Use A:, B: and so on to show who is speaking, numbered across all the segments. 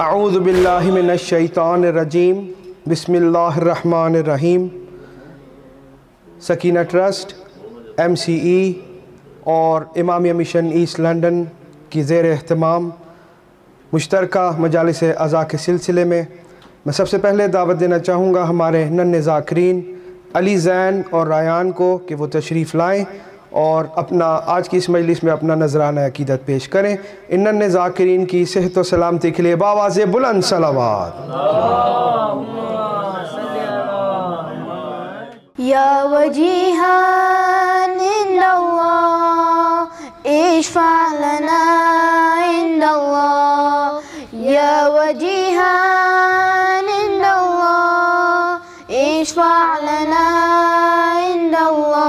A: अऊज़ु बिल्लाहि मिनश शैतानिर रजीम बिस्मिल्लाहिर रहमानिर रहीम। Sakina trust, MCE और Imamia mission east London की ज़ेर एहतमाम मुश्तरका मजालिस-ए-अज़ा के सिलसिले में मैं सबसे पहले दावत देना चाहूँगा हमारे नन्हे ज़ाकिरीन अली ज़ैन और रायान को कि वो तशरीफ़ लाएँ और अपना आज की इस मजलिस में अपना नजराना अकीदत पेश करें। इन नन्हे ज़ाकिरीन की सेहत व सलामती के लिए बावाज़े बुलंद सलावत।
B: या वजीहान इंदल्लाह इशफा लना इंदल्लाह या वजीहान इंदल्लाह इशफा लना इंदल्लाह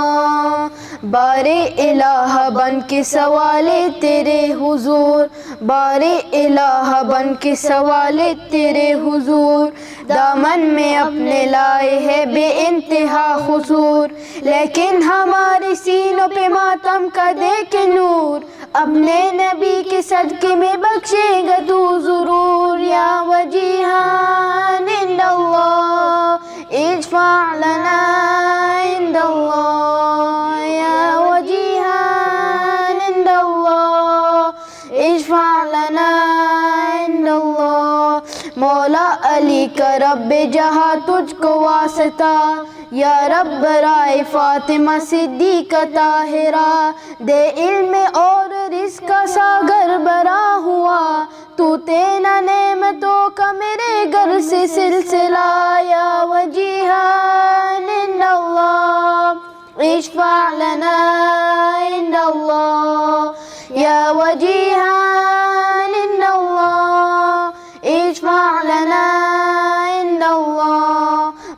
B: बारे इलाह बन के सवाले तेरे हुजूर बारे इलाह बन के सवाले तेरे हुजूर दामन में अपने लाए है बेइंतहा हुजूर लेकिन हमारे सीनों पे मातम का दे के नूर अपने नबी के सदके में बख्शेगा तू ज़रूर या वजीहान इंदल्लाह इशफा लना इंदल्लाह या वजीहान इंदल्लाह इशफा लना इंदल्लाह मौला अली का रब्बे जहाँ तुझको वास्ता या रब राय फातिमा सिद्दीक़ा ताहिरा दे इल्म और रिज़्क़ का सागर भरा हुआ तू तेना नेमतों का मेरे घर से सिलसिला या वजीहान इंदल्लाह इशफा लना इंदल्लाह या वजीहान इंदल्लाह इशफा लना इंदल्लाह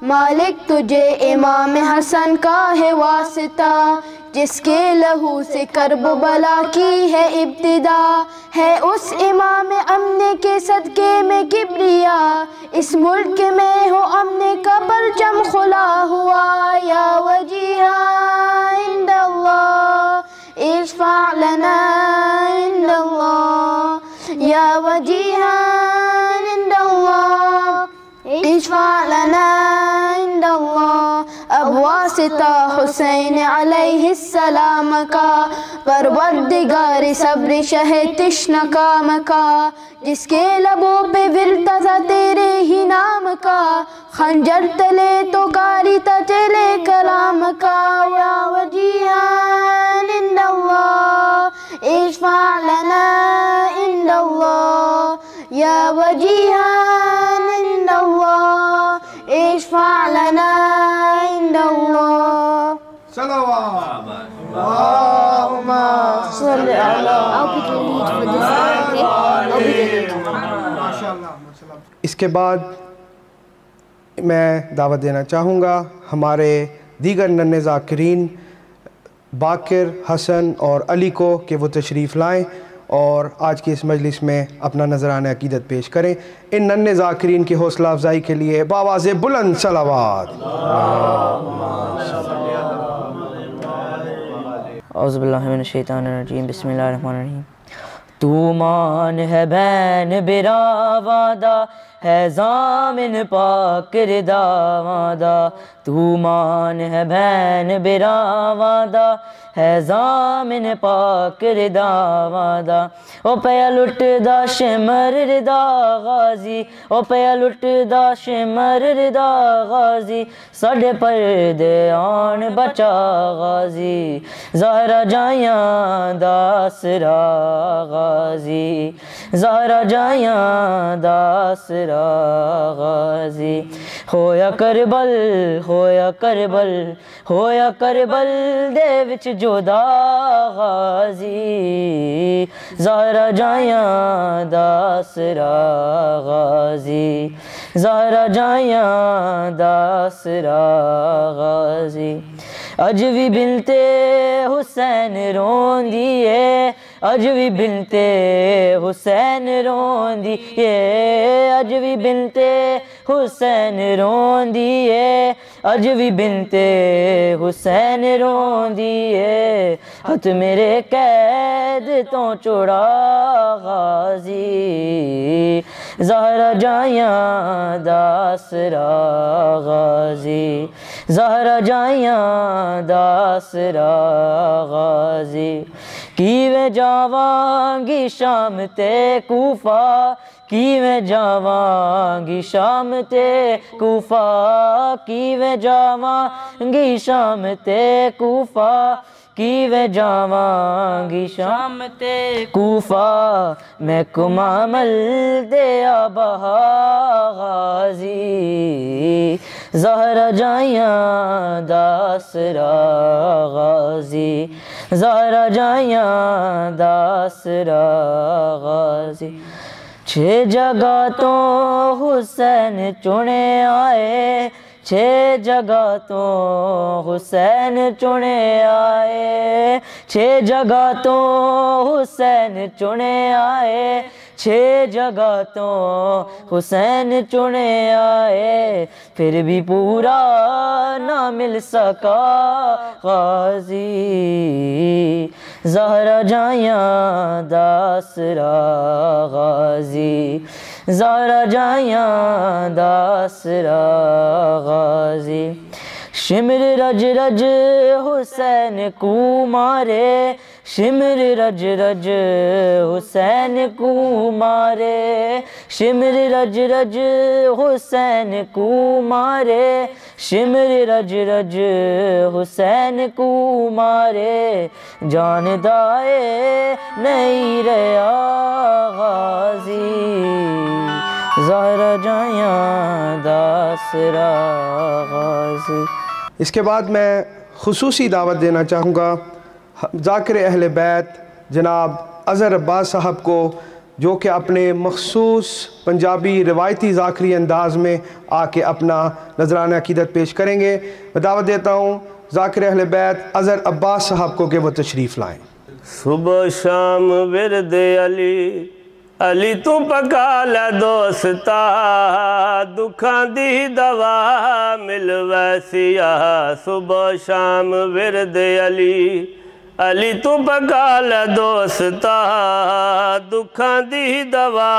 B: मालिक तुझे इमाम हसन का है वास्ता जिसके लहू से कर्ब बला की है इब्तिदा है उस इमाम अमने के सदके में किबरिया इस मुल्क में हो अमने का परचम खुला हुआ या वजीहान इंदल्लाह इशफा लना इंदल्लाह या वजीहान इंदल्लाह इशफा लना इंदल्लाह अब वासिता हुसैन अलैहिस्सलाम का परवरदिगार सब्र शह तिश्न का मका जिसके लबों पे विरता था तेरे ही नाम का खंजर तले तो कारी था चले कलाम का या वजीहान इंदल्लाह इशफा लना इंदल्लाह या वजीहान इंदल्लाह इशफा लना इंदल्लाह
A: सलावत अल्लाहुम्मा
B: सल्ली अला
A: इसके बाद मैं दावत देना चाहूँगा हमारे दीगर नन्हे ज़ाकिरीन बाकिर हसन और अली को कि वो तशरीफ़ लाएँ और आज की इस मजलिस में अपना नजरान अकीदत पेश करें। इन नन्हे ज़ाकिरीन की हौसला अफजाई के लिए बावाज़े बुलंद सलावत।
C: औज़ु बिल्लाहि मिनश शैतानिर रजीम बिस्मिल्लाहिर रहमानिर रहीम। तू मान है बैन बिरा वादा है ज़ामिन पाक रिदा वादा तू मान है बैन बिरा वादा है ज़ामिन पाक रिदा वादा ओ पया लुटदा शिमर रिदा गाजी ओ पया लुटदा शिमर रिदा गाजी साडे परदे आन बचा गाजी ज़हरा जायां दा आसरा गाजी ज़हरा जायां दा आसरा गाजी होया करबल होया करबल होया करबल दे विच जोदा गाजी ज़हरा जायां दा आसरा गाजी ज़हरा जायां दा आसरा गाजी अज भी बिनते हुसैन रोंदी है अज भी बिनते हुसैन रोंदी है अज भी बिनते हुसैन रोंदी है अज भी बिनते हुसैन रोंदी है हथ मेरे कैद तो चुड़ा गाजी ज़हरा जायां दा आसरा गाजी ज़हरा जायां दा आसरा गाजी किवें जावांगी शाम ते कूफा किवें जावांगी शाम ते कूफा किवें जावांगी शाम ते कूफा कीवे जावांगी शाम ते कूफा मैं कुमामल दे बहा गाजी ज़हरा जाइयां दासरा गाजी ज़हरा जाइयां दासरा गाजी छे जगह तो हुसैन चुने आए छे जगह तो हुसैन चुने आए छे जगह तो हुसैन चुने आए छे जगह तो हुसैन चुने आए फिर भी पूरा ना मिल सका गाजी ज़हरा जाइयां दासरा गाजी ज़हरा जाइयां दासरा गाजी शिमर रज रज हुसैन को मारे शिमर रज रज हुसैन को मारे शिमर रज रज हुसैन को मारे शिमर रज रज हुसैन को मारे जानदाए नहीं रहा गाजी ज़हरा जाइयां दासरा गाजी।
A: इसके बाद मैं खुसूसी दावत देना चाहूँगा ज़ाकिर अहले बैत जनाब अज़हर अब्बास साहब को, जो कि अपने मखसूस पंजाबी रिवायती ज़ाकरी अंदाज़ में आके अपना नजराना अक़ीदत पेश करेंगे। मैं दावत देता हूँ ज़ाकिर अहले बैत अज़हर अब्बास साहब को कि वो तशरीफ़ लाएँ।
D: सुबह शाम विरद अली अली तू पका लै दोस्ता दुखां दी दवा मिल वैसिया सुबह शाम विरद अली अली तू पका लै दोस्ता दुखां दी दवा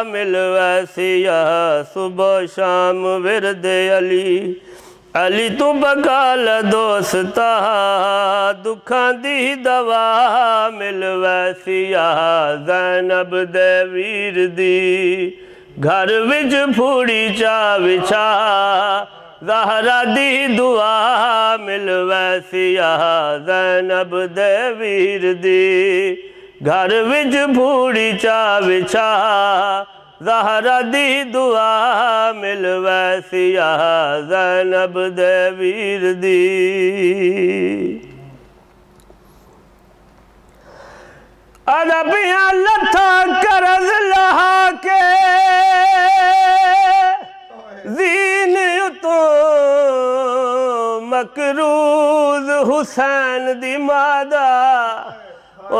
D: मिल वैसिया सुबह शाम विरद अली अली तू पका लै दोस्ता दुखां दी दवा मिल वैसिया ज़ैनब दे वीर दी घर विच फूड़ी चा विछा ज़हरा दी दुआ मिल वैसिया ज़ैनब दे वीर दी घर विच फूड़ी चा विछा ज़हरा दी दुआ मिल वैसिया ज़ैनब दे वीर दी अदबियां लथा करज लहा के ज़ीन तो मकरूज हुसैन दी मादा ओ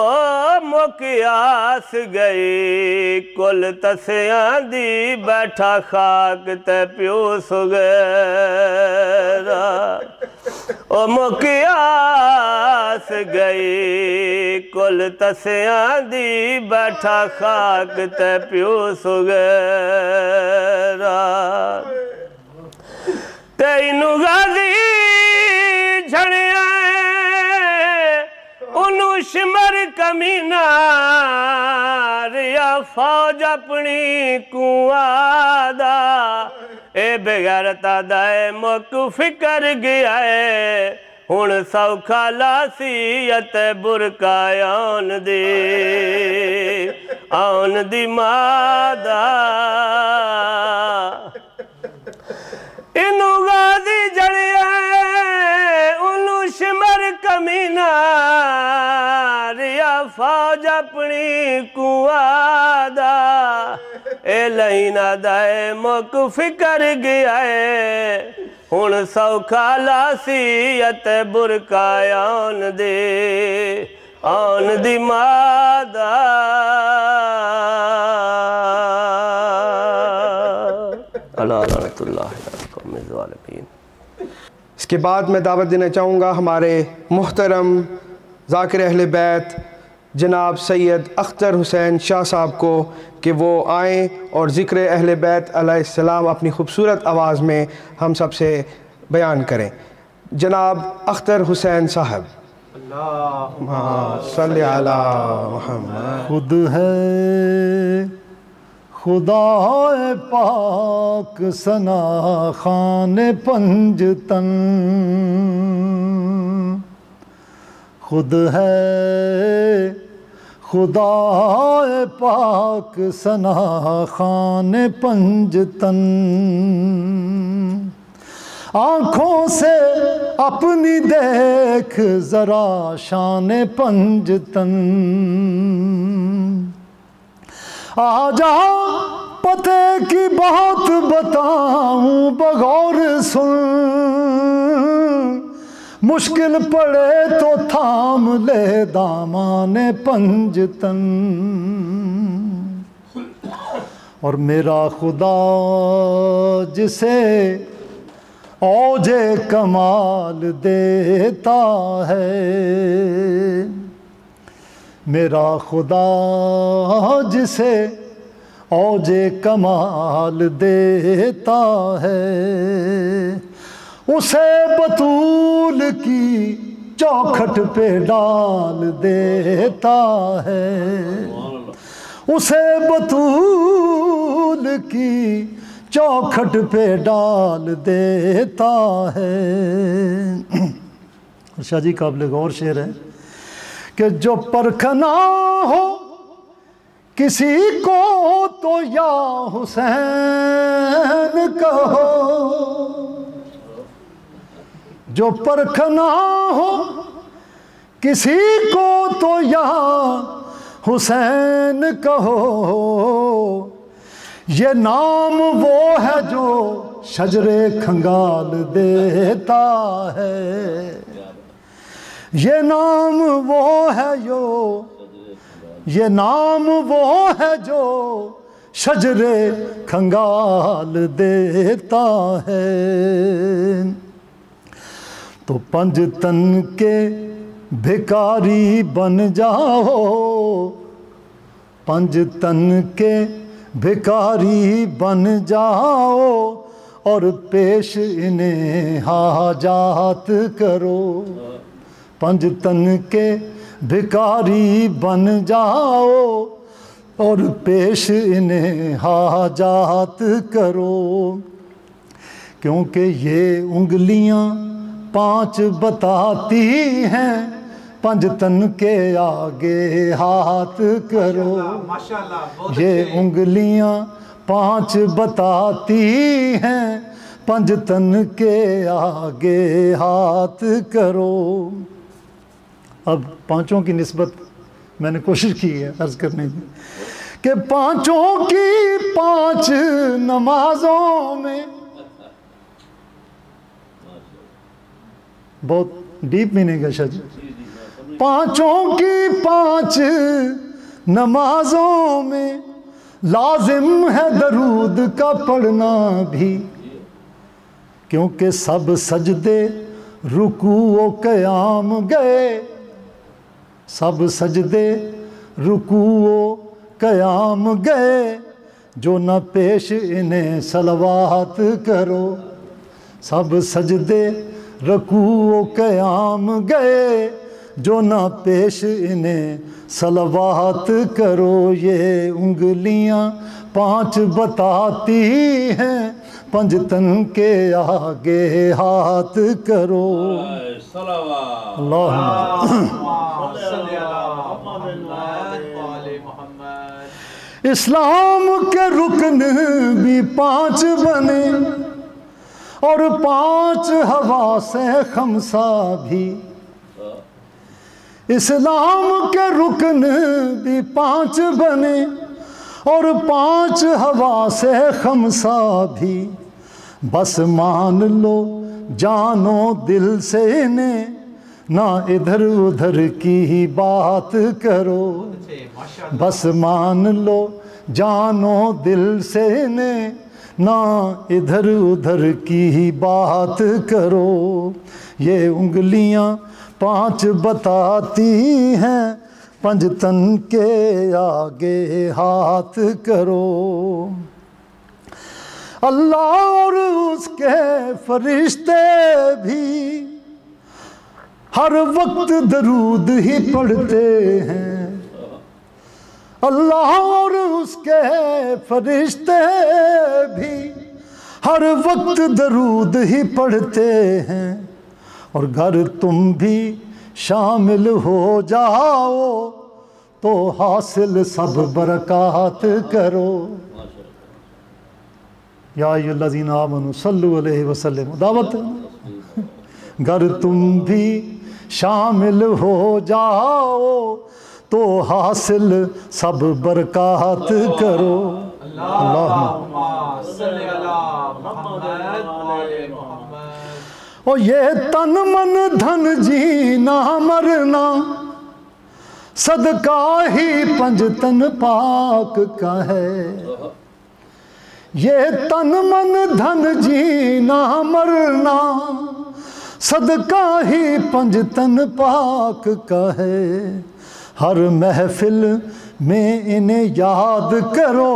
D: मुकियास गई कुल तसियां दी बैठा खाक ते प्यो सुगैरा ओ मुकियास गई कुल तसियां दी बैठा खाक ते प्यो सुगैरा तैनू गाजी झड़िया उन्नू शिमर कमीना रिया फौज अपनी कुआदा ए बेगैरता दाए मुक फिकर गया है हुण सौखा लासीयत बुरका आउन दी मादा इनू गाजी जड़िया उन्नू शिमर कमीना रिया फौज अपनी कुआदा ए लहीना दाए मुक फिकर गया है हुण सौखा लासीयत बुरका आउन दी मादा
A: इसके बाद मैं दावत देना चाहूँगा हमारे मुहतरम ज़ाकिर अहले बैत जनाब सैयद अख्तर हुसैन शाह साहब को कि वो आएँ और ज़िक्र अहले बैत अलैहिस्सलाम अपनी खूबसूरत आवाज़ में हम सब से बयान करें। जनाब अख्तर हुसैन साहब। सल्ली अला मुहम्मद।
E: खुद है खुदा पाक सना खान पंजतन खुद है खुदाए पाक सना खान पंजतन। आँखों से अपनी देख जरा शान पंजतन। आजा पते की बात बताऊं बगौर सुन, मुश्किल पड़े तो थाम ले दामान पंजतन। और मेरा खुदा जिसे औजे कमाल देता है, मेरा खुदा जिसे औजे कमाल देता है, उसे बतूल की चौखट पे डाल देता है, उसे बतूल की चौखट पे डाल देता है। शाह जी काबिल गौर शेर है कि जो परखना हो किसी को तो या हुसैन कहो, जो परखना हो किसी को तो या हुसैन कहो, ये नाम वो है जो शजरे खंगाल देता है, ये नाम वो है जो, ये नाम वो है जो शजरे खंगाल देता है। तो पंजतन के भिखारी बन जाओ, पंजतन के भिखारी बन जाओ, और पेश इन्हें हाजात करो। पंजतन के भिखारी बन जाओ, और पेश इन्हें हाजात करो। क्योंकि ये उंगलियां 5 बताती हैं, पंजतन के आगे हाथ करो। ये उंगलियां 5 बताती हैं, पंजतन के आगे हाथ करो। अब पांचों की निस्बत मैंने कोशिश की है अर्ज करने की कि पांचों की 5 नमाजों में, बहुत डीप मीनिंग है शाह जी, पांचों की 5 नमाजों में लाजिम है दरूद का पढ़ना भी। क्योंकि सब सजदे रुकू व क़याम गए, सब सजदे रुकू व क़याम गए, जो न पेश इन्हें सलवात करो। सब सजदे रुकू व क़याम गए, जो न पेश इन्हें सलवात करो। ये उंगलियां 5 बताती हैं, पंजतन के आगे हाथ करो। इस्लाम के रुकन भी 5 बने, और 5 हवा से खमसा भी। इस्लाम के रुकन भी 5 बने, और 5 हवा से खमसा भी। बस मान लो जानो दिल से इन्हें, ना इधर उधर की ही बात करो। बस मान लो जानो दिल से इन्हें, ना इधर उधर की ही बात करो। ये उंगलियां 5 बताती हैं, पंजतन के आगे हाथ करो। अल्लाह और उसके फरिश्ते भी हर वक्त दरूद ही पढ़ते हैं। अल्लाह और उसके फरिश्ते भी हर वक्त दरूद ही पढ़ते हैं। और घर तुम भी शामिल हो जाओ तो हासिल सब बरक़ात करो। या अय्युहल्लज़ीना आमनू सल्लु अलैहि वसल्लम, दावत गर तुम भी शामिल हो जाओ तो हासिल सब बरक़ात करो। ओ ये तन मन धन जीना मरना सदका ही पंजतन पाक का है। ये तन मन धन जीना मरना सदका ही पंजतन पाक का है। हर महफिल में इन्हें याद करो,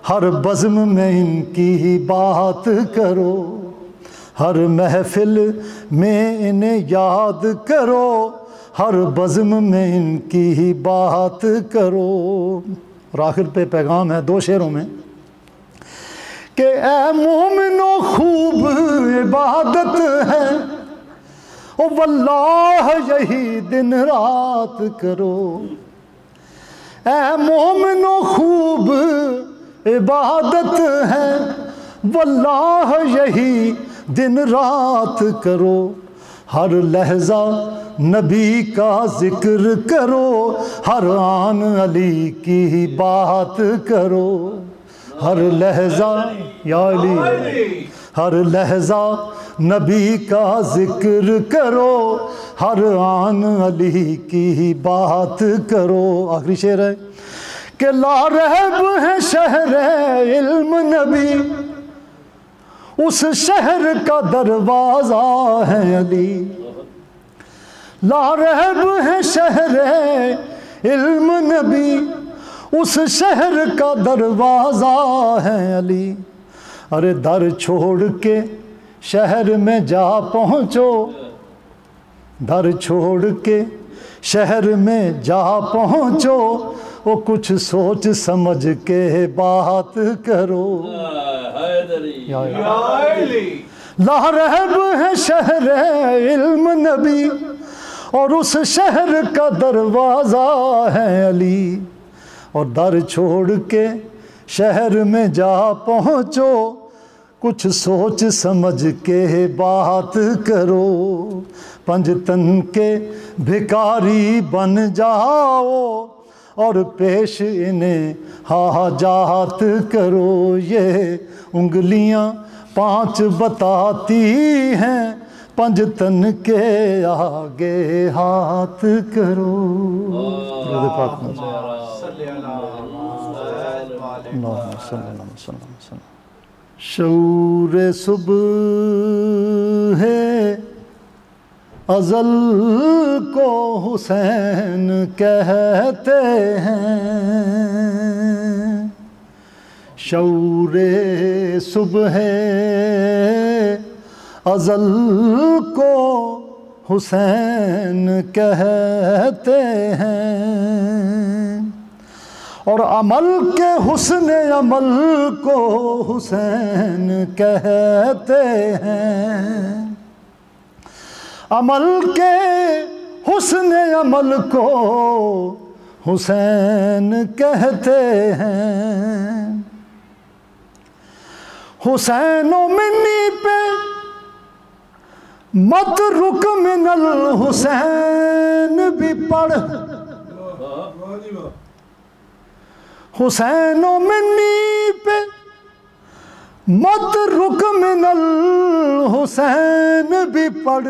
E: हर बज़्म में इनकी ही बात करो। हर महफिल में इन्हें याद करो, हर बज़्म में इनकी ही बात करो। और आखिर पे पैगाम है 2 शेरों में कि ए मोमिनो खूब इबादत है, ओ वल्लाह यही दिन रात करो। ए मोमिनो खूब इबादत है, वल्लाह यही दिन रात करो। हर लहजा नबी का जिक्र करो, हर आन अली की बात करो। हर लहजा या अली, हर लहजा नबी का जिक्र करो, हर आन अली की बात करो। आखिरी शेर है कि ला रहब है शहर इल्म नबी, उस शहर का दरवाज़ा है अली। ला रहब है शहर इल्म नबी, उस शहर का दरवाज़ा है अली। अरे दर छोड़ के शहर में जा पहुँचो, दर छोड़ के शहर में जा पहुँचो, वो कुछ सोच समझ के बात करो। ला रहब है शहर इल्म नबी, और उस शहर का दरवाज़ा है अली। और दर छोड़ के शहर में जा पहुँचो, कुछ सोच समझ के बात करो। पंजतन के भिखारी बन जाओ और पेश इन्हें हाजात करो। ये उंगलियां 5 बताती हैं, पंजतन के आगे हाथ करो। शऊर सुबह है अज़ल को हुसैन कहते हैं। शऊर सुबह अज़ल को हुसैन कहते हैं। और अमल के हुस्न अमल को हुसैन कहते हैं। अमल के हुस्न अमल को हुसैन कहते हैं। हुसैनो मिन्नी पे मत रुक मिनल हुसैन भी पढ़। हुसैनो मिन्नी पे मत रुक मिनल हुसैन भी पढ़।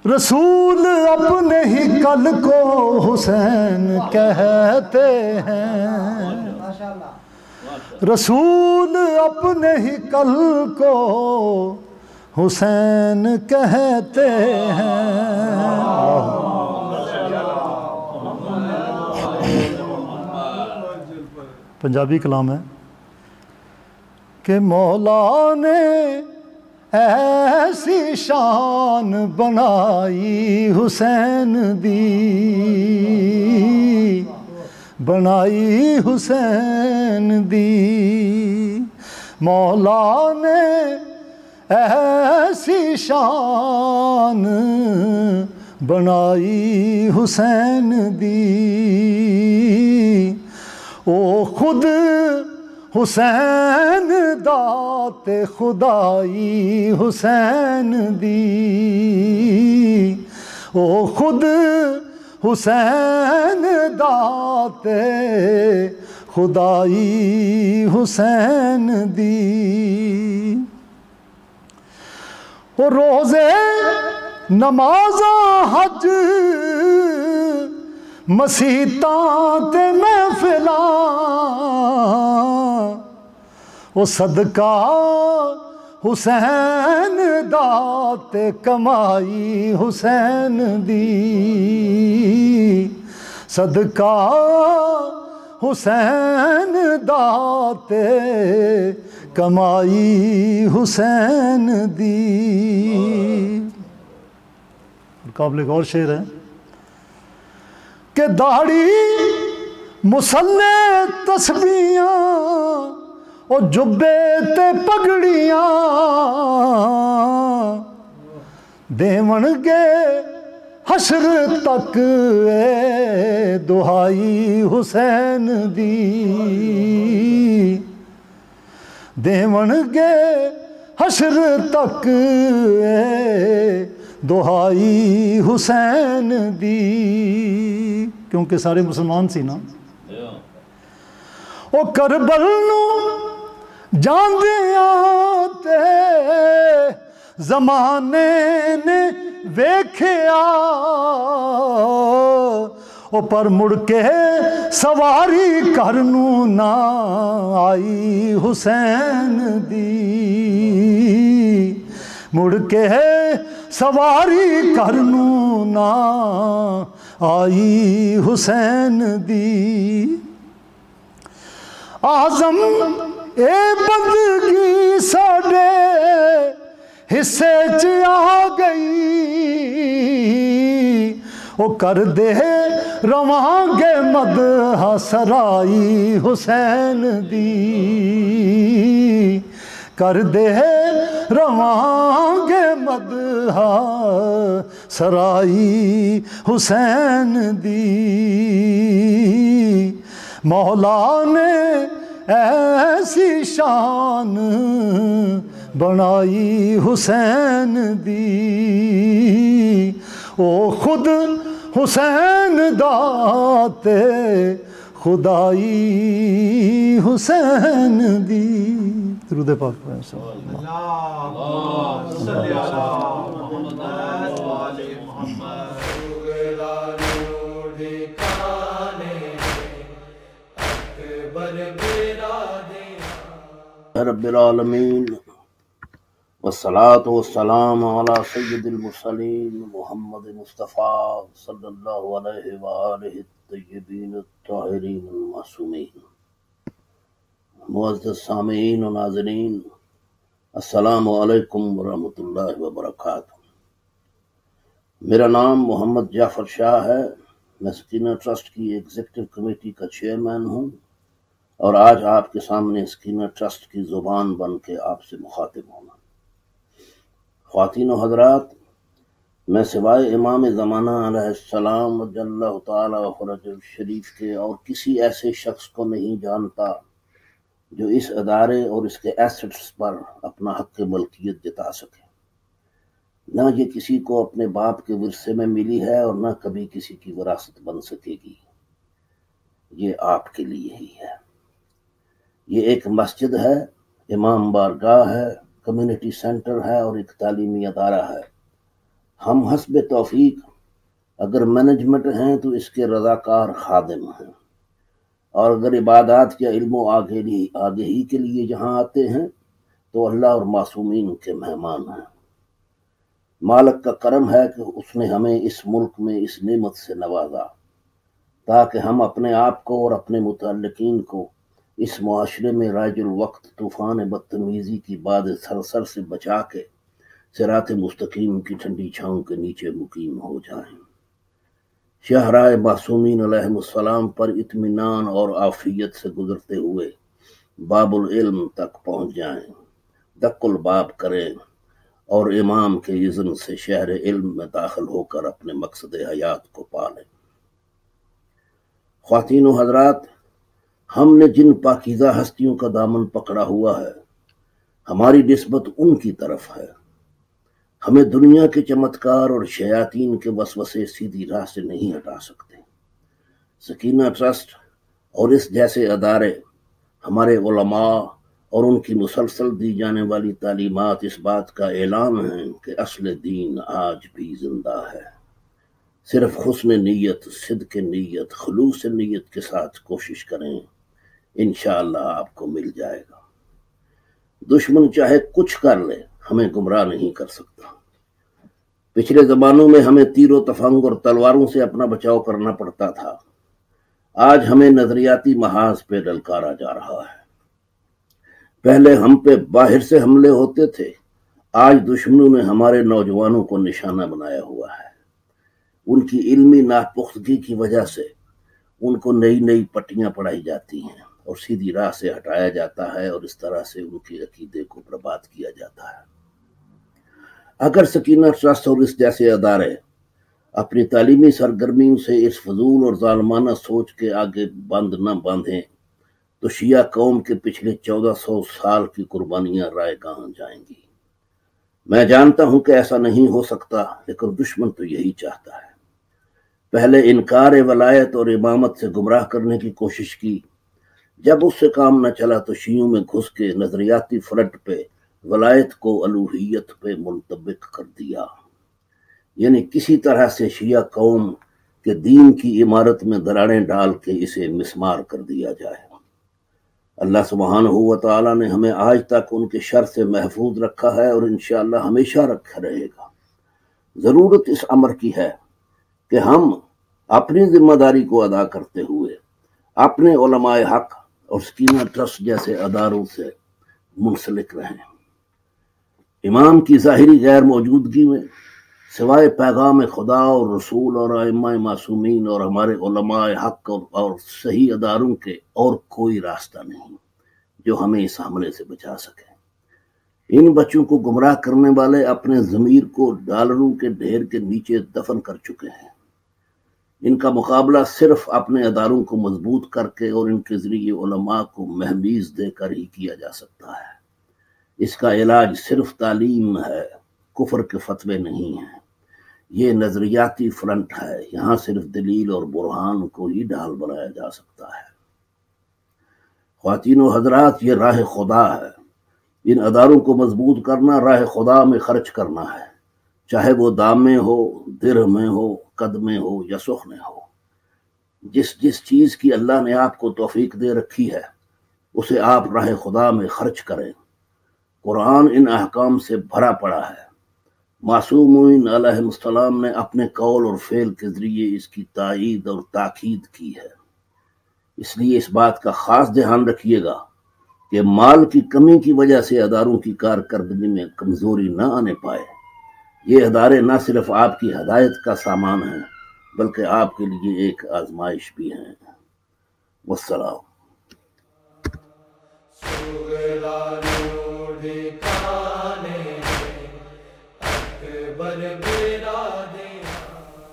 E: रसूल अपने ही कल को हुसैन कहते हैं। रसूल अपने ही कल को हुसैन कहते हैं। पंजाबी कलाम है कि मौला ने ऐसी शान बनाई हुसैन दी, बनाई हुसैन दी। मौला ने ऐसी शान बनाई हुसैन दी, ओ खुद हुसैन दाते खुदाई हुसैन दी, ओ खुद हुसैन दाते खुदाई हुसैन दी। ओ रोज़े नमाज़ा हज मसीतां ते महफिलां, ओ सदका हुसैन दाते कमाई हुसैन दी, सदका हुसैन दाते कमाई हुसैन दी। काबिल गौर शेर है कि दाढ़ी मुसल्ले तस्बीहां और जुब्बे ते पगड़ियां देवणगे हशर तक ए दुहाई हुसैन दी, देवणगे हशर तक ए दुहाई हुसैन दी। क्योंकि सारे मुसलमान सी ना, ओ करबल नू जांदियां ते ज़माने ने वेख्या, ओ पर मुड़ के सवारी करनू ना आई हुसैन दी, मुड़ के सवारी करनू ना आई हुसैन दी। आज़म ए बंदगी साडे हिस्से च आ गई, ओ कर दे रवांगे मदह सराई हुसैन दी, कर दे रवांगे मदह सराई हुसैन दी। मौला ने ऐसी शान बनाई हुसैन दी, ओ खुद हुसैन दाते खुदाई हुसैन दी। दुरूद पाक
F: रब्बिल आलमीन वस्सलातु वस्सलाम अला सय्यिदिल मुरसलीन मुहम्मद मुस्तफ़ा सल्लल्लाहु अलैहि व आलिहि तय्यबीन ताहिरीन मासूमीन। मुअज़्ज़ज़ सामीईन व नाज़रीन, अस्सलामु अलैकुम व रहमतुल्लाहि व बरकातुहू। मेरा नाम मोहम्मद जाफ़र शाह है। मैं सकीना ट्रस्ट की एग्जीक्यूटिव कमेटी का चेयरमैन हूँ और आज आपके सामने सकीना ट्रस्ट की ज़ुबान बन के आपसे मुखातिब होना। ख़वातीन व हज़रात, मैं सिवाय इमाम ज़माना अलैहिस्सलाम जल्लल्लाहु ताला फ़रजुल शरीफ के और किसी ऐसे शख्स को नहीं जानता जो इस अदारे और इसके एसेट्स पर अपना हक़ मलकियत जता सके। न ये किसी को अपने बाप के विरसे में मिली है और न कभी किसी की विरासत बन सकेगी। ये आपके लिए ही है। ये एक मस्जिद है, इमाम बारगाह है, कम्युनिटी सेंटर है और एक तालीमी अदारा है। हम हस्ब तौफीक अगर मैनेजमेंट हैं तो इसके रज़ाकार खादिम हैं, और अगर इबादत या इल्मो आगे ही के लिए यहाँ आते हैं तो अल्लाह और मासूमीन के मेहमान हैं। मालिक का करम है कि उसने हमें इस मुल्क में इस नेमत से नवाजा ताकि हम अपने आप को और अपने मुतल्लिकीन को इस मुआशरे में राजुल वक्त तूफ़ान बदतमीज़ी की बाद सरसर से बचा के सिरात मुस्तकीम की ठंडी छाँव के नीचे मुकीम हो जाएं। शहराए मासूमीन अलैहिमुस्सलाम पर इत्मीनान और आफियत से गुजरते हुए बाबुल इल्म तक पहुँच जाएं, दक्कुल बाब करें और इमाम के इज़्न से शहर इल्म में दाखिल होकर अपने मकसद हयात को पा लें। ख्वातीन व हज़रात, हमने जिन पाकीज़ा हस्तियों का दामन पकड़ा हुआ है, हमारी निस्बत उनकी तरफ है। हमें दुनिया के चमत्कार और शयातीन के वसवसे सीधी राह से नहीं हटा सकते। सकीना ट्रस्ट और इस जैसे अदारे हमारे उलमा और उनकी मुसलसल दी जाने वाली तालीमात इस बात का ऐलान है कि असल दीन आज भी जिंदा है। सिर्फ हुस्न नीयत, सिद्क नीयत, खुलूस नीयत के साथ कोशिश करें, इंशाअल्लाह आपको मिल जाएगा। दुश्मन चाहे कुछ कर ले, हमें गुमराह नहीं कर सकता। पिछले ज़मानों में हमें तीरों तफंग और तलवारों से अपना बचाव करना पड़ता था, आज हमें नजरियाती महाज पे ललकारा जा रहा है। पहले हम पे बाहर से हमले होते थे, आज दुश्मनों ने हमारे नौजवानों को निशाना बनाया हुआ है। उनकी इल्मी नापुख्तगी की वजह से उनको नई नई पट्टियां पढ़ाई जाती हैं और सीधी राह से हटाया जाता है और इस तरह से उनके अकीदे को बर्बाद किया जाता है। अगर सकीना ट्रस्ट और इस जैसे अदारे अपनी तालीमी सरगर्मियों से इस फजूल और जालमाना सोच के आगे बंद न बांधें तो शिया कौम के पिछले 1400 साल की कुर्बानियां रायगां जाएंगी। मैं जानता हूं कि ऐसा नहीं हो सकता, लेकिन दुश्मन तो यही चाहता है। पहले इनकार वलायत और इमामत से गुमराह करने की कोशिश की, जब उससे काम न चला तो शियों में घुस के नजरियाती फ्रंट पे वलायत को अलूहियत पे मुल्तबिक कर दिया, यानी किसी तरह से शिया कौम के दीन की इमारत में दरारें डाल के इसे मिसमार कर दिया जाए। अल्लाह सुब्हानहू व तआला ने हमें आज तक उनके शर से महफूज रखा है और इंशाअल्लाह हमेशा रखा रहेगा। जरूरत इस अमर की है कि हम अपनी जिम्मेदारी को अदा करते हुए अपने उलमाए हक और सकीना ट्रस्ट जैसे अदारों से मुंसलिक रहें। इमाम की ज़ाहिरी गैर मौजूदगी में सिवाय पैगाम खुदा और रसूल और आइम्मा मासूमीन और हमारे उलमाए हक और सही अदारों के और कोई रास्ता नहीं जो हमें इस हमले से बचा सके। इन बच्चों को गुमराह करने वाले अपने ज़मीर को डॉलरों के ढेर के नीचे दफन कर चुके हैं। इनका मुकाबला सिर्फ अपने अदारों को मजबूत करके और इनके जरिए उलमा को महमीज देकर ही किया जा सकता है। इसका इलाज सिर्फ तालीम है, कुफर के फतवे नहीं है। ये नजरियाती फ्रंट है, यहाँ सिर्फ दलील और बुरहान को ही ढाल बनाया जा सकता है। ख्वातीन व हजरात, ये राह खुदा है। इन अदारों को मजबूत करना राह खुदा में खर्च करना है, चाहे वो दाम में हो, दिरह में हो, कद में हो या सुख में हो। जिस जिस चीज की अल्लाह ने आपको तौफीक दे रखी है उसे आप राह खुदा में खर्च करें। कुरान इन अहकाम से भरा पड़ा है। मासूमीन अलैहिस्सलाम ने अपने कौल और फेल के जरिए इसकी तायीद और ताकीद की है। इसलिए इस बात का खास ध्यान रखिएगा कि माल की कमी की वजह से अदारों की कारकर्दगी में कमजोरी न आने पाए। ये अदारे न सिर्फ आपकी हदायत का सामान हैं बल्कि आपके लिए एक आजमाइश भी हैं। वस्सलाम।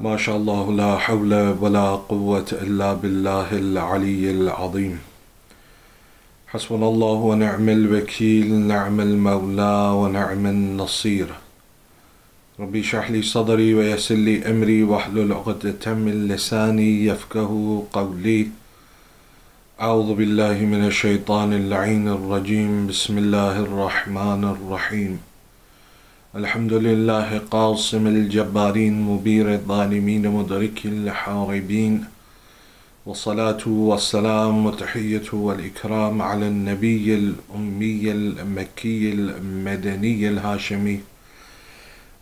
G: माशाअल्लाह ला हौला वला कुव्वता इल्ला बिल्लाहिल अलीय्यिल अज़ीम। हस्बुनल्लाहु व निअमल वकील, निअमल मौला व निअमन नसीर। रब्बी इश्रह ली सदरी व यस्सिर ली अमरी वहलुल उक़दतम मिन लिसानी यफ़क़हू क़ौली। अऊज़ु बिल्लाहि मिनश शैतानिर लईनिर रजीम। बिस्मिल्लाहिर रहमानिर रहीम। अल्हम्दुलिल्लाहि क़ासिमिल जब्बारीन मुबीरिज़ ज़ालिमीन मुदरिकिल हारिबीन। वस्सलातु वस्सलाम व तहिय्यतु वल इकराम अला नबीयिल उम्मीयिल मक्कीयिल मदनीयिल Hashimi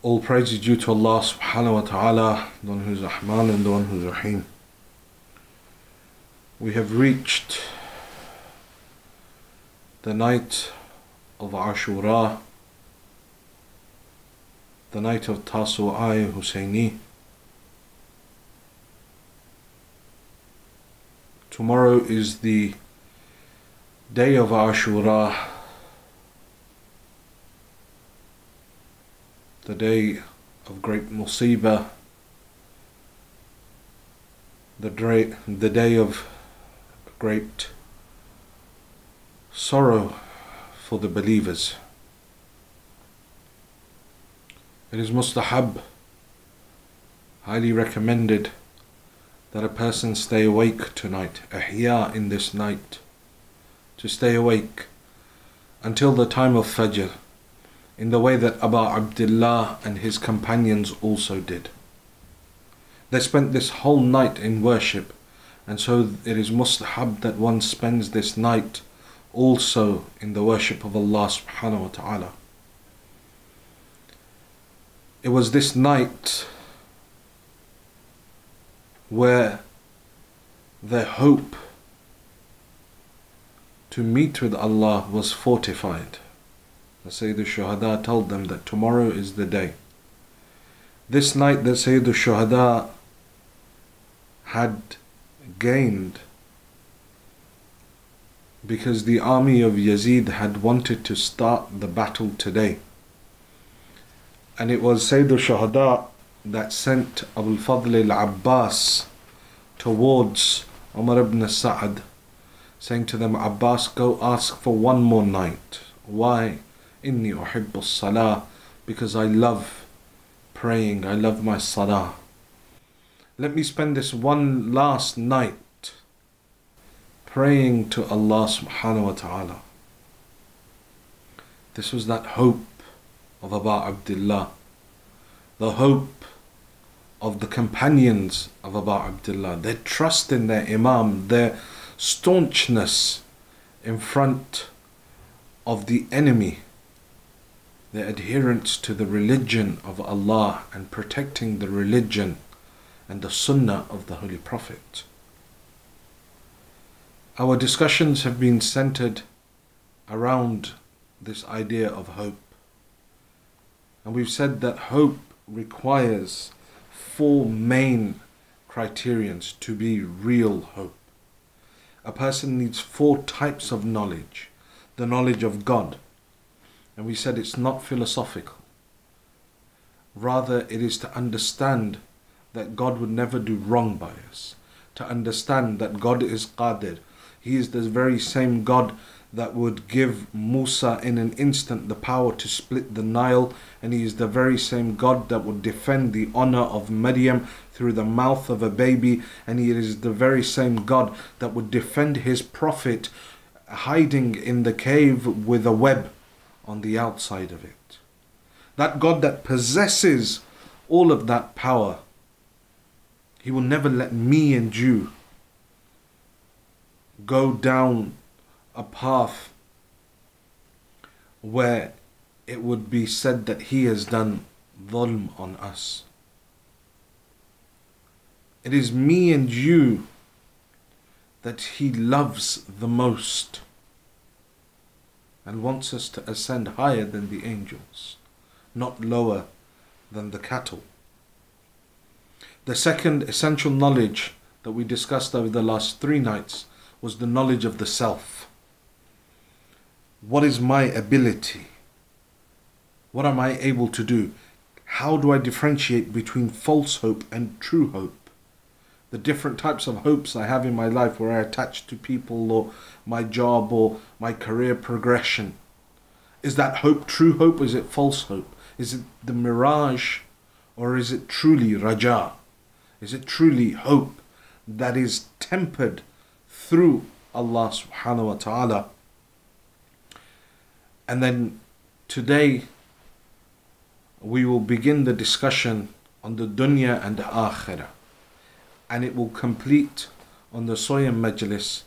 G: all praise is due to Allah subhanahu wa ta'ala, the one who is Rahman and the one who is Rahim. We have reached the night of Ashura, the night of Tasu'ai Husseini. Tomorrow is the day of Ashura, the day of great musibah, the day of great sorrow for the believers. It is mustahab, highly recommended, that a person stay awake tonight, ihya in this night, to stay awake until the time of Fajr, in the way that Abu Abdullah and his companions also did. They spent this whole night in worship, and so it is mustahab that one spends this night also in the worship of Allah subhanahu wa ta'ala. It was this night where their hope to meet with Allah was fortified. The Sayyid al-Shuhada told them that tomorrow is the day. This night the Sayyid al-Shuhada had gained because the army of Yazid had wanted to start the battle today. And it was Sayyid al-Shuhada that sent Abu al-Fadl al-Abbas towards Umar ibn Sa'ad, saying to them, Abbas, go ask for one more night. Why? Inni uhibbu as-salah, because I love praying, I love my salah. Let me spend this one last night praying to Allah subhanahu wa ta'ala. This was that hope of Abu Abdullah, the hope of the companions of Abu Abdullah, their trust in their Imam, their staunchness in front of the enemy, their adherence to the religion of Allah and protecting the religion and the Sunnah of the Holy Prophet. Our discussions have been centered around this idea of hope. And we've said that hope requires 4 main criterions to be real hope. A person needs 4 types of knowledge. The knowledge of God. And we said it's not philosophical. Rather, it is to understand that God would never do wrong by us. To understand that God is Qadir. He is the very same God that would give Musa in an instant the power to split the Nile, and He is the very same God that would defend the honor of Maryam through the mouth of a baby, and He is the very same God that would defend His Prophet hiding in the cave with a web on the outside of it. That God that possesses all of that power, He will never let me and you go down a path where it would be said that He has done dhulm on us. It is me and you that He loves the most and wants us to ascend higher than the angels, not lower than the cattle. The second essential knowledge that we discussed over the last 3 nights was the knowledge of the self. What is my ability? What am I able to do? How do I differentiate between false hope and true hope? The different types of hopes I have in my life where I attach to people or my job or my career progression. Is that hope true hope? Is it false hope? Is it the mirage, or is it truly Raja? Is it truly hope that is tempered through Allah subhanahu wa ta'ala? And then today we will begin the discussion on the dunya and the akhirah. And it will complete on the 9th Majlis,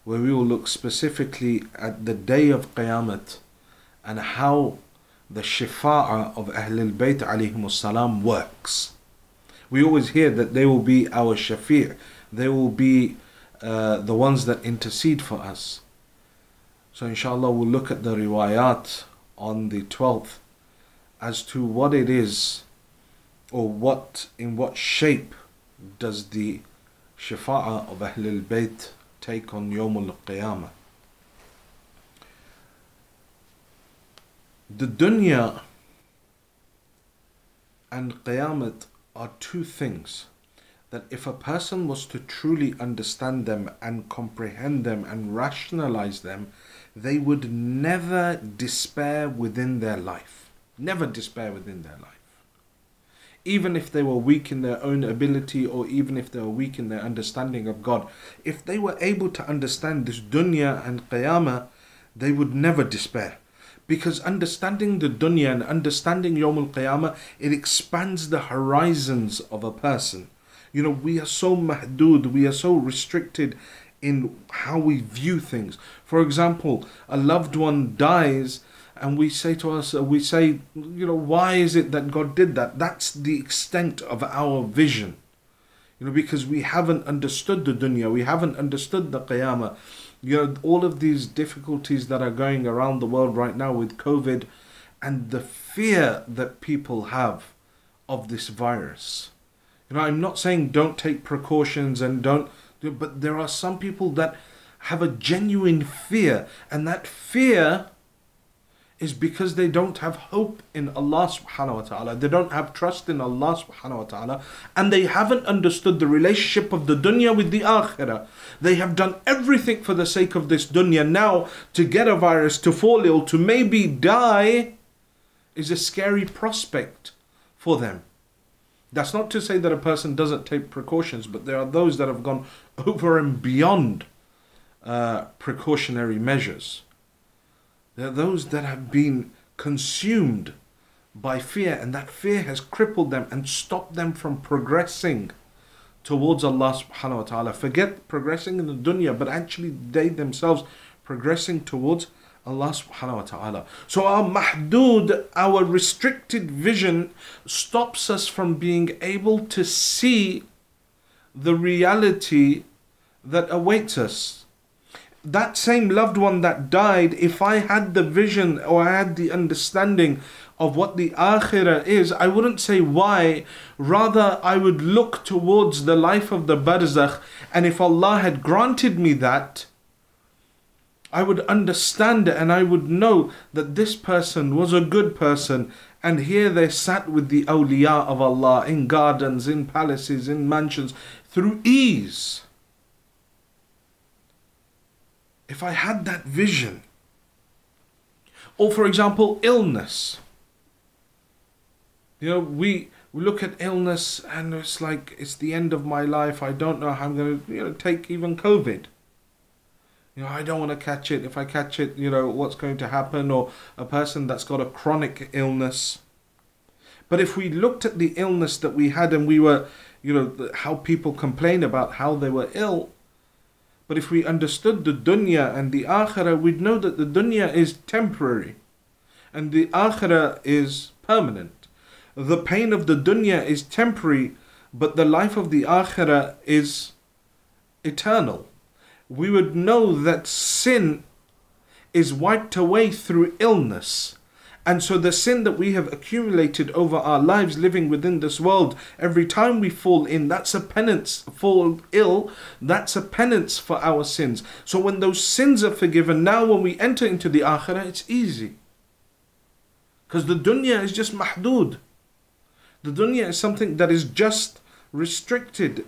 G: where we will look specifically at the day of Qiyamah and how the shifa'ah of Ahlul Bayt alayhimus salam works. We always hear that they will be our shafi', they will be the ones that intercede for us. So inshallah we'll look at the riwayat on the 12th as to what it is, or in what shape does the shifa'ah of Ahlul Bayt take on Yawm al-Qiyamah. The dunya and Qiyamah are two things that if a person was to truly understand them and comprehend them and rationalize them, they would never despair within their life. Never despair within their life. Even if they were weak in their own ability, or even if they were weak in their understanding of God, if they were able to understand this dunya and Qiyamah, they would never despair. Because understanding the dunya and understanding Yawm al-Qiyamah, it expands the horizons of a person. You know, we are so mahdud, we are so restricted in how we view things. For example, a loved one dies, and we say, you know, why is it that God did that? That's the extent of our vision. You know, because we haven't understood the dunya, we haven't understood the Qiyamah. You know, all of these difficulties that are going around the world right now with COVID, and the fear that people have of this virus. You know, I'm not saying don't take precautions and don't, but there are some people that have a genuine fear, and that fear is because they don't have hope in Allah subhanahu wa ta'ala. They don't have trust in Allah subhanahu wa ta'ala, and they haven't understood the relationship of the dunya with the akhirah. They have done everything for the sake of this dunya. Now to get a virus, to fall ill, to maybe die is a scary prospect for them. That's not to say that a person doesn't take precautions, but there are those that have gone over and beyond precautionary measures. There are those that have been consumed by fear, and that fear has crippled them and stopped them from progressing towards Allah subhanahu wa ta'ala. Forget progressing in the dunya, but actually they themselves progressing towards Allah subhanahu wa ta'ala. So our mahdud, our restricted vision, stops us from being able to see the reality that awaits us. That same loved one that died, if I had the vision or I had the understanding of what the akhirah is, I wouldn't say why. Rather, I would look towards the life of the barzakh, and if Allah had granted me that, I would understand it, and I would know that this person was a good person, and here they sat with the awliya of Allah in gardens, in palaces, in mansions, through ease. If I had that vision, or for example, illness. You know, we look at illness and it's like, it's the end of my life. I don't know how I'm going to, take even COVID. I don't want to catch it. If I catch it, what's going to happen? Or a person that's got a chronic illness. But if we looked at the illness that we had, and we were, how people complain about how they were ill. But if we understood the dunya and the akhirah, we'd know that the dunya is temporary and the akhirah is permanent. The pain of the dunya is temporary, but the life of the akhirah is eternal. We would know that sin is wiped away through illness. And so the sin that we have accumulated over our lives living within this world, every time we fall in, that's a penance. Fall ill, that's a penance for our sins. So when those sins are forgiven, now when we enter into the akhirah, it's easy. Because the dunya is just mahdud. The dunya is something that is just restricted.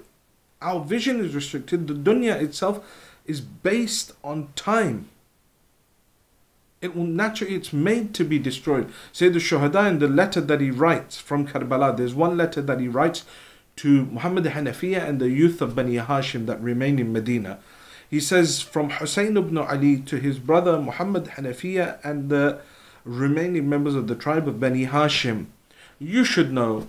G: Our vision is restricted. The dunya itself is based on time. It will naturally, it's made to be destroyed. Say the Shuhada, in the letter that he writes from Karbala, there's one letter that he writes to Muhammad Hanafiya and the youth of Bani Hashim that remain in Medina. He says, from Hussein ibn Ali to his brother Muhammad Hanafiya and the remaining members of the tribe of Bani Hashim, you should know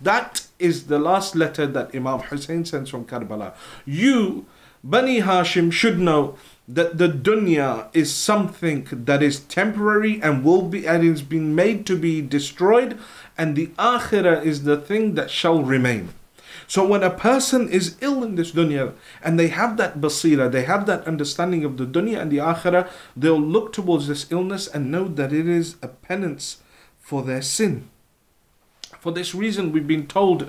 G: That is the last letter that Imam Hussein sends from Karbala. You, Bani Hashim, should know that the dunya is something that is temporary and will be, and is being made to be destroyed, and the akhirah is the thing that shall remain. So when a person is ill in this dunya and they have that basira, they have that understanding of the dunya and the akhirah, they'll look towards this illness and know that it is a penance for their sin. For this reason, we've been told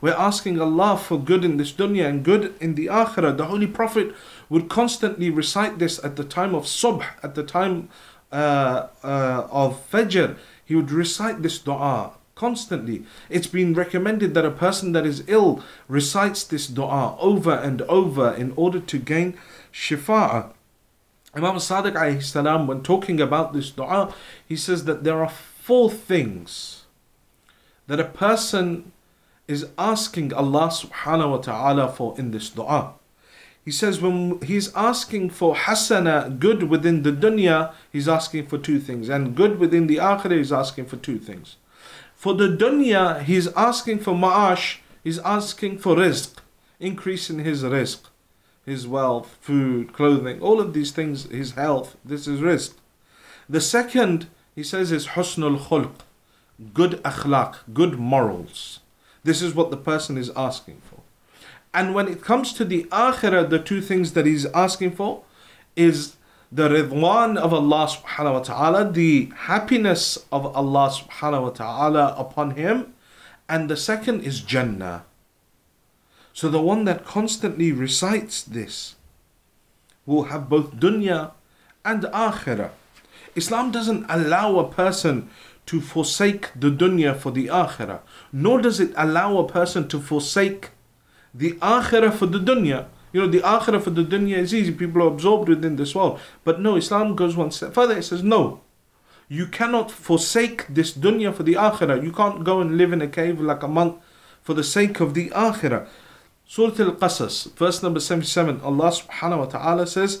G: We're asking Allah for good in this dunya and good in the akhirah. The Holy Prophet would constantly recite this at the time of subh, at the time of fajr. He would recite this dua constantly. It's been recommended that a person that is ill recites this dua over and over in order to gain shifa'ah. Imam Sadiq alayhi salam, when talking about this dua, he says that there are 4 things that a person is asking Allah subhanahu wa ta'ala for in this dua. He says when he's asking for hasana, good within the dunya, he's asking for 2 things, and good within the akhirah, he's asking for 2 things. For the dunya, he's asking for ma'ash, he's asking for rizq, increase in his rizq, his wealth, food, clothing, all of these things, his health, this is rizq. The second, he says, is husnul khulq, good akhlaq, good morals. This is what the person is asking for. And when it comes to the akhirah, the 2 things that he's asking for is the ridwan of Allah subhanahu wa ta'ala, the happiness of Allah subhanahu wa ta'ala upon him, and the second is Jannah. So the one that constantly recites this will have both dunya and akhirah. Islam doesn't allow a person to forsake the dunya for the akhirah, nor does it allow a person to forsake the akhirah for the dunya. You know, the akhirah for the dunya is easy, people are absorbed within this world. But no, Islam goes one step further. It says, no, you cannot forsake this dunya for the akhirah. You can't go and live in a cave like a monk for the sake of the akhirah. Surah Al-Qasas, verse number 77, Allah subhanahu wa ta'ala says,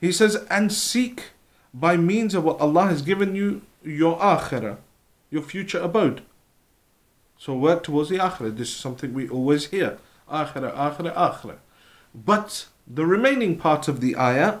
G: He says, and seek by means of what Allah has given you, your akhirah, your future abode. So work towards the akhirah. This is something we always hear. Akhirah, akhirah, akhirah. But the remaining part of the ayah,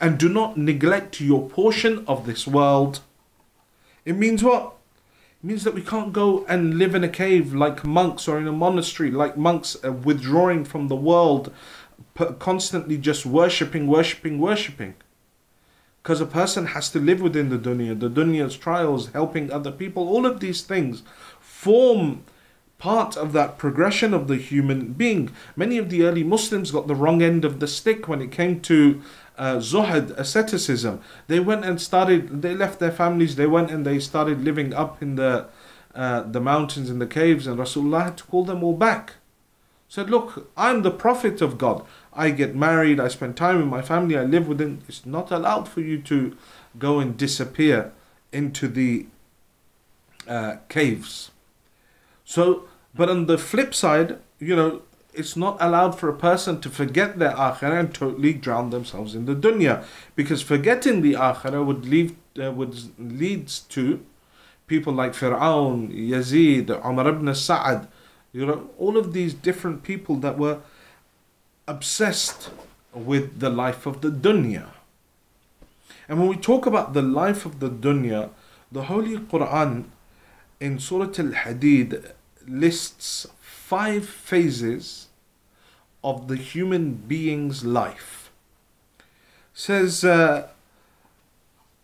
G: and do not neglect your portion of this world. It means what? It means that we can't go and live in a cave like monks, or in a monastery like monks, withdrawing from the world, constantly just worshipping. Because a person has to live within the dunya's trials, helping other people, all of these things form part of that progression of the human being. Many of the early Muslims got the wrong end of the stick when it came to zuhad, asceticism. They went and they left their families, they went and they started living up in the mountains, in the caves, and Rasulullah had to call them all back. Said, look, I'm the Prophet of God. I get married, I spend time with my family, I live within. It's not allowed for you to go and disappear into the caves. So, but on the flip side, you know, it's not allowed for a person to forget their akhirah and totally drown themselves in the dunya, because forgetting the akhirah leads to people like Fir'aun, Yazid, Umar ibn Sa'ad, you know, all of these different people that were obsessed with the life of the dunya. And when we talk about the life of the dunya, the Holy Quran in Surah Al-Hadid lists 5 phases of the human being's life. Says,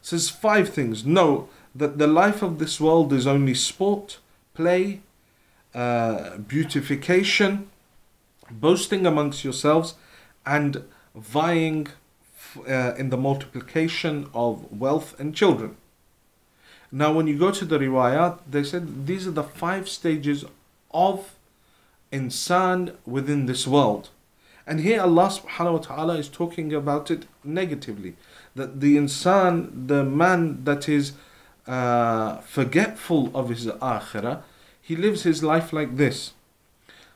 G: Says 5 things. Know that the life of this world is only sport, play, beautification, boasting amongst yourselves, and vying in the multiplication of wealth and children. Now, when you go to the riwayat, they said these are the 5 stages of insan within this world. And here Allah subhanahu wa ta'ala is talking about it negatively. That the insan, the man that is forgetful of his akhirah, he lives his life like this.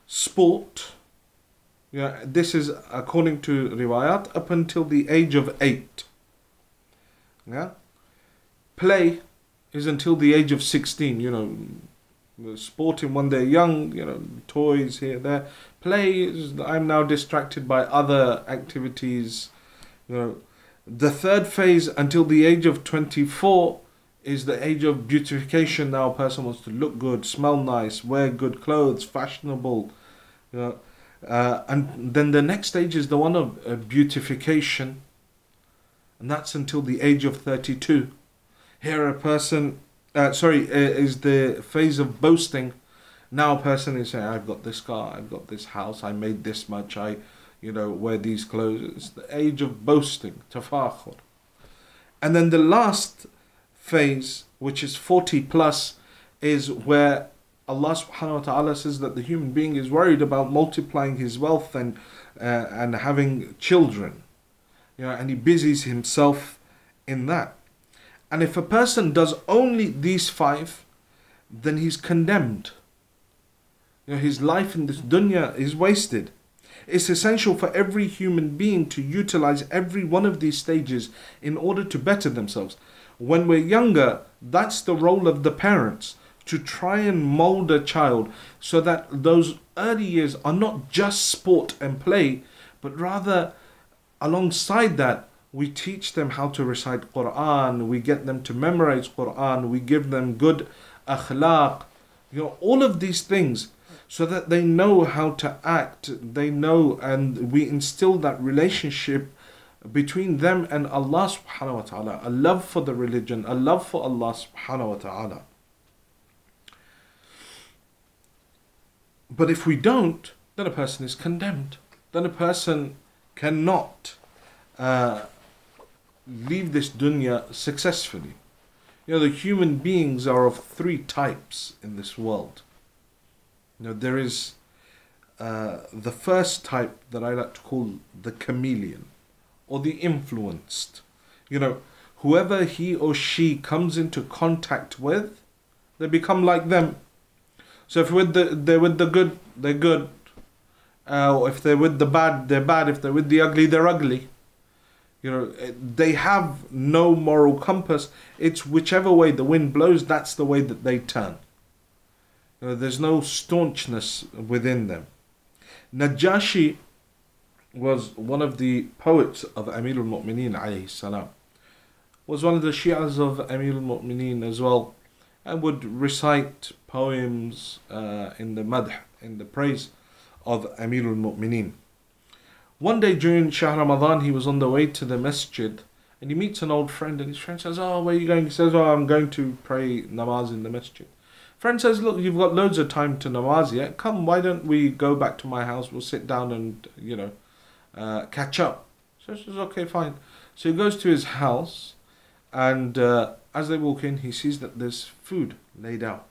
G: Sport, yeah, this is according to riwayat, up until the age of 8. Yeah? Play is until the age of 16, sporting when they're young, toys here, there. Play is, I'm now distracted by other activities. The 3rd phase until the age of 24 is the age of beautification. Now a person wants to look good, smell nice, wear good clothes, fashionable. And then the next stage is the one of beautification. And that's until the age of 32. Here a person, is the phase of boasting. Now a person is saying, I've got this car, I've got this house, I made this much, I wear these clothes. It's the age of boasting, tafakhur. And then the last phase, which is 40 plus, is where Allah subhanahu wa ta'ala says that the human being is worried about multiplying his wealth and having children. And he busies himself in that. And if a person does only these 5, then he's condemned. His life in this dunya is wasted. It's essential for every human being to utilize every one of these stages in order to better themselves. When we're younger, that's the role of the parents, to try and mold a child so that those early years are not just sport and play, but rather alongside that, we teach them how to recite Quran, we get them to memorize Quran, we give them good akhlaq, all of these things, so that they know how to act, they know, and we instill that relationship between them and Allah subhanahu wa ta'ala, a love for the religion, a love for Allah subhanahu wa ta'ala. But if we don't, then a person is condemned. Then a person cannot leave this dunya successfully. The human beings are of 3 types in this world. There is the first type that I like to call the chameleon, or the influenced. Whoever he or she comes into contact with, they become like them. So if they're with the good, they're good. If they're with the bad, they're bad. If they're with the ugly, they're ugly. They have no moral compass. It's whichever way the wind blows, that's the way that they turn. There's no staunchness within them. Najashi was one of the poets of Amir al-Mu'mineen alayhi salam. Was one of the Shi'as of Amir al-Mu'mineen as well, and would recite poems in the madh, in the praise of Amir al-Mu'mineen. One day during Shahr Ramadan, he was on the way to the masjid, and he meets an old friend, and his friend says, "Oh, where are you going?" He says, "Oh, I'm going to pray namaz in the masjid." Friend says, "Look, you've got loads of time to namaz yet. Come, why don't we go back to my house? We'll sit down and, catch up." So he says, "Okay, fine." So he goes to his house, and as they walk in, he sees that there's food laid out.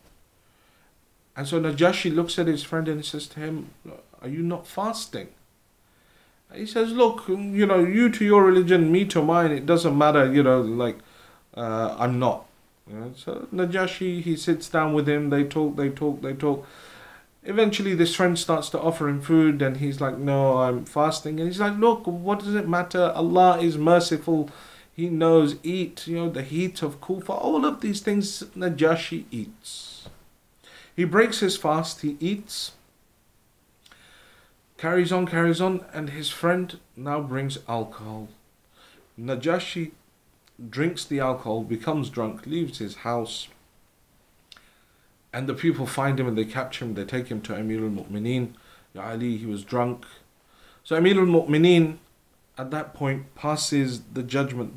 G: And so Najashi looks at his friend and he says to him, "Are you not fasting?" He says, "Look, you to your religion, me to mine, it doesn't matter, I'm not." So Najashi, he sits down with him, they talk. Eventually this friend starts to offer him food and he's like, "No, I'm fasting." And he's like, "Look, what does it matter? Allah is merciful. He knows, eat, the heat of Kufa, all of these things." Najashi eats. He breaks his fast, he eats, carries on, and his friend now brings alcohol. Najashi drinks the alcohol, becomes drunk, leaves his house, and the people find him and they capture him, they take him to Amir al-Mu'mineen. Ya Ali, he was drunk. So Amir al-Mu'mineen at that point passes the judgment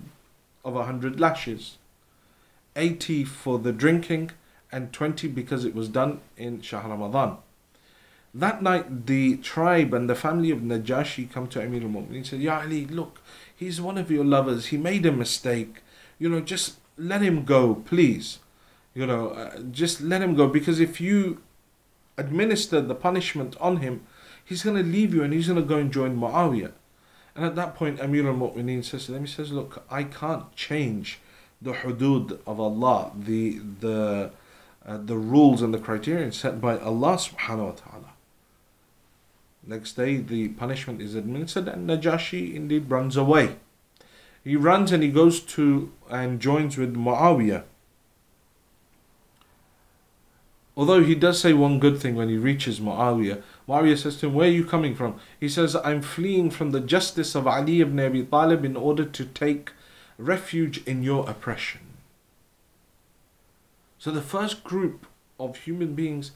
G: of 100 lashes. 80 for the drinking and 20 because it was done in Shahr Ramadan. That night, the tribe and the family of Najashi come to Amir al-Mu'mineen and said, Ya Ali, look, he's one of your lovers. He made a mistake. Just let him go, please. Just let him go, because if you administer the punishment on him, he's going to leave you and he's going to go and join Muawiyah. And at that point, Amir al-Mu'mineen says to them, he says, look, I can't change the hudud of Allah, the rules and the criterion set by Allah subhanahu wa ta'ala. Next day, the punishment is administered and Najashi indeed runs away. He runs and he goes to and joins with Muawiyah. Although he does say one good thing when he reaches Muawiyah. Muawiyah says to him, where are you coming from? He says, I'm fleeing from the justice of Ali ibn Abi Talib in order to take refuge in your oppression. So the first group of human beings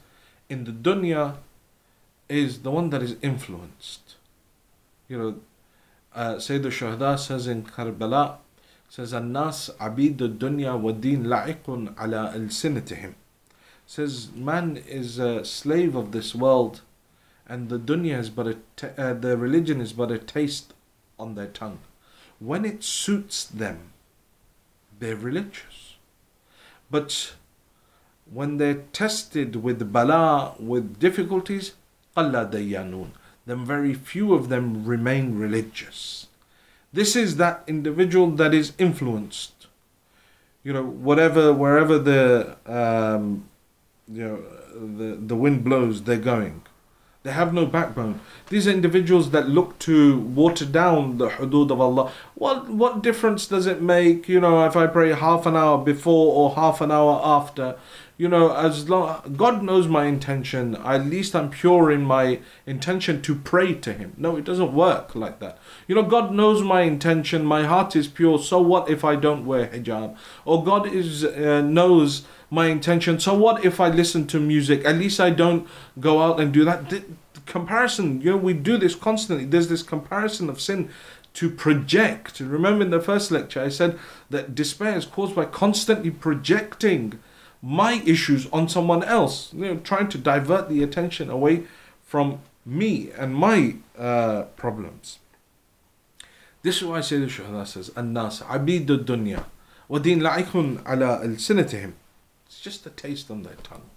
G: in the dunya is the one that is influenced. Sayyid al-Shuhada says in Karbala, says, An-nas abid al-dunya wa din la'iqun ala al-sinatihim. Says, man is a slave of this world, and the dunya is but the religion is but a taste on their tongue. When it suits them, they're religious. But when they're tested with bala, with difficulties, qalla dayanun, then very few of them remain religious. This is that individual that is influenced. Wherever the wind blows, they're going. They have no backbone. These are individuals that look to water down the hudud of Allah. What difference does it make, if I pray half an hour before or half an hour after? As long God knows my intention, at least I'm pure in my intention to pray to Him. No, it doesn't work like that. God knows my intention, my heart is pure, so what if I don't wear hijab? Or God knows my intention, so what if I listen to music? At least I don't go out and do that. The comparison, we do this constantly. There's this comparison of sin to project. Remember in the first lecture I said that despair is caused by constantly projecting my issues on someone else, trying to divert the attention away from me and my problems. This is why Sayyid al-Shuhada says, An-nas abid al-dunya wa din la'ikun ala al-sinatihim. It's just a taste on their tongue.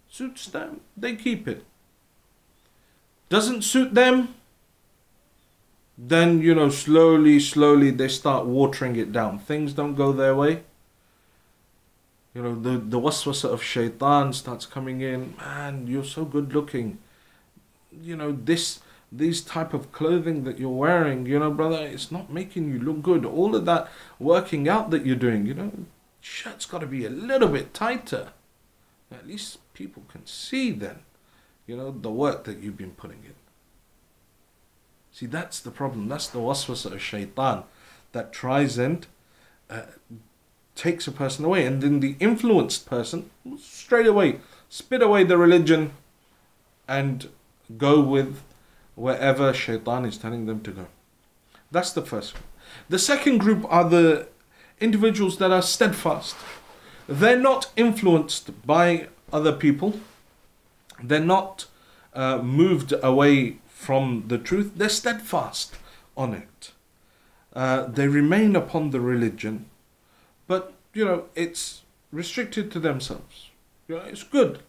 G: Suits them, they keep it. Doesn't suit them, then slowly they start watering it down. Things don't go their way. The waswasa of shaitan starts coming in. Man, you're so good looking. These type of clothing that you're wearing, brother, it's not making you look good. All of that working out that you're doing, shirt's got to be a little bit tighter. At least people can see then, the work that you've been putting in. See, that's the problem. That's the waswasa of shaitan that tries and takes a person away. And then the influenced person straight away spit away the religion and go with wherever shaitan is telling them to go. That's the first group. The second group are the individuals that are steadfast. They're not influenced by other people. They're not moved away from the truth. They're steadfast on it. They remain upon the religion, but it's restricted to themselves. It's good.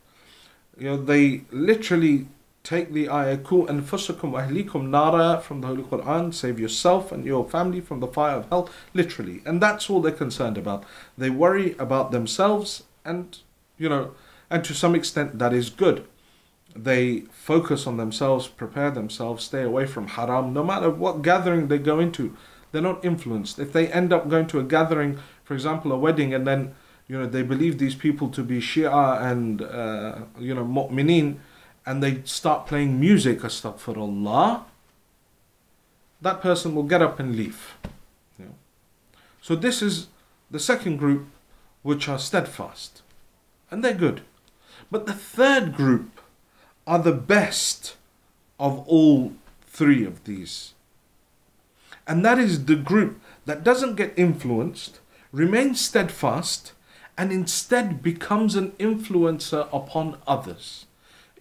G: They literally take the ayah, Ku anfusakum wa ahlikum nara, from the Holy Quran, save yourself and your family from the fire of hell, literally. And that's all they're concerned about. They worry about themselves, and and to some extent that is good. They focus on themselves, prepare themselves, stay away from haram. No matter what gathering they go into, they're not influenced. If they end up going to a gathering, for example, a wedding, and then they believe these people to be Shia and mu'mineen, and they start playing music, astaghfirullah, that person will get up and leave. So this is the second group, which are steadfast, and they're good. But the third group are the best of all three of these. And that is the group that doesn't get influenced, remains steadfast, and instead becomes an influencer upon others.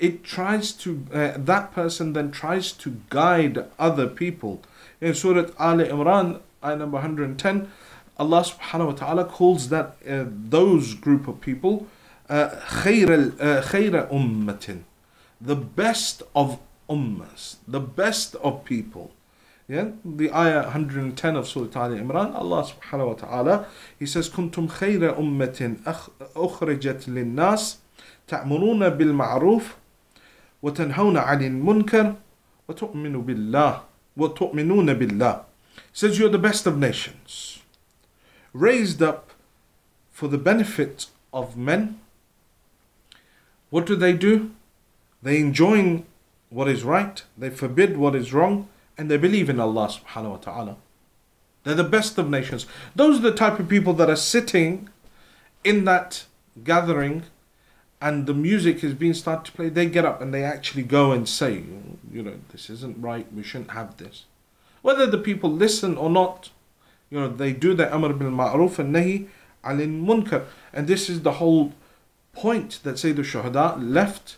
G: it tries to, that person then tries to guide other people. In Surah Al Imran, ayah number 110, Allah subhanahu wa ta'ala calls that those group of people khayra ummatin, the best of ummas, the best of people. Yeah, the ayah 110 of Surah Al Imran, Allah subhanahu wa ta'ala, He says, Kuntum khayra ummatin ukhrijat linnas ta'muruna bil ma'ruf wa tanhawna 'anil munkar wa tu'minu billah wa tu'minuna billah. Says you're the best of nations, raised up for the benefit of men. What do? They enjoin what is right, they forbid what is wrong, and they believe in Allah subhanahu wa ta'ala. They're the best of nations. Those are the type of people that are sitting in that gathering and the music is being started to play. They get up and they actually go and say, this isn't right, we shouldn't have this. Whether the people listen or not, they do the amr bil ma'ruf and nahi anil munkar. And this is the whole point that Sayyid al-Shuhada left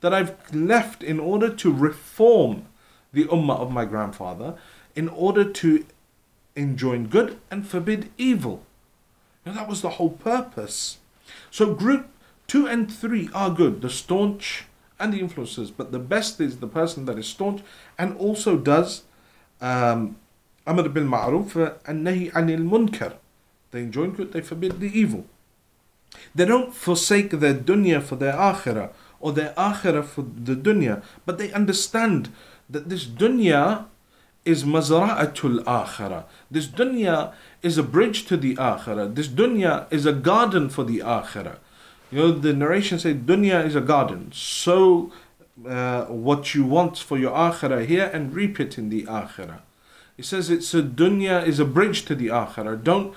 G: That I've left in order to reform the ummah of my grandfather, in order to enjoin good and forbid evil. That was the whole purpose. So group 2 and 3 are good, the staunch and the influencers, but the best is the person that is staunch and also does Amr bil Ma'ruf and Nahi anil Munkar. They enjoin good, they forbid the evil. They don't forsake their dunya for their akhirah, or their akhirah for the dunya, but they understand that this dunya is mazra'atul akhirah. This dunya is a bridge to the akhirah. This dunya is a garden for the akhirah. The narration says dunya is a garden. Sow what you want for your akhirah here and reap it in the akhirah. It says dunya is a bridge to the akhirah. Don't,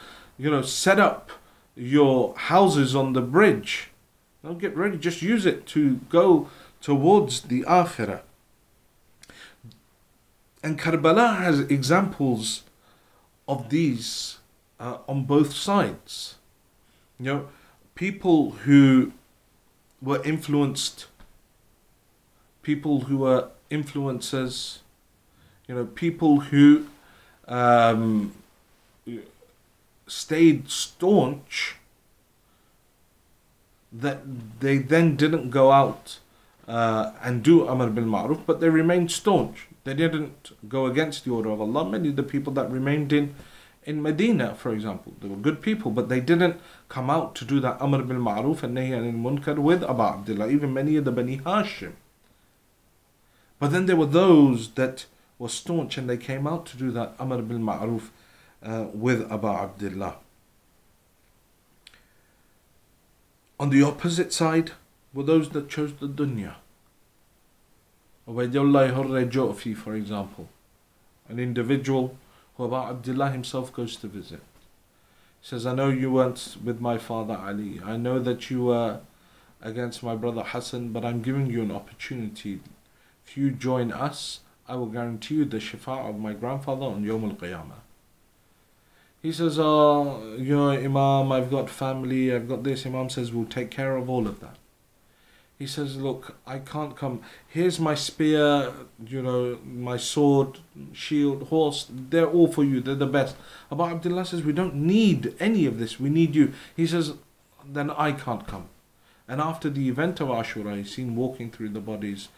G: set up your houses on the bridge. Don't get ready. Just use it to go towards the akhirah. And Karbala has examples of these on both sides. People who were influenced, people who were influencers, people who stayed staunch, that they then didn't go out and do Amr bil Ma'ruf, but they remained staunch. They didn't go against the order of Allah. Many of the people that remained in Medina, for example, they were good people, but they didn't come out to do that Amr bil Ma'ruf and Nahi anil Munkar with Abu Abdullah, even many of the Bani Hashim. But then there were those that were staunch and they came out to do that Amr bil Ma'ruf with Abu Abdullah. On the opposite side were those that chose the dunya. Ubaydullah Hurre Jo'fi, for example, an individual who Abu Abdullah himself goes to visit. He says, I know you weren't with my father Ali. I know that you were against my brother Hassan, but I'm giving you an opportunity. If you join us, I will guarantee you the shifa of my grandfather on Yawm al-Qiyamah. He says, Imam, I've got family, I've got this. Imam says, we'll take care of all of that. He says, look, I can't come. Here's my spear, my sword, shield, horse. They're all for you. They're the best. Abu Abdullah says, we don't need any of this. We need you. He says, then I can't come. And after the event of Ashra, he's seen walking through the bodies,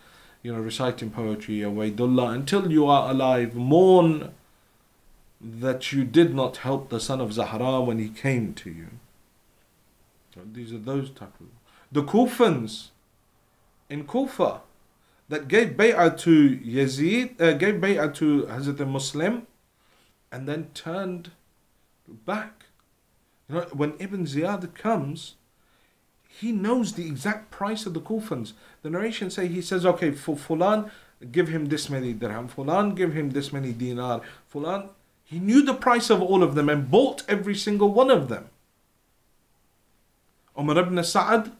G: reciting poetry, Ubaydullah, until you are alive, mourn that you did not help the son of Zahra when he came to you. So these are those type of... The Kufans in Kufa that gave bay'ah to Yazid, gave bay'ah to Hazrat Muslim, and then turned back. When Ibn Ziyad comes, he knows the exact price of the Kufans. The narration he says, okay, for Fulan, give him this many dirham. Fulan, give him this many dinar. Fulan, he knew the price of all of them and bought every single one of them. Umar ibn Sa'ad,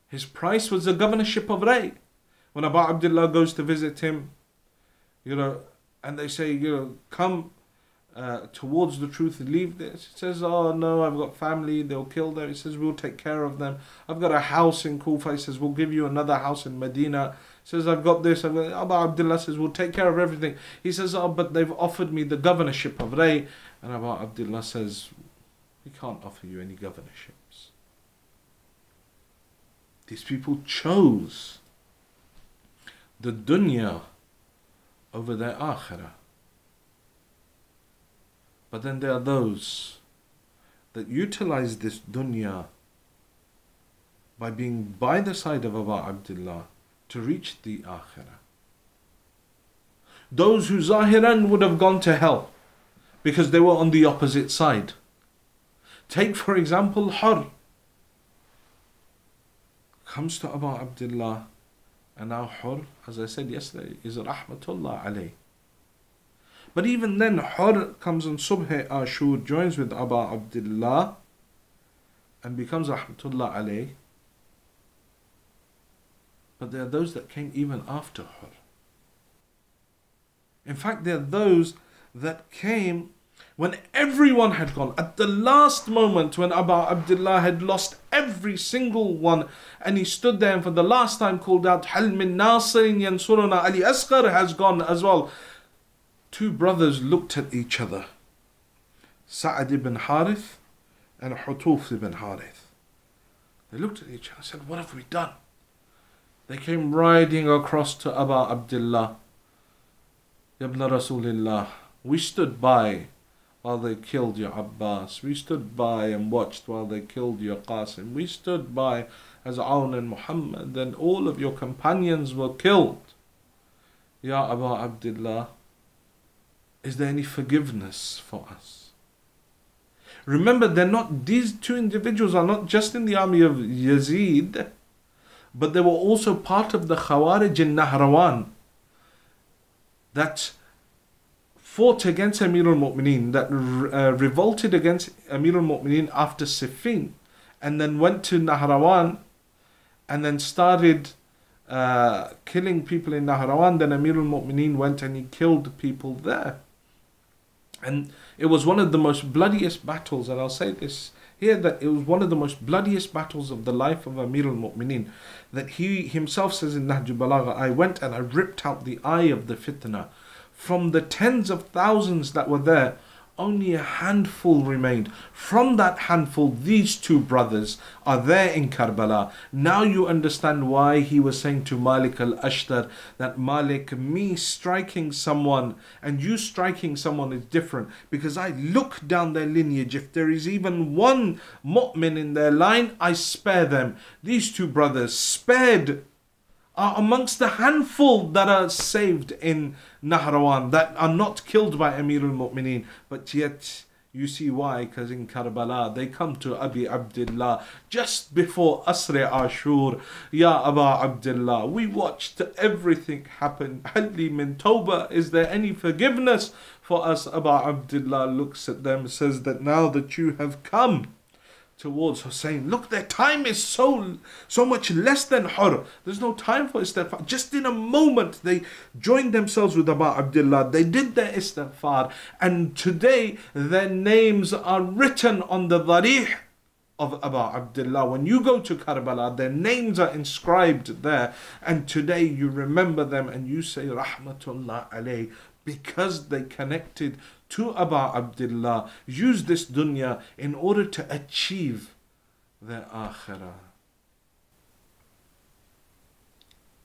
G: his price was the governorship of Ray. When Abu Abdullah goes to visit him, and they say, come towards the truth, leave this. He says, oh no, I've got family, they'll kill them. He says, we'll take care of them. I've got a house in Kufa. He says, we'll give you another house in Medina. He says, I've got this. Abu Abdullah says, we'll take care of everything. He says, oh, but they've offered me the governorship of Ray. And Abu Abdullah says, we can't offer you any governorships. These people chose the dunya over their akhirah. But then there are those that utilize this dunya by being by the side of Abu Abdullah to reach the akhirah. Those who zahiran would have gone to hell because they were on the opposite side. Take for example Hur. Comes to Abu Abdullah, and now Hur, as I said yesterday, is rahmatullah alayh. But even then, Hur comes on Subh Ashur, joins with Abu Abdullah, and becomes rahmatullah alayh. But there are those that came even after Hur. In fact, there are those that came when everyone had gone. At the last moment, when Abu Abdullah had lost every single one, and he stood there and for the last time called out, Hal min Nasirin yansuruna, Ali Asghar has gone as well. Two brothers looked at each other, Sa'ad ibn Harith and Hutuf ibn Harith. They looked at each other and said, what have we done? They came riding across to Abu Abdullah. Ibn Rasulillah, we stood by while they killed your Abbas. We stood by and watched while they killed your Qasim. We stood by as Awan and Muhammad and all of your companions were killed. Ya Abu Abdullah, is there any forgiveness for us? Remember, these two individuals are not just in the army of Yazid, but they were also part of the Khawarij in Nahrawan that fought against Amir al-Mu'mineen, that revolted against Amir al-Mu'mineen after Siffin, and then went to Nahrawan and then started killing people in Nahrawan. Then Amir al-Mu'mineen went and he killed people there. And it was one of the most bloodiest battles, and I'll say this here, that it was one of the most bloodiest battles of the life of Amir al-Mu'mineen, that he himself says in Nahj al-Balagha, I went and I ripped out the eye of the fitna. From the tens of thousands that were there, only a handful remained. From that handful, these two brothers are there in Karbala. Now you understand why he was saying to Malik al-Ashtar that Malik, me striking someone and you striking someone is different, because I look down their lineage. If there is even one mu'min in their line, I spare them. These two brothers spared are amongst the handful that are saved in Nahrawan, that are not killed by Amir al-Mu'mineen. But yet, you see why, because in Karbala, they come to Abi Abdullah just before Asr Ashur. Ya Abu Abdullah, we watched everything happen. Halli min tawbah, is there any forgiveness for us? Abu Abdullah looks at them, says that now that you have come towards Hussein, look, their time is so much less than Hur. There's no time for istighfar. Just in a moment they joined themselves with Abu Abdullah. They did their istighfar, and today their names are written on the dharih of Abu Abdullah. When you go to Karbala, their names are inscribed there, and today you remember them and you say Rahmatullah alayh, because they connected to Abu Abdullah, use this dunya in order to achieve their akhirah.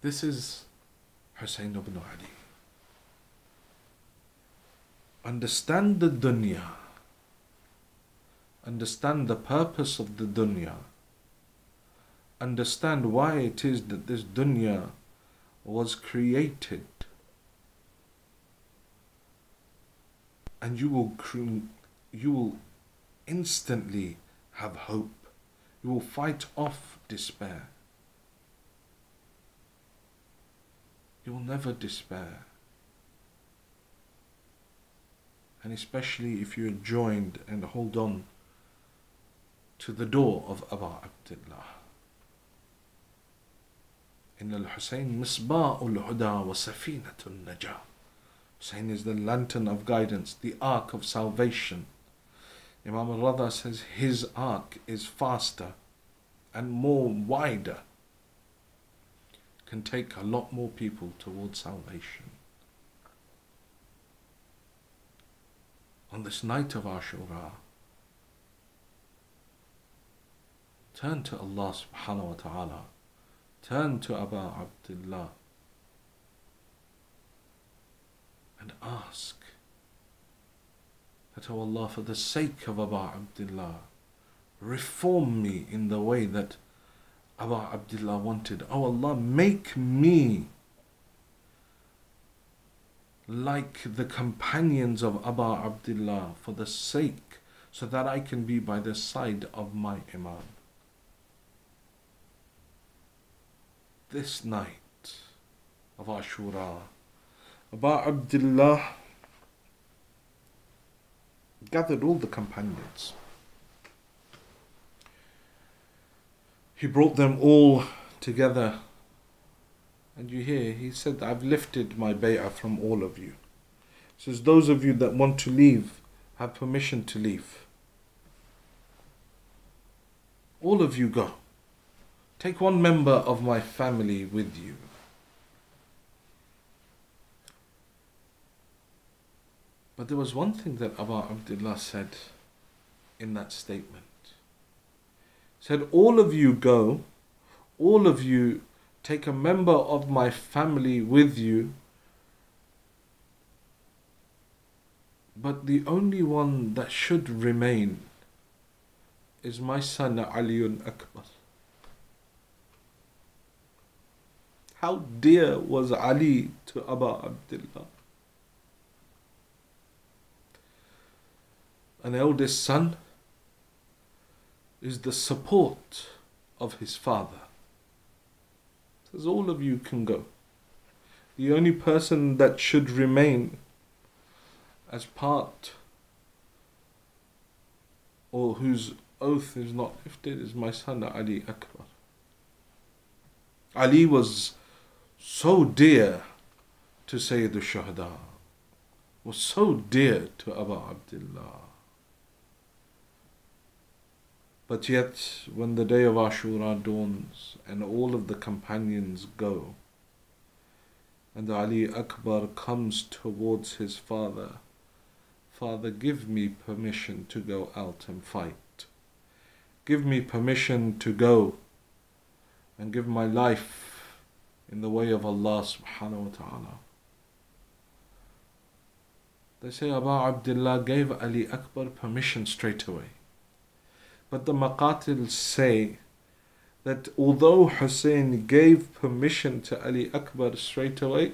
G: This is Hussein ibn Ali. Understand the dunya. Understand the purpose of the dunya. Understand why it is that this dunya was created. And you will instantly have hope. You will fight off despair. You will never despair. And especially if you are joined and hold on to the door of Abu Abdullah. Inna al-Husayn misba'ul huda wa safinatun najah. Hussein is the lantern of guidance, the ark of salvation. Imam Raza says his ark is faster and more wider, can take a lot more people towards salvation. On this night of Ashura, turn to Allah subhanahu wa ta'ala, turn to Abu Abdullah and ask that, oh Allah, for the sake of Abu Abdullah, reform me in the way that Abu Abdullah wanted. Oh Allah, make me like the companions of Abu Abdullah for the sake, so that I can be by the side of my Imam. This night of Ashura, Abu Abdullah gathered all the companions. He brought them all together, and you hear, he said, I've lifted my bay'ah from all of you. He says, those of you that want to leave have permission to leave. All of you go. Take one member of my family with you. But there was one thing that Abu Abdullah said in that statement. He said, all of you go, all of you take a member of my family with you, but the only one that should remain is my son Aliun Akbar. How dear was Ali to Abu Abdullah? An eldest son is the support of his father. Says all of you can go. The only person that should remain as part, or whose oath is not lifted, is my son Ali Akbar. Ali was so dear to Sayyid al-Shuhada, was so dear to Abu Abdullah. But yet, when the day of Ashura dawns and all of the companions go, and Ali Akbar comes towards his father, Father, give me permission to go out and fight. Give me permission to go and give my life in the way of Allah subhanahu wa ta'ala. They say Abu Abdullah gave Ali Akbar permission straight away. But the Maqatil say that although Hussein gave permission to Ali Akbar straight away,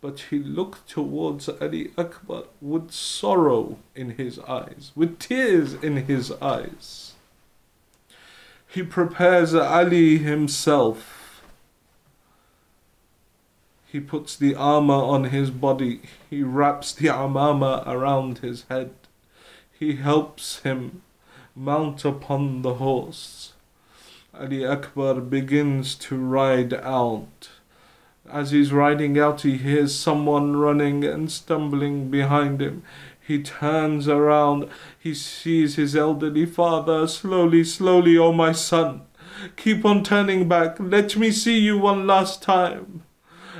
G: but he looked towards Ali Akbar with sorrow in his eyes, with tears in his eyes. He prepares Ali himself. He puts the armor on his body. He wraps the amama around his head. He helps him mount upon the horse. Ali Akbar begins to ride out. As he's riding out, he hears someone running and stumbling behind him. He turns around. He sees his elderly father. Slowly, slowly, oh my son, keep on turning back. Let me see you one last time.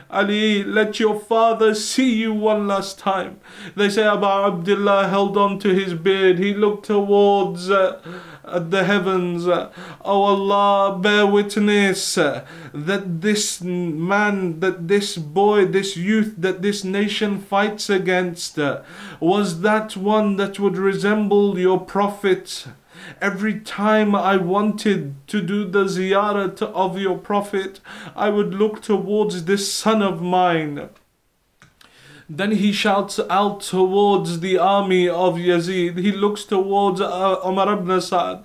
G: Ali, let your father see you one last time. They say Abu Abdullah held on to his beard. He looked towards the heavens. Oh Allah, bear witness that this man, that this boy, this youth, that this nation fights against was that one that would resemble your Prophet. Every time I wanted to do the ziyarat of your Prophet, I would look towards this son of mine. Then he shouts out towards the army of Yazid. He looks towards Umar ibn Sa'ad.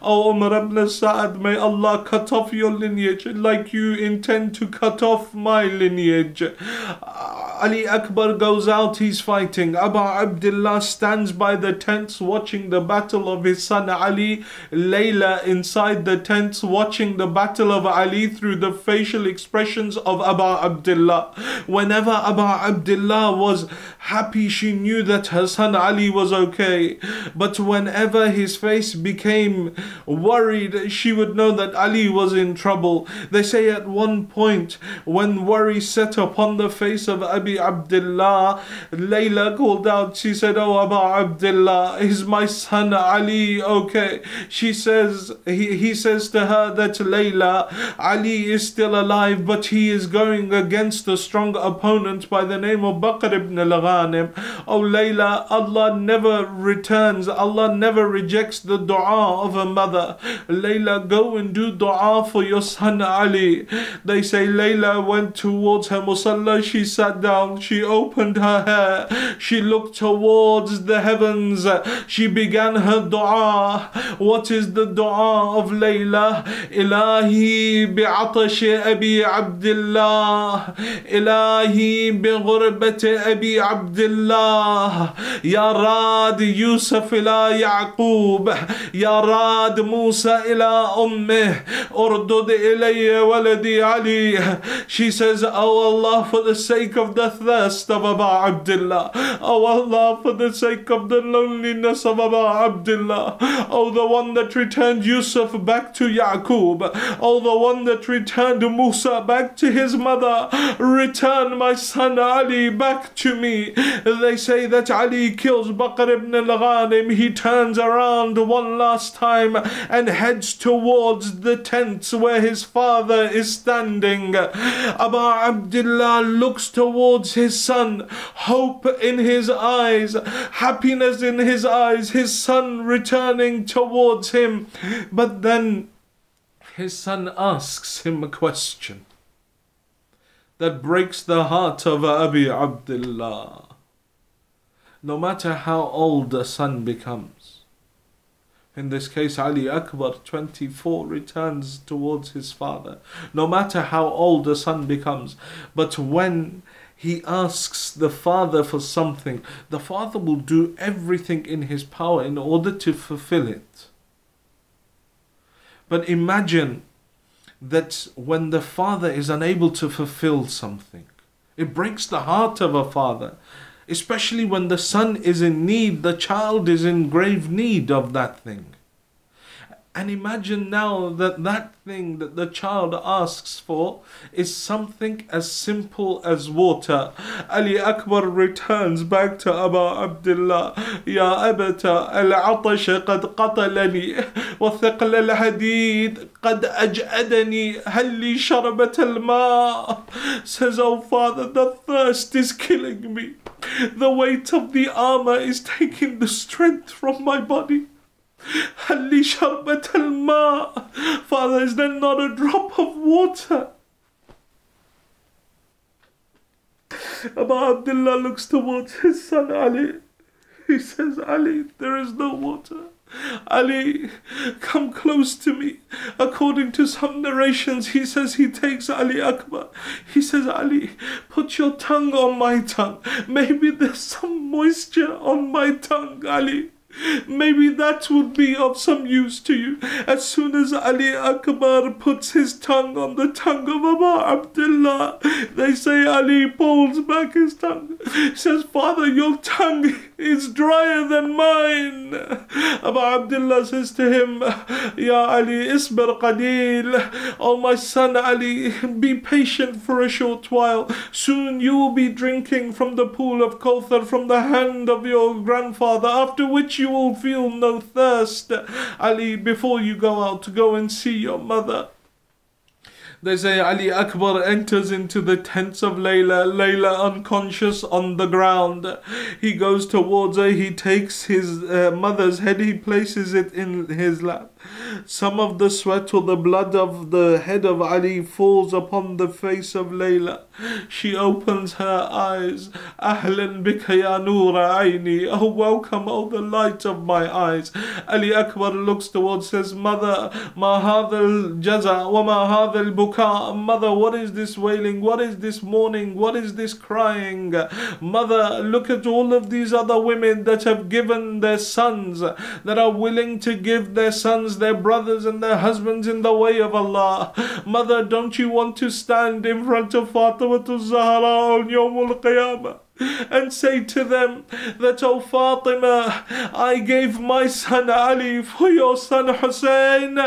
G: Oh Umar ibn Sa'ad, may Allah cut off your lineage like you intend to cut off my lineage. Ali Akbar goes out, he's fighting. Abu Abdullah stands by the tents watching the battle of his son Ali. Layla inside the tents watching the battle of Ali through the facial expressions of Abu Abdullah. Whenever Abu Abdullah was happy, she knew that her son Ali was okay. But whenever his face became worried, she would know that Ali was in trouble. They say at one point, when worry set upon the face of Abi Abdullah, Layla called out, she said, "Oh Abu Abdullah, is my son Ali okay?" She says, he says to her that Layla, Ali is still alive, but he is going against a strong opponent by the name of Bakr ibn al-Ghanim. Oh Layla, Allah never returns, Allah never rejects the dua of a mother. Layla, go and do dua for your son Ali. They say Layla went towards her musalla, she sat down, she opened her hair, she looked towards the heavens, she began her dua. What is the dua of Layla? Ilahi bi'atash Abi Abdullah, Ilahi bi'ghurbat Abi Abdullah, Ya Rad Yusuf ila Yaqub, Ya Rad Musa ila Ummih, Urdud ilayya waladi Ali. She says, "Oh Allah, for the sake of the thirst of Abu Abdullah, oh Allah, for the sake of the loneliness of Abu Abdullah, oh the one that returned Yusuf back to Yaqub, oh the one that returned Musa back to his mother, return my son Ali back to me." They say that Ali kills Bakr ibn al-Ghanim. He turns around one last time and heads towards the tents where his father is standing. Abu Abdullah looks towards his son, hope in his eyes, happiness in his eyes, his son returning towards him. But then his son asks him a question that breaks the heart of Abi Abdullah. No matter how old a son becomes, in this case Ali Akbar, 24, returns towards his father. No matter how old a son becomes, but when he asks the father for something, the father will do everything in his power in order to fulfill it. But imagine that when the father is unable to fulfill something, it breaks the heart of a father. Especially when the son is in need, the child is in grave need of that thing. And imagine now that that thing that the child asks for is something as simple as water. Ali Akbar returns back to Abu Abdullah. Ya Abata, al-atash qad qatalani, wa thiql al-hadid qad aj'adani, hal li sharabat al-ma. Says, "Oh father, the thirst is killing me. The weight of the armor is taking the strength from my body. Halli sharbat al-ma. Father, is there not a drop of water?" Abu Abdullah looks towards his son Ali. He says, "Ali, there is no water. Ali, come close to me." According to some narrations, he says he takes Ali Akbar. He says, "Ali, put your tongue on my tongue. Maybe there's some moisture on my tongue, Ali. Maybe that would be of some use to you." As soon as Ali Akbar puts his tongue on the tongue of Abu Abdullah, they say Ali pulls back his tongue. He says, "Father, your tongue is drier than mine." Abu Abdullah says to him, "Ya Ali, isbir qaleel. Oh my son Ali, be patient for a short while. Soon you will be drinking from the pool of Kauthar from the hand of your grandfather, after which you will feel no thirst. Ali, before you go out, to go and see your mother." They say Ali Akbar enters into the tents of Layla unconscious on the ground. He goes towards her, he takes his mother's head, he places it in his lap. Some of the sweat or the blood of the head of Ali falls upon the face of Layla. She opens her eyes. Ahlan bika ya noora aini. Oh, welcome, oh the light of my eyes. Ali Akbar looks towards his mother. Ma hadha al-jaza wa ma hadha al-buka. buka? Mother, what is this wailing? What is this mourning? What is this crying? Mother, look at all of these other women that have given their sons, that are willing to give their sons, their brothers and their husbands in the way of Allah. Mother, don't you want to stand in front of Fatima Zahra on Yawmul Qiyamah and say to them that, oh Fatima, I gave my son Ali for your son Hussein?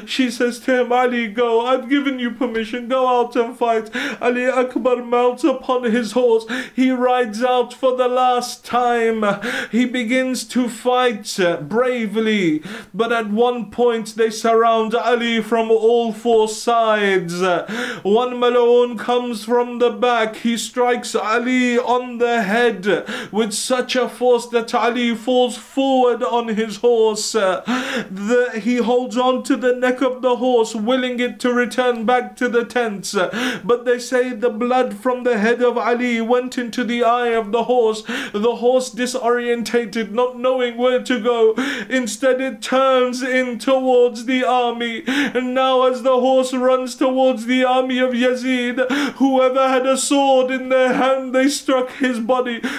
G: She says to him, Ali, go, I've given you permission, go out and fight. Ali Akbar mounts upon his horse, he rides out for the last time, he begins to fight bravely, but at one point they surround Ali from all four sides. One Mal'oon comes from the back, he strikes Ali on the head with such a force that Ali falls forward on his horse. He holds on to the neck of the horse, willing it to return back to the tents, but they say the blood from the head of Ali went into the eye of the horse disorientated, not knowing where to go. Instead it turns in towards the army, and now as the horse runs towards the army of Yazid, whoever had a sword in their hand, they struck his body.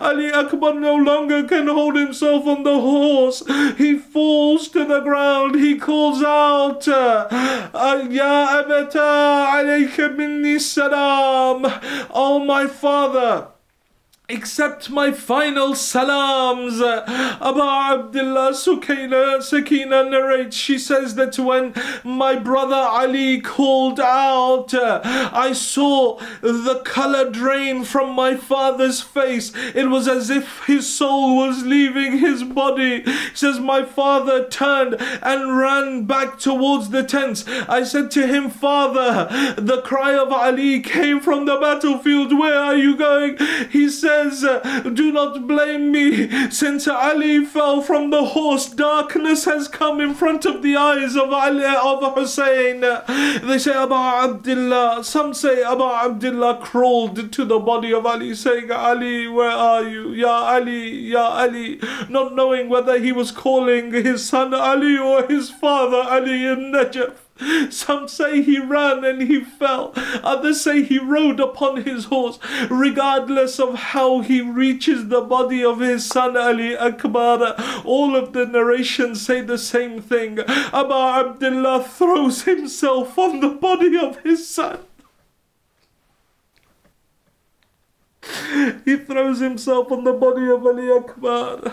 G: Ali Akbar no longer can hold himself on the horse. He falls to the ground. He calls out, Ya Abata alayka minni salam. Oh my father, accept my final salams. Aba Abdullah Sakina narrates, she says that when my brother Ali called out, I saw the color drain from my father's face. It was as if his soul was leaving his body. He says, my father turned and ran back towards the tents. I said to him, Father, the cry of Ali came from the battlefield. Where are you going? He says, do not blame me. Since Ali fell from the horse, darkness has come in front of the eyes of Ali, of Hussein. They say Abu Abdullah, some say Abu Abdullah crawled to the body of Ali saying, Ali, where are you? Ya Ali, Ya Ali, not knowing whether he was calling his son Ali or his father Ali in Najaf. Some say he ran and he fell. Others say he rode upon his horse. Regardless of how he reaches the body of his son Ali Akbar, all of the narrations say the same thing. Abu Abdullah throws himself on the body of his son. He throws himself on the body of Ali Akbar.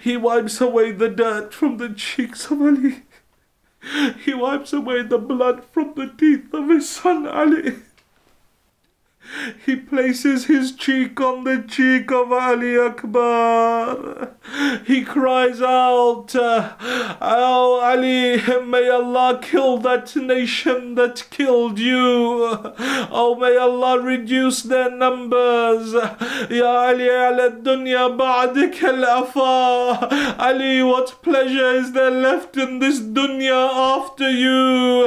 G: He wipes away the dirt from the cheeks of Ali. He wipes away the blood from the teeth of his son Ali. He places his cheek on the cheek of Ali Akbar. He cries out, Oh Ali, may Allah kill that nation that killed you. Oh, may Allah reduce their numbers. Ya Ali ala dunya ba'dik al-afa. Ali, what pleasure is there left in this dunya after you?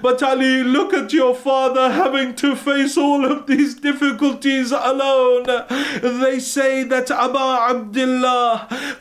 G: But Ali, look at your father having to face all of these difficulties alone. They say that Abu Abdullah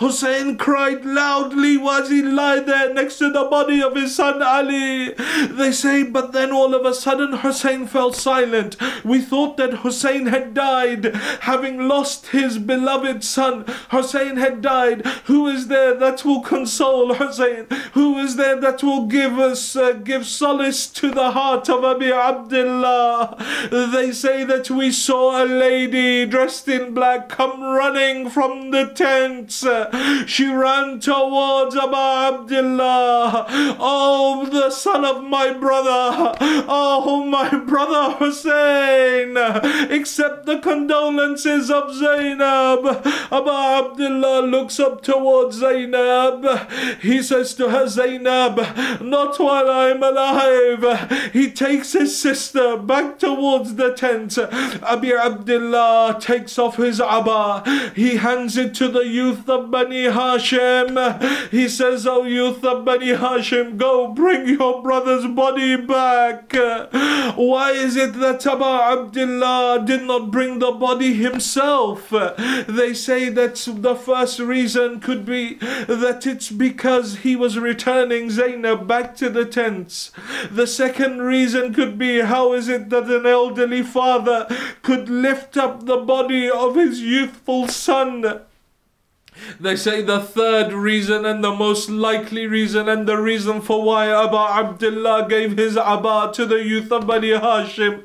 G: Hussein cried loudly while he lay there next to the body of his son Ali. They say, but then all of a sudden Hussein fell silent. We thought that Hussein had died, having lost his beloved son. Hussein had died. Who is there that will console Hussein? Who is there that will give solace to the heart of Abu Abdullah? They say that we saw a lady dressed in black come running from the tents. She ran towards Abu Abdullah. Oh, the son of my brother. Oh, my brother. brother Hussein. Accept the condolences of Zainab. Abu Abdullah looks up towards Zainab. He says to her, Zainab, not while I'm alive. He takes his sister back towards the tent. Abu Abdullah takes off his abba. He hands it to the youth of Bani Hashim. He says, oh youth of Bani Hashim, go bring your brother's body back. Why is it that Abu Abdullah did not bring the body himself? They say that the first reason could be that it's because he was returning Zainab back to the tents. The second reason could be, how is it that an elderly father could lift up the body of his youthful son? They say the third reason and the most likely reason and the reason for why Abu Abdullah gave his abba to the youth of Bani Hashim,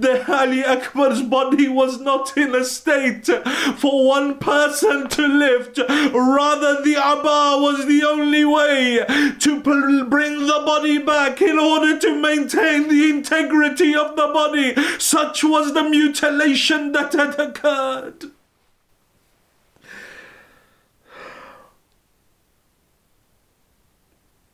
G: the Ali Akbar's body was not in a state for one person to lift. Rather, the abba was the only way to bring the body back in order to maintain the integrity of the body. Such was the mutilation that had occurred.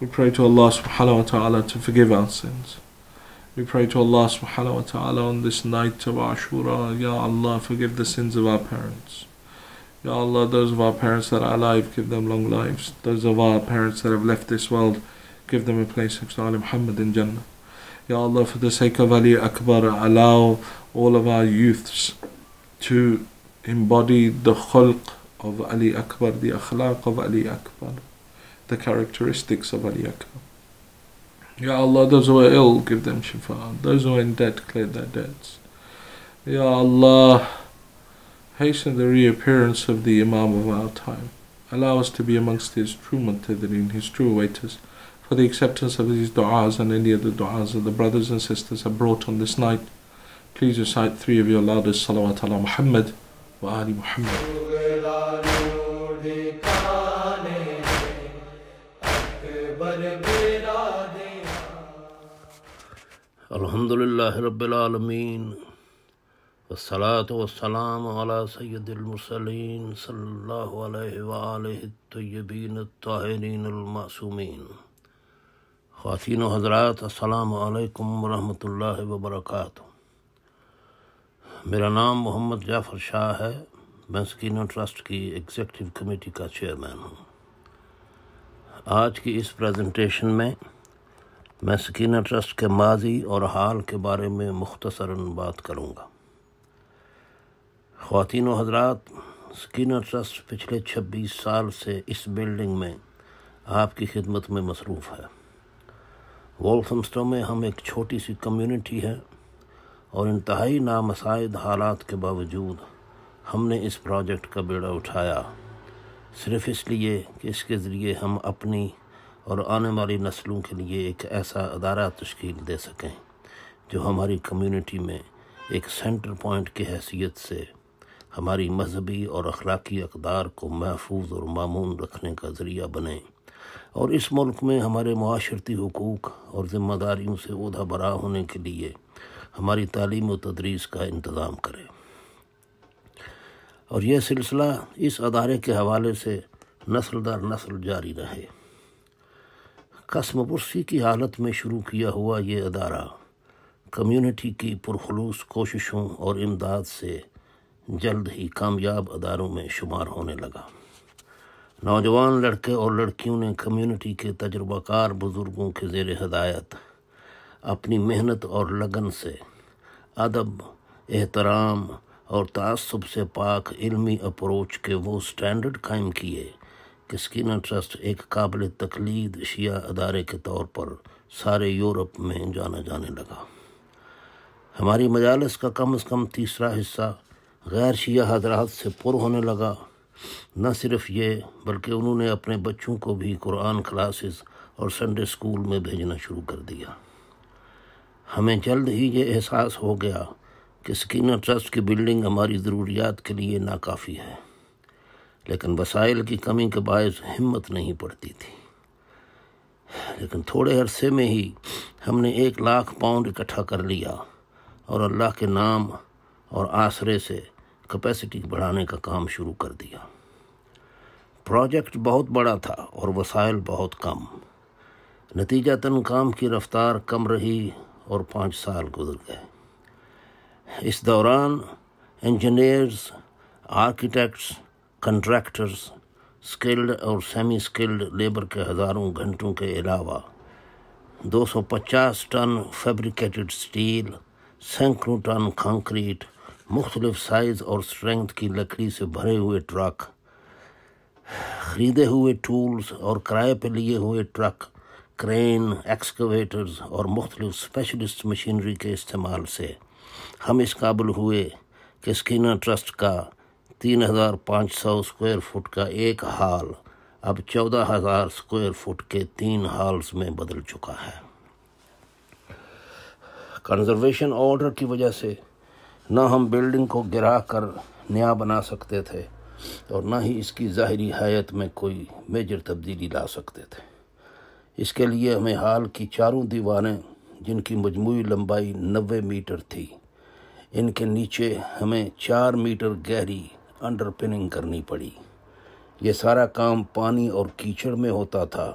G: We pray to Allah subhanahu wa ta'ala to forgive our sins. We pray to Allah subhanahu wa ta'ala on this night of Ashura, Ya Allah, forgive the sins of our parents. Ya Allah, those of our parents that are alive, give them long lives. Those of our parents that have left this world, give them a place of Salih Muhammad in Jannah. Ya Allah, for the sake of Ali Akbar, allow all of our youths to embody the khulq of Ali Akbar, the akhlaq of Ali Akbar, the characteristics of Ali Akbar. Ya Allah, those who are ill, give them shifa. Those who are in debt, clear their debts. Ya Allah, hasten the reappearance of the Imam of our time. Allow us to be amongst his true muntadhireen, his true waiters, for the acceptance of these du'as and any other du'as that the brothers and sisters have brought on this night. Please recite 3 of your loudest salawat ala Muhammad wa ali Muhammad.
F: Alhamdulillah Rabbil Alameen, wassalatu wassalamu ala Sayyidil Mursaleen, sallallahu alayhi wa alihi at-tayyibin at-tahirin al-Masoomin. Khawateen o Hazrat, assalamu alaikum wa rahmatullahi wa barakatuh. मेरा नाम मोहम्मद जाफर शाह है। मैं Sakina trust की executive committee का chairman हूँ। आज की इस प्रेजेंटेशन में मैं सकीना ट्रस्ट के माजी और हाल के बारे में मुख्तसरन बात करूँगा। ख़वातीन व हज़रात, सकीना ट्रस्ट पिछले 26 साल से इस बिल्डिंग में आपकी खिदमत में मसरूफ़ है। वॉल्थमस्टो में हम एक छोटी सी कम्युनिटी है और इंतहाई नामसाइद हालात के बावजूद हमने इस प्रोजेक्ट का बेड़ा उठाया, सिर्फ़ इसलिए कि इसके ज़रिए हम अपनी और आने वाली नस्लों के लिए एक ऐसा अदारा तश्कील दे सकें जो हमारी कम्युनिटी में एक सेंटर पॉइंट की हैसियत से हमारी मजहबी और अखलाकी अक़दार को महफूज और मामून रखने का ज़रिया बने और इस मुल्क में हमारे मुआशरती हुकूक और ज़िम्मेदारियों से ओहदा बरा होने के लिए हमारी तालीम व तदरीस का इंतज़ाम करे। और यह सिलसिला इस अदारे के हवाले से नस्ल दर नस्ल जारी रहे। कसमपुरसी की हालत में शुरू किया हुआ ये अदारा कम्युनिटी की पुरखुलूस कोशिशों और इमदाद से जल्द ही कामयाब अदारों में शुमार होने लगा। नौजवान लड़के और लड़कियों ने कम्युनिटी के तजुर्बाकार बुज़ुर्गों के ज़ेर हिदायत अपनी मेहनत और लगन से अदब, एहतराम और तअस्सुब से पाक इल्मी अप्रोच के वो स्टैंडर्ड कायम किए कि सकीना ट्रस्ट एक काबिल तकलीद शिया अदारे के तौर पर सारे यूरोप में जाना जाने लगा। हमारी मजालिस का कम से कम तीसरा हिस्सा गैर शिया हजरात से पुर होने लगा। न सिर्फ ये बल्कि उन्होंने अपने बच्चों को भी कुरान क्लासेस और संडे स्कूल में भेजना शुरू कर दिया। हमें जल्द ही ये एहसास हो गया कि सकीना ट्रस्ट की बिल्डिंग हमारी ज़रूरियात के लिए नाकाफ़ी है, लेकिन वसाइल की कमी के बायस हिम्मत नहीं पड़ती थी। लेकिन थोड़े अरसे में ही हमने 1 लाख पाउंड इकट्ठा कर लिया और अल्लाह के नाम और आसरे से कैपेसिटी बढ़ाने का काम शुरू कर दिया। प्रोजेक्ट बहुत बड़ा था और वसाइल बहुत कम। नतीजतन काम की रफ्तार कम रही और 5 साल गुजर गए। इस दौरान इंजीनियर्स, आर्किटेक्ट्स, कंट्रैक्टर्स, स्किल्ड और सेमी स्किल्ड लेबर के हज़ारों घंटों के अलावा 250 टन फैब्रिकेटेड स्टील, सैकड़ों टन कंक्रीट, मुख्तलिफ साइज़ और स्ट्रेंथ की लकड़ी से भरे हुए ट्रक, ख़रीदे हुए टूल्स और किराए पर लिए हुए ट्रक, क्रेन, एक्सकवेटर्स और मुख्तलिफ स्पेशलिस्ट मशीनरी के इस्तेमाल से हम इस काबिल हुए कि सकीना ट्रस्ट का 3500 स्क्वायर फुट का एक हाल अब 14,000 स्क्वायर फुट के 3 हाल्स में बदल चुका है। कंजर्वेशन ऑर्डर की वजह से न हम बिल्डिंग को गिरा कर नया बना सकते थे और न ही इसकी ज़ाहिरी हैयत में कोई मेजर तब्दीली ला सकते थे। इसके लिए हमें हाल की चारों दीवारें, जिनकी मजमूई लंबाई 90 मीटर थी, इनके नीचे हमें 4 मीटर गहरी अंडरपिनिंग करनी पड़ी। ये सारा काम पानी और कीचड़ में होता था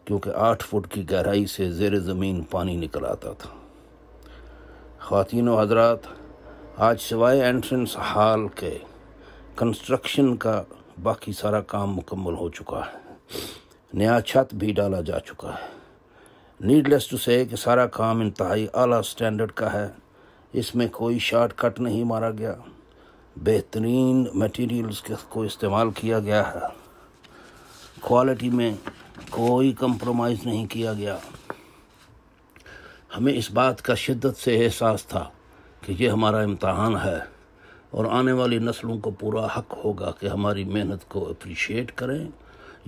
F: क्योंकि 8 फुट की गहराई से ज़ेर ज़मीन पानी निकल आता था। ख़वातीन व हज़रात, आज सिवाय एंट्रेंस हाल के कंस्ट्रक्शन का बाकी सारा काम मुकम्मल हो चुका है। नया छत भी डाला जा चुका है। नीडलेस टू से कि सारा काम इंतहाई आला स्टैंडर्ड का है। इसमें कोई शॉर्टकट नहीं मारा गया। बेहतरीन मटेरियल्स को इस्तेमाल किया गया है। क्वालिटी में कोई कंप्रोमाइज़ नहीं किया गया। हमें इस बात का शिद्दत से एहसास था कि ये हमारा इम्तहान है और आने वाली नस्लों को पूरा हक होगा कि हमारी मेहनत को अप्रिशिएट करें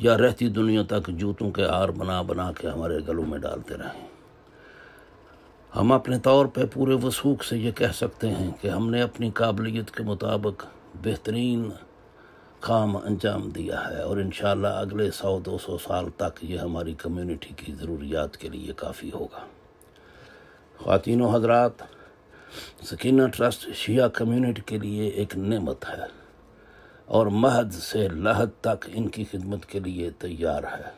F: या रहती दुनिया तक जूतों के हार बना बना के हमारे गलों में डालते रहें। हम अपने तौर पे पूरे वसूख से ये कह सकते हैं कि हमने अपनी काबिलियत के मुताबिक बेहतरीन काम अंजाम दिया है और इंशाअल्लाह अगले 100-200 साल तक ये हमारी कम्युनिटी की ज़रूरियात के लिए काफ़ी होगा। ख़वातीन व हज़रात, सकीना ट्रस्ट शिया कम्युनिटी के लिए एक नेमत है और महद से लहद तक इनकी खिदमत के लिए तैयार है।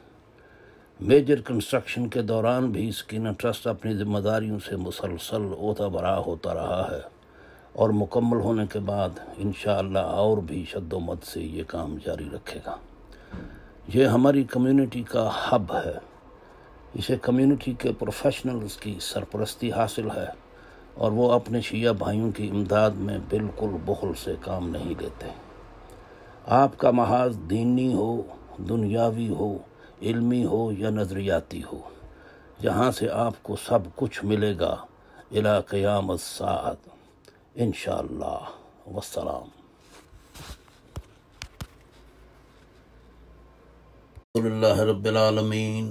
F: मेजर कंस्ट्रक्शन के दौरान भी सकीना ट्रस्ट अपनी जिम्मेदारियों से मुसलसल ओता बरा होता रहा है और मुकम्मल होने के बाद इंशाअल्लाह और भी शद्दोमत से ये काम जारी रखेगा। ये हमारी कम्युनिटी का हब है। इसे कम्युनिटी के प्रोफेशनल्स की सरपरस्ती हासिल है और वो अपने शिया भाइयों की इमदाद में बिल्कुल बुखल से काम नहीं लेते। आपका महाज दीनी हो, दुनियावी हो, इल्मी हो या नज़रियाती हो, जहाँ से आपको सब कुछ मिलेगा इला क़यामत साअत इंशाअल्लाह। वस्सलाम। अल्हम्दुलिल्लाहि रब्बिल आलमीन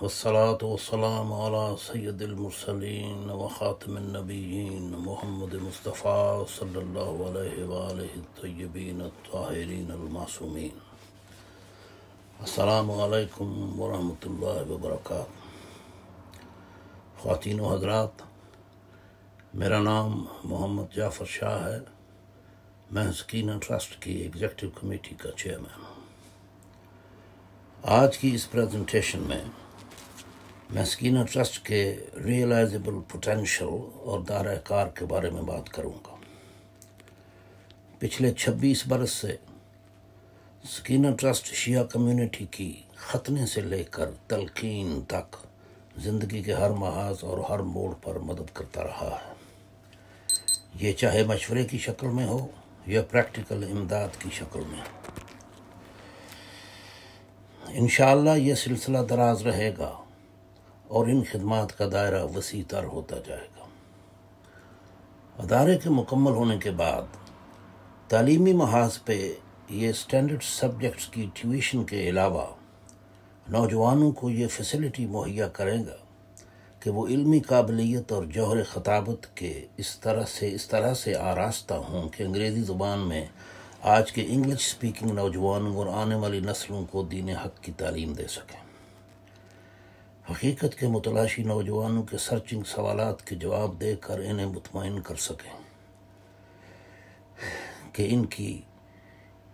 F: वस्सलातु वस्सलामु अला सय्यदिल मुरसलीन व ख़ातिमिन नबिय्यीन मुहम्मद मुस्तफ़ा सल्लल्लाहु अलैहि व आलिहि तय्यबीन अत्ताहिरीन अल मासूमीन। अस्सलामु अलैकुम व रहमतुल्लाहि व बरकातहू। ख़वातीन व हज़रात, मेरा नाम मोहम्मद जाफ़र शाह है। मैं सकीना ट्रस्ट की एग्जीक्यूटिव कमेटी का चेयरमैन हूँ। आज की इस प्रेजेंटेशन में मैं सकीना ट्रस्ट के रियलाइजेबल पोटेंशियल और दायरा कार के बारे में बात करूँगा। पिछले 26 बरस से सकीना ट्रस्ट शिया कम्युनिटी की ख़तने से लेकर तलकीन तक ज़िंदगी के हर महाज और हर मोड़ पर मदद करता रहा है। ये चाहे मशवरे की शक्ल में हो या प्रैक्टिकल इमदाद की शक्ल में। इंशाअल्लाह ये सिलसिला दराज रहेगा और इन खिदमात का दायरा वसी तर होता जाएगा। अदारे के मुकम्मल होने के बाद तालीमी महाज पे ये स्टैंडर्ड सब्जेक्ट्स की ट्यूशन के अलावा नौजवानों को ये फैसिलिटी मुहैया करेगा कि वो इल्मी काबिलियत और जौहर ख़ताबत के इस तरह से आरास्ता हों कि अंग्रेज़ी ज़ुबान में आज के इंग्लिश स्पीकिंग नौजवानों और आने वाली नस्लों को दीन हक़ की तालीम दे सकें। हकीकत के मुतलाशी नौजवानों के सर्चिंग सवालात के जवाब देकर इन्हें मुतमईन कर सकें कि इनकी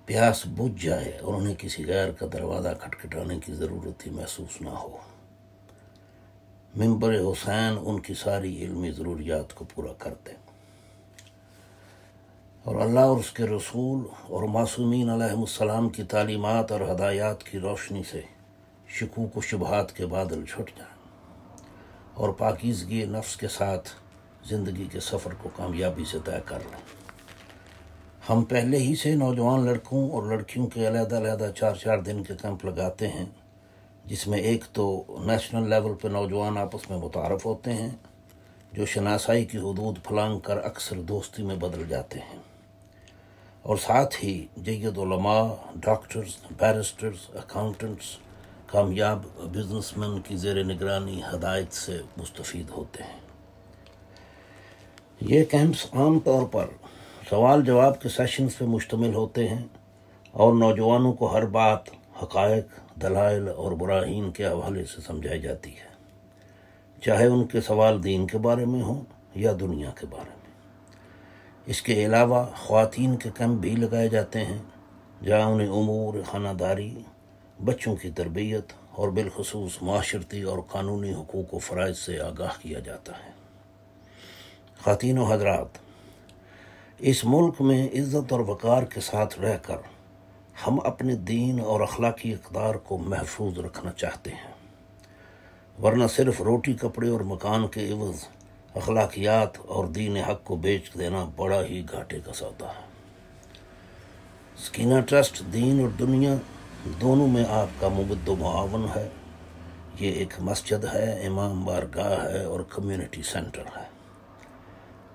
F: प्यास बुझ जाए और उन्हें किसी गैर का दरवाज़ा खटखटाने की ज़रूरत ही महसूस ना हो। मिंबर हुसैन उनकी सारी इल्मी ज़रूरियात को पूरा कर दे और अल्लाह और उसके रसूल और मासूमीन अलैहिमुस्सलाम की तालीमात और हदायत की रोशनी से शकूक व शुबहात के बादल छुट जाएं और पाकीज़गी नफ्स के साथ ज़िंदगी के सफ़र को कामयाबी से तय कर लें। हम पहले ही से नौजवान लड़कों और लड़कियों के अलग-अलग 4-4 दिन के कैंप लगाते हैं, जिसमें एक तो नेशनल लेवल पर नौजवान आपस में मुतारफ़ होते हैं जो शनासाई की हदूद फलांग कर अक्सर दोस्ती में बदल जाते हैं, और साथ ही जय्यद उलमा, डॉक्टर्स, बैरिस्टर्स, अकाउंटेंट्स, कामयाब बिजनेसमैन की ज़ेर निगरानी हदायत से मुस्तफ़ीद होते हैं। ये कैंप्स आम तौर पर सवाल जवाब के सेशंस पे मुश्तमिल होते हैं और नौजवानों को हर बात हक़ाइक़, दलाइल और बराहीन के हवाले से समझाई जाती है, चाहे उनके सवाल दीन के बारे में हों या दुनिया के बारे में। इसके अलावा ख़वातीन के कैंप भी लगाए जाते हैं जहाँ उन्हें उमूर खानादारी, बच्चों की तरबियत और बिलखुसूस माशरती और कानूनी हुकूक व फ़राइज़ से आगाह किया जाता है। ख़वातीन व हज़रात, इस मुल्क में इज़्ज़त और वक़ार के साथ रहकर हम अपने दीन और अखलाकी इक़दार को महफूज रखना चाहते हैं, वरना सिर्फ़ रोटी कपड़े और मकान के इवज़ अखलाकियात और दीन हक़ को बेच देना बड़ा ही घाटे का सौदा है। सकीना ट्रस्ट दीन और दुनिया दोनों में आपका मुबद्दो मुआवन है। ये एक मस्जिद है, इमाम बारगाह है और कम्युनिटी सेंटर है।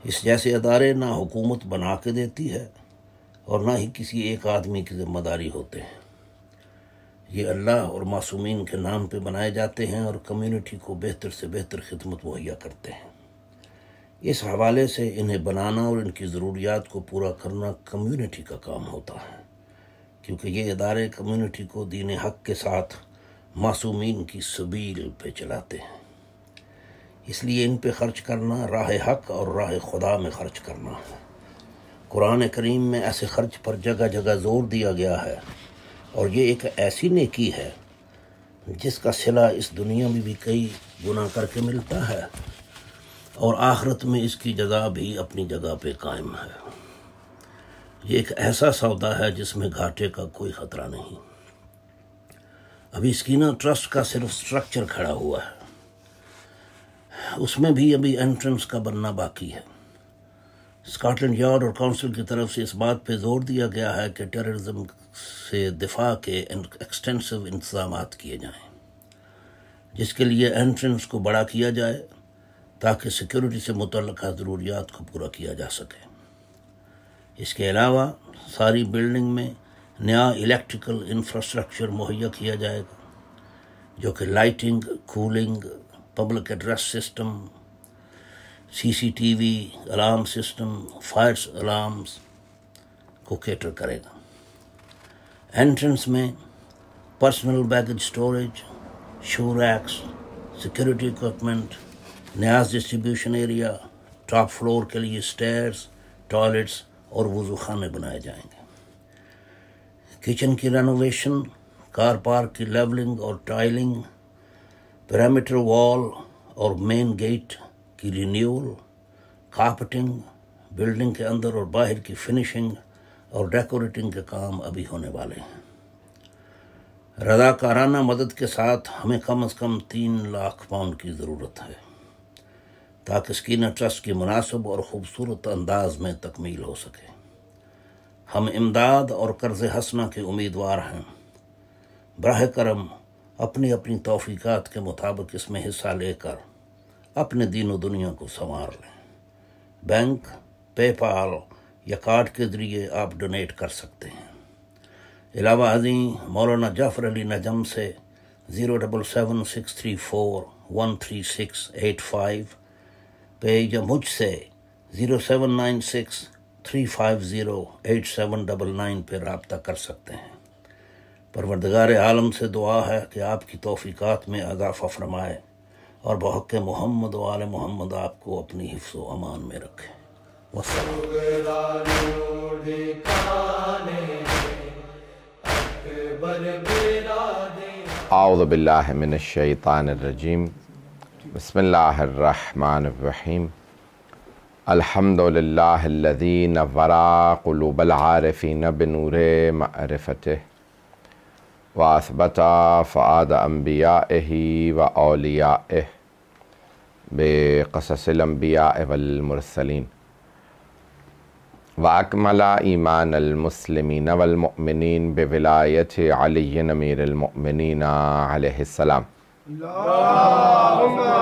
F: इस जैसे अदारे ना हुकूमत बना के देती है और ना ही किसी एक आदमी की ज़िम्मेदारी होते हैं। ये अल्लाह और मासूमीन के नाम पे बनाए जाते हैं और कम्युनिटी को बेहतर से बेहतर खिदमत मुहैया करते हैं। इस हवाले से इन्हें बनाना और इनकी ज़रूरियात को पूरा करना कम्युनिटी का काम होता है, क्योंकि ये इदारे कम्युनिटी को दीन हक़ के साथ मासूमीन की सबील पे चलाते हैं। इसलिए इन पे ख़र्च करना राह हक़ और राह खुदा में ख़र्च करना है। कुरान करीम में ऐसे ख़र्च पर जगह जगह ज़ोर दिया गया है और ये एक ऐसी नेकी है जिसका सिला इस दुनिया में भी कई गुना करके मिलता है और आखिरत में इसकी जज़ा भी अपनी जगह पे कायम है। ये एक ऐसा सौदा है जिसमें घाटे का कोई ख़तरा नहीं। अभी सकीना ट्रस्ट का सिर्फ स्ट्रक्चर खड़ा हुआ है, उसमें भी अभी एंट्रेंस का बनना बाकी है। स्कॉटलैंड यार्ड और काउंसिल की तरफ से इस बात पे जोर दिया गया है कि टेररिज्म से दिफा के एक्सटेंसिव इंतज़ामात किए जाएं, जिसके लिए एंट्रेंस को बड़ा किया जाए ताकि सिक्योरिटी से मुतल्लिक़ ज़रूरियात को पूरा किया जा सके। इसके अलावा सारी बिल्डिंग में नया इलेक्ट्रिकल इंफ्रास्ट्रक्चर मुहैया किया जाएगा, जो कि lighting, cooling, public address system, CCTV alarm system, fires alarms को कैटर करेगा। एंट्रेंस में personal baggage storage, shoe racks, security equipment, न्याज डिस्ट्रीब्यूशन एरिया, टॉप फ्लोर के लिए स्टेयर्स, टॉयलेट्स और वुज़ू खाने बनाए जाएंगे। किचन की रेनोवेशन, कार पार्क की लेवलिंग और टाइलिंग, पैरामीटर वॉल और मेन गेट की रिन्यूअल, कारपेटिंग, बिल्डिंग के अंदर और बाहर की फिनिशिंग और डेकोरेटिंग के काम अभी होने वाले हैं। रज़ाकाराना मदद के साथ हमें कम से कम 3 लाख पाउंड की ज़रूरत है ताकि सकीना ट्रस्ट की मुनासिब और ख़ूबसूरत अंदाज में तकमील हो सके। हम इमदाद और कर्ज़ हसना के उम्मीदवार हैं। बराह करम अपनी अपनी तौफ़ीक़ात के मुताबिक इसमें हिस्सा लेकर अपने दीन व दुनिया को संवार लें। बैंक, पेपाल या कार्ड के ज़रिए आप डोनेट कर सकते हैं। अलावा अज़ीं मौलाना जाफ़र अली नजम से 07763413685 पे या मुझसे 0796-350-8799 पे रब्ता कर सकते हैं। परवरदिगार आलम से दुआ है कि आपकी तौफ़ीक़ात में अगाफ़ा फ़रमाए और बहक़ मोहम्मद व आले मोहम्मद आपको अपनी हिफ्ज़ व अमान में रखे। वस्सलाम।
H: आऊज़ु बिल्लाहि मिनश शैतानिर रजीम। बिस्मिल्लाहिर्रहमानिर्रहीम। अल्हम्दुलिल्लाहिल्लज़ी नव्वरा क़ुलूबल आरिफ़ीन बिनूरे मअरिफ़तिह व असबता फ़ुआद अंबियाइही व औलियाइह बिक़ससिल अंबियाइ वल मुरसलीन व अकमला ईमानल मुस्लिमीन वल मुअमिनीन बिविलायति अली अमीरुल मुअमिनीन अलैहिस्सलाम।
A: अल्लाहुम्मा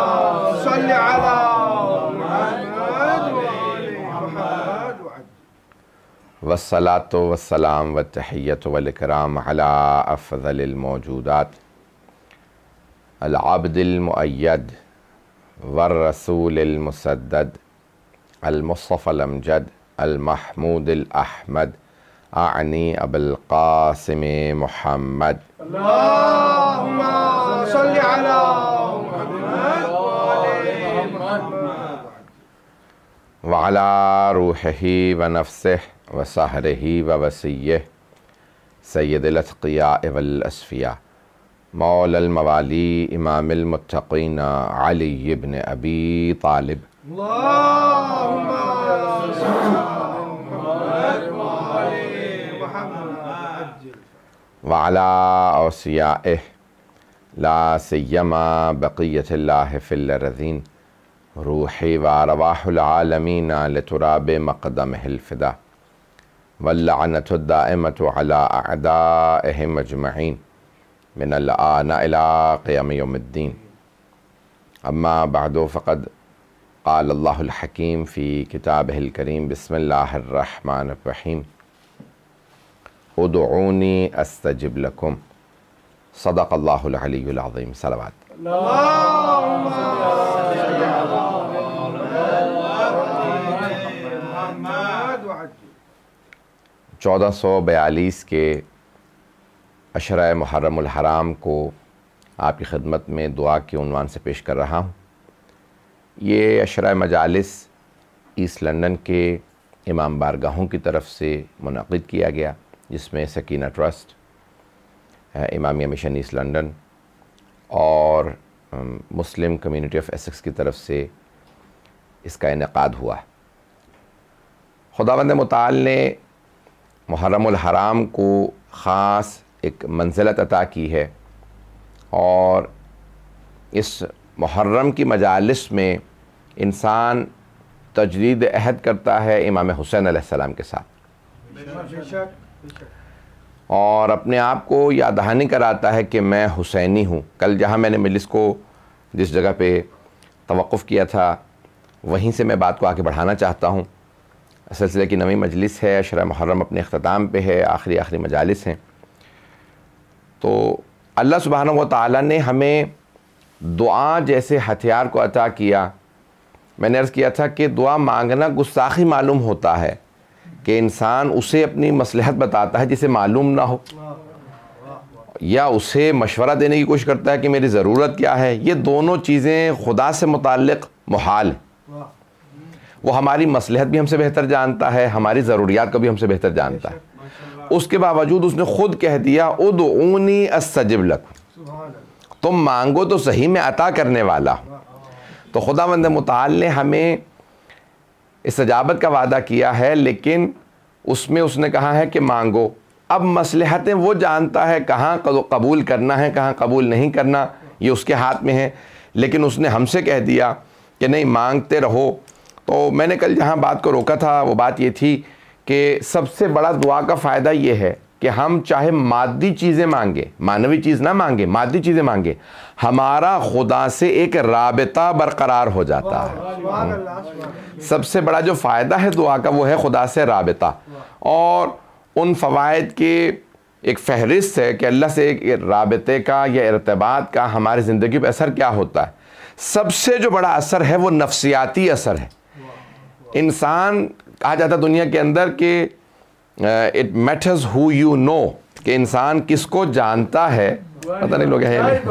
A: सल्लि अला
H: वस्सलातु वस्सलाम व तहिय्यतु वल इकराम अला अफ़ज़लिल मौजूदात अल अब्दिल मुअय्यद वर रसूलिल मुसद्दद अल मुस्तफ़ल अमजद अल महमूदिल अहमद आनी अबुल क़ासिम मुहम्मद।
A: अल्लाहुम्मा सल्लि अला
H: व अला रूहिही व नफ्सिही व सहरिही व वसीय्यिही सय्यदिल अत्क़ियाए वल अस्फ़िया मौलल मवाली इमामिल मुत्तक़ीन अली इब्न अबी तालिब। व अला औसियाइही ला सिय्यमा बक़िय्यतिल्लाहि फ़िल अर्ज़ीन रूही व अरवाहुल आलमीन लितुराब मक़दमिहिल फ़िदा वल्लअनतु दाइमतु अला अअदाइहिम अजमईन मिनल आन इला क़ियाम यौमिद्दीन। अम्मा बअदु फ़क़द क़ाल अल्लाहुल हकीम फ़ी किताबिहिल करीम बिस्मिल्लाहिर रहमानिर रहीम उदऊनी अस्तजिब लकुम सदक़ल्लाहुल अलीयुल अज़ीम। सलावत। 1442 के अशरा मुहर्रमुल हराम को आपकी खिदमत में दुआ के उन्वान से पेश कर रहा हूँ। ये अशरा मजालिस ईस्ट लंदन के इमाम बारगाहों की तरफ से मुनक़िद किया गया, जिसमें Sakina trust, Imamia mission east London और मुस्लिम कम्युनिटी ऑफ एसेक्स की तरफ से इसका इनेक़ाद हुआ। खुदावंद मुताल ने मुहर्रमुल हराम को ख़ास एक मंज़िलत अता की है और इस मुहर्रम की मजालिस में इंसान तजदीद अहद करता है इमाम हुसैन अलैहिस्सलाम के साथ और अपने आप को याद दहानी कराता है कि मैं हुसैनी हूँ। कल जहाँ मैंने मजलिस को जिस जगह पे तवक़्क़ुफ़ किया था वहीं से मैं बात को आगे बढ़ाना चाहता हूँ। सिलसिले की नवी मजलिस है, अशरा मुहर्रम अपने अख्ताम पे है, आखिरी मजालिस हैं। तो अल्लाह सुब्हानहू व तआला ने हमें दुआ जैसे हथियार को अता किया। मैंने अर्ज़ किया था कि दुआ मांगना गुस्ताखी मालूम होता है कि इंसान उसे अपनी मसलहत बताता है जिसे मालूम ना हो, या उसे मशवरा देने की कोशिश करता है कि मेरी ज़रूरत क्या है। ये दोनों चीज़ें खुदा से मुताल्लिक़ मुहाल है। वो हमारी मसलहत भी हमसे बेहतर जानता है, हमारी ज़रूरियात को भी हमसे बेहतर जानता है। उसके बावजूद उसने ख़ुद कह दिया उदऊनी अस्तजिब लकुम, तुम मांगो तो सही, मैं अता करने वाला हूँ। तो खुदावंद मुताल ने हमें इस्तजाबत का वादा किया है, लेकिन उसमें उसने कहा है कि मांगो। अब मसलहतें वो जानता है, कहाँ कबूल करना है कहाँ कबूल नहीं करना, ये उसके हाथ में है। लेकिन उसने हमसे कह दिया कि नहीं, मांगते रहो। तो मैंने कल जहाँ बात को रोका था वो बात ये थी कि सबसे बड़ा दुआ का फ़ायदा ये है कि हम चाहे मादी चीज़ें मांगे, मानवी चीज़ ना मांगे, मादी चीज़ें मांगे, हमारा खुदा से एक राबिता बरकरार हो जाता है। सबसे बड़ा जो फ़ायदा है दुआ का वो है खुदा से राबिता। और उन फ़वाइद के एक फ़हरिस्त है कि अल्लाह से एक राबिते का या इर्तिबात का हमारी ज़िंदगी पर असर क्या होता है। सबसे जो बड़ा असर है वो नफ्सियाती असर है। इंसान, कहा जाता दुनिया के अंदर कि it matters who you know, कि इंसान किसको जानता है, पता नहीं लोग हैं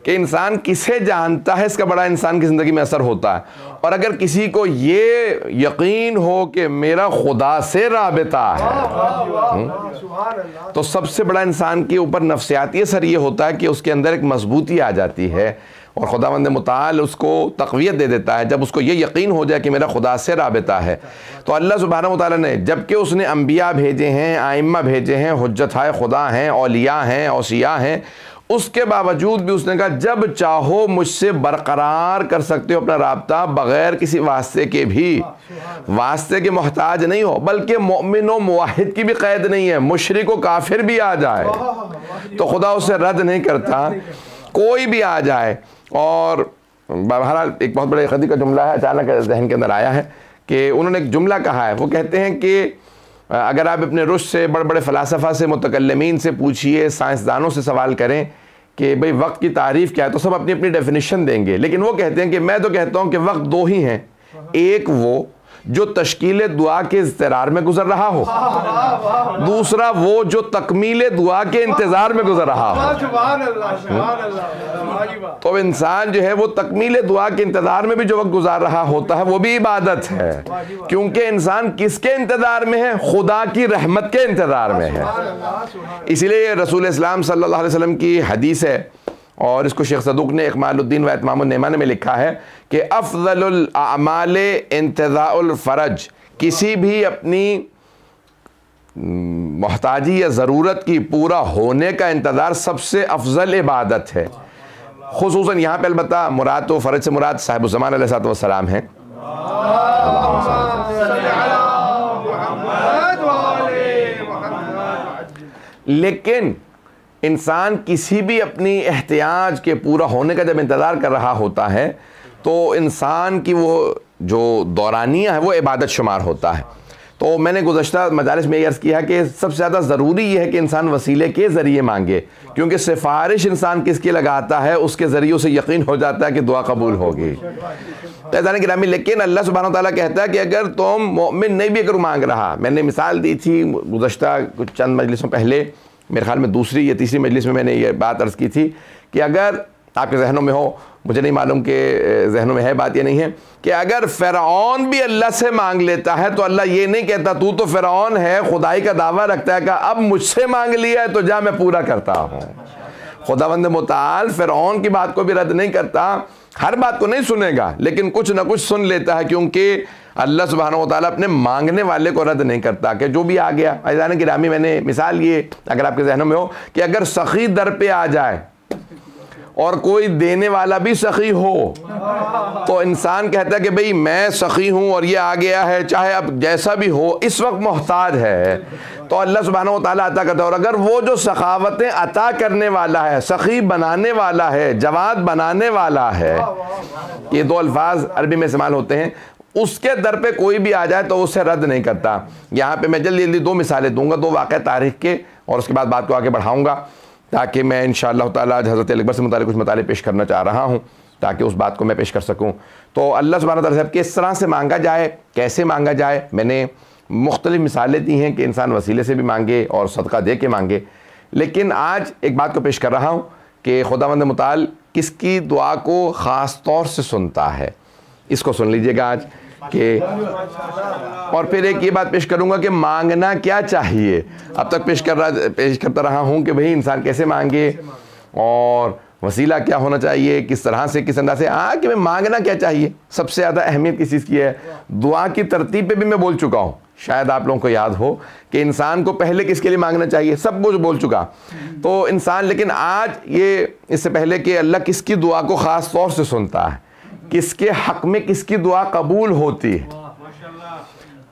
H: कि इंसान किसे जानता है, इसका बड़ा इंसान की ज़िंदगी में असर होता है। और अगर किसी को ये यकीन हो कि मेरा खुदा से राबिता है, तो सबसे बड़ा इंसान के ऊपर नफ्सियाती असर ये होता है कि उसके अंदर एक मजबूती आ जाती है और खुदावंद मुताल उसको तक़वियत दे देता है। जब उसको ये यकीन हो जाए कि मेरा खुदा से राबिता है, तो अल्लाह सुब्हानहू व तआला ने, जबकि उसने अम्बिया भेजे हैं, आइम्मा भेजे हैं, हुज्जत खुदा हैं, औलिया हैं, औसिया हैं, उसके बावजूद भी उसने कहा जब चाहो मुझसे बरकरार कर सकते हो अपना राब्ता, बग़ैर किसी वास्ते के भी, वास्ते के मोहताज नहीं हो, बल्कि मोमिन व मुवाहिद की भी क़ैद नहीं है, मुशरिक व काफिर भी आ जाए तो खुदा उसे रद्द नहीं करता, कोई भी आ जाए। और बहरहाल एक बहुत बड़े क़दी का जुमला है, अचानक जहन के अंदर आया है कि उन्होंने एक जुमला कहा है। वो कहते हैं कि अगर आप अपने रुश्द से, बड़े बड़े फ़लासफ़ा से, मुतकल्लिमीन से पूछिए, साइंसदानों से सवाल करें कि भाई वक्त की तारीफ़ क्या है, तो सब अपनी अपनी डेफिनेशन देंगे। लेकिन वो कहते हैं कि मैं तो कहता हूँ कि वक्त दो ही हैं, एक वो जो तश्कील दुआ के इज़्तिरार में गुजर रहा हो, दूसरा वो जो तकमील दुआ के इंतज़ार में गुजर रहा हो। तो इंसान जो है वो तकमील दुआ के इंतज़ार में भी जो वक्त गुजार रहा होता है वो भी इबादत है, क्योंकि इंसान किसके इंतज़ार में है? खुदा की रहमत के इंतज़ार में है। इसीलिए रसूल इस्लाम सल्लल्लाहु अलैहि वसल्लम की हदीस है, और इसको शेख सदूक ने इकमालुद्दीन व इत्मामुन नेमान में लिखा है कि अफ़ज़लुल अमाल इंतज़ाउल फ़रज, किसी भी अपनी मोहताजी या ज़रूरत की पूरा होने का इंतज़ार सबसे अफजल इबादत है। खुसूसन यहाँ पे अलबत्ता मुराद तो फ़रज से मुराद साहिबुज़्ज़मान अलैहिस्सलाम हैं। लेकिन इंसान किसी भी अपनी एहतियाज के पूरा होने का जब इंतज़ार कर रहा होता है तो इंसान की वो जो दौरानिया है वो इबादत शुमार होता है। तो मैंने गुज़श्ता मजालिस में ये अर्ज़ किया कि सबसे ज़्यादा ज़रूरी ये है कि इंसान वसीले के ज़रिए मांगे, क्योंकि सिफारिश इंसान किसकी लगाता है उसके ज़रिए उसे यकीन हो जाता है कि दुआ कबूल होगी। तो गिरामी, लेकिन अल्लाह सुब्हानहू व तआला कहता है कि अगर तुम मोमिन नहीं भी अगर मांग रहा, मैंने मिसाल दी थी गुज़श्ता कुछ चंद मजलिसों पहले, मेरे ख्याल में दूसरी या तीसरी मजलिस में मैंने ये बात अर्ज़ की थी कि अगर आपके जहनों में हो, मुझे नहीं मालूम कि जहनों में है बात या नहीं है, कि अगर फ़िरऔन भी अल्लाह से मांग लेता है तो अल्लाह ये नहीं कहता तू तो फ़िरऔन है, खुदाई का दावा रखता है कि अब मुझसे मांग लिया है तो जा मैं पूरा करता हूँ। खुदावंद मुताल फ़िरऔन की बात को भी रद्द नहीं करता, हर बात को नहीं सुनेगा लेकिन कुछ ना कुछ सुन लेता है, क्योंकि अल्लाह सुब्हानहू व तआला अपने मांगने वाले को रद्द नहीं करता कि जो भी आ गया। अज़ान गिरामी, मैंने मिसाल ये अगर आपके जहनों में हो कि अगर सखी दर पे आ जाए और कोई देने वाला भी सखी हो तो इंसान कहता है कि भाई मैं सखी हूँ और ये आ गया है, चाहे अब जैसा भी हो इस वक्त मोहताज है, तो अल्लाह सुब्हानहू व तआला अता करता है। और अगर वो जो सखावतें अता करने वाला है, सखी बनाने वाला है, जवाद बनाने वाला है, ये दो अल्फाज अरबी में इस्तेमाल होते हैं, उसके दर पे कोई भी आ जाए तो उसे रद्द नहीं करता। यहाँ पे मैं जल्दी जल्दी दो मिसालें दूंगा, दो वाक़या तारीख़ के, और उसके बाद बात को आगे बढ़ाऊँगा, ताकि मैं इंशाअल्लाह ताला आज हज़रत अकबर से मुताल्लिक़ कुछ मताले पेश करना चाह रहा हूँ ताकि उस बात को मैं पेश कर सकूँ। तो अल्लाह सुब्हानहू व तआला से किस तरह से मांगा जाए, कैसे मांगा जाए, मैंने मुख्तलिफ़ मिसालें दी हैं कि इंसान वसीले से भी मांगे और सदका दे के मांगे। लेकिन आज एक बात को पेश कर रहा हूँ कि खुदावंद मुताल किसकी दुआ को ख़ास तौर से सुनता है, इसको सुन लीजिएगा आज कि, और फिर एक ये बात पेश करूंगा कि मांगना क्या चाहिए। अब तक पेश करता रहा हूं कि भाई इंसान कैसे मांगे और वसीला क्या होना चाहिए, किस तरह से, किस अंदाज से, कि भाई मांगना क्या चाहिए। सबसे ज़्यादा अहमियत किस चीज़ की है, दुआ की तरतीब पे भी मैं बोल चुका हूँ, शायद आप लोगों को याद हो कि इंसान को पहले किसके लिए मांगना चाहिए, सब कुछ बोल चुका तो इंसान। लेकिन आज ये इससे पहले कि अल्लाह किसकी दुआ को ख़ास तौर से सुनता है, किसके हक़ में किसकी दुआ कबूल होती है,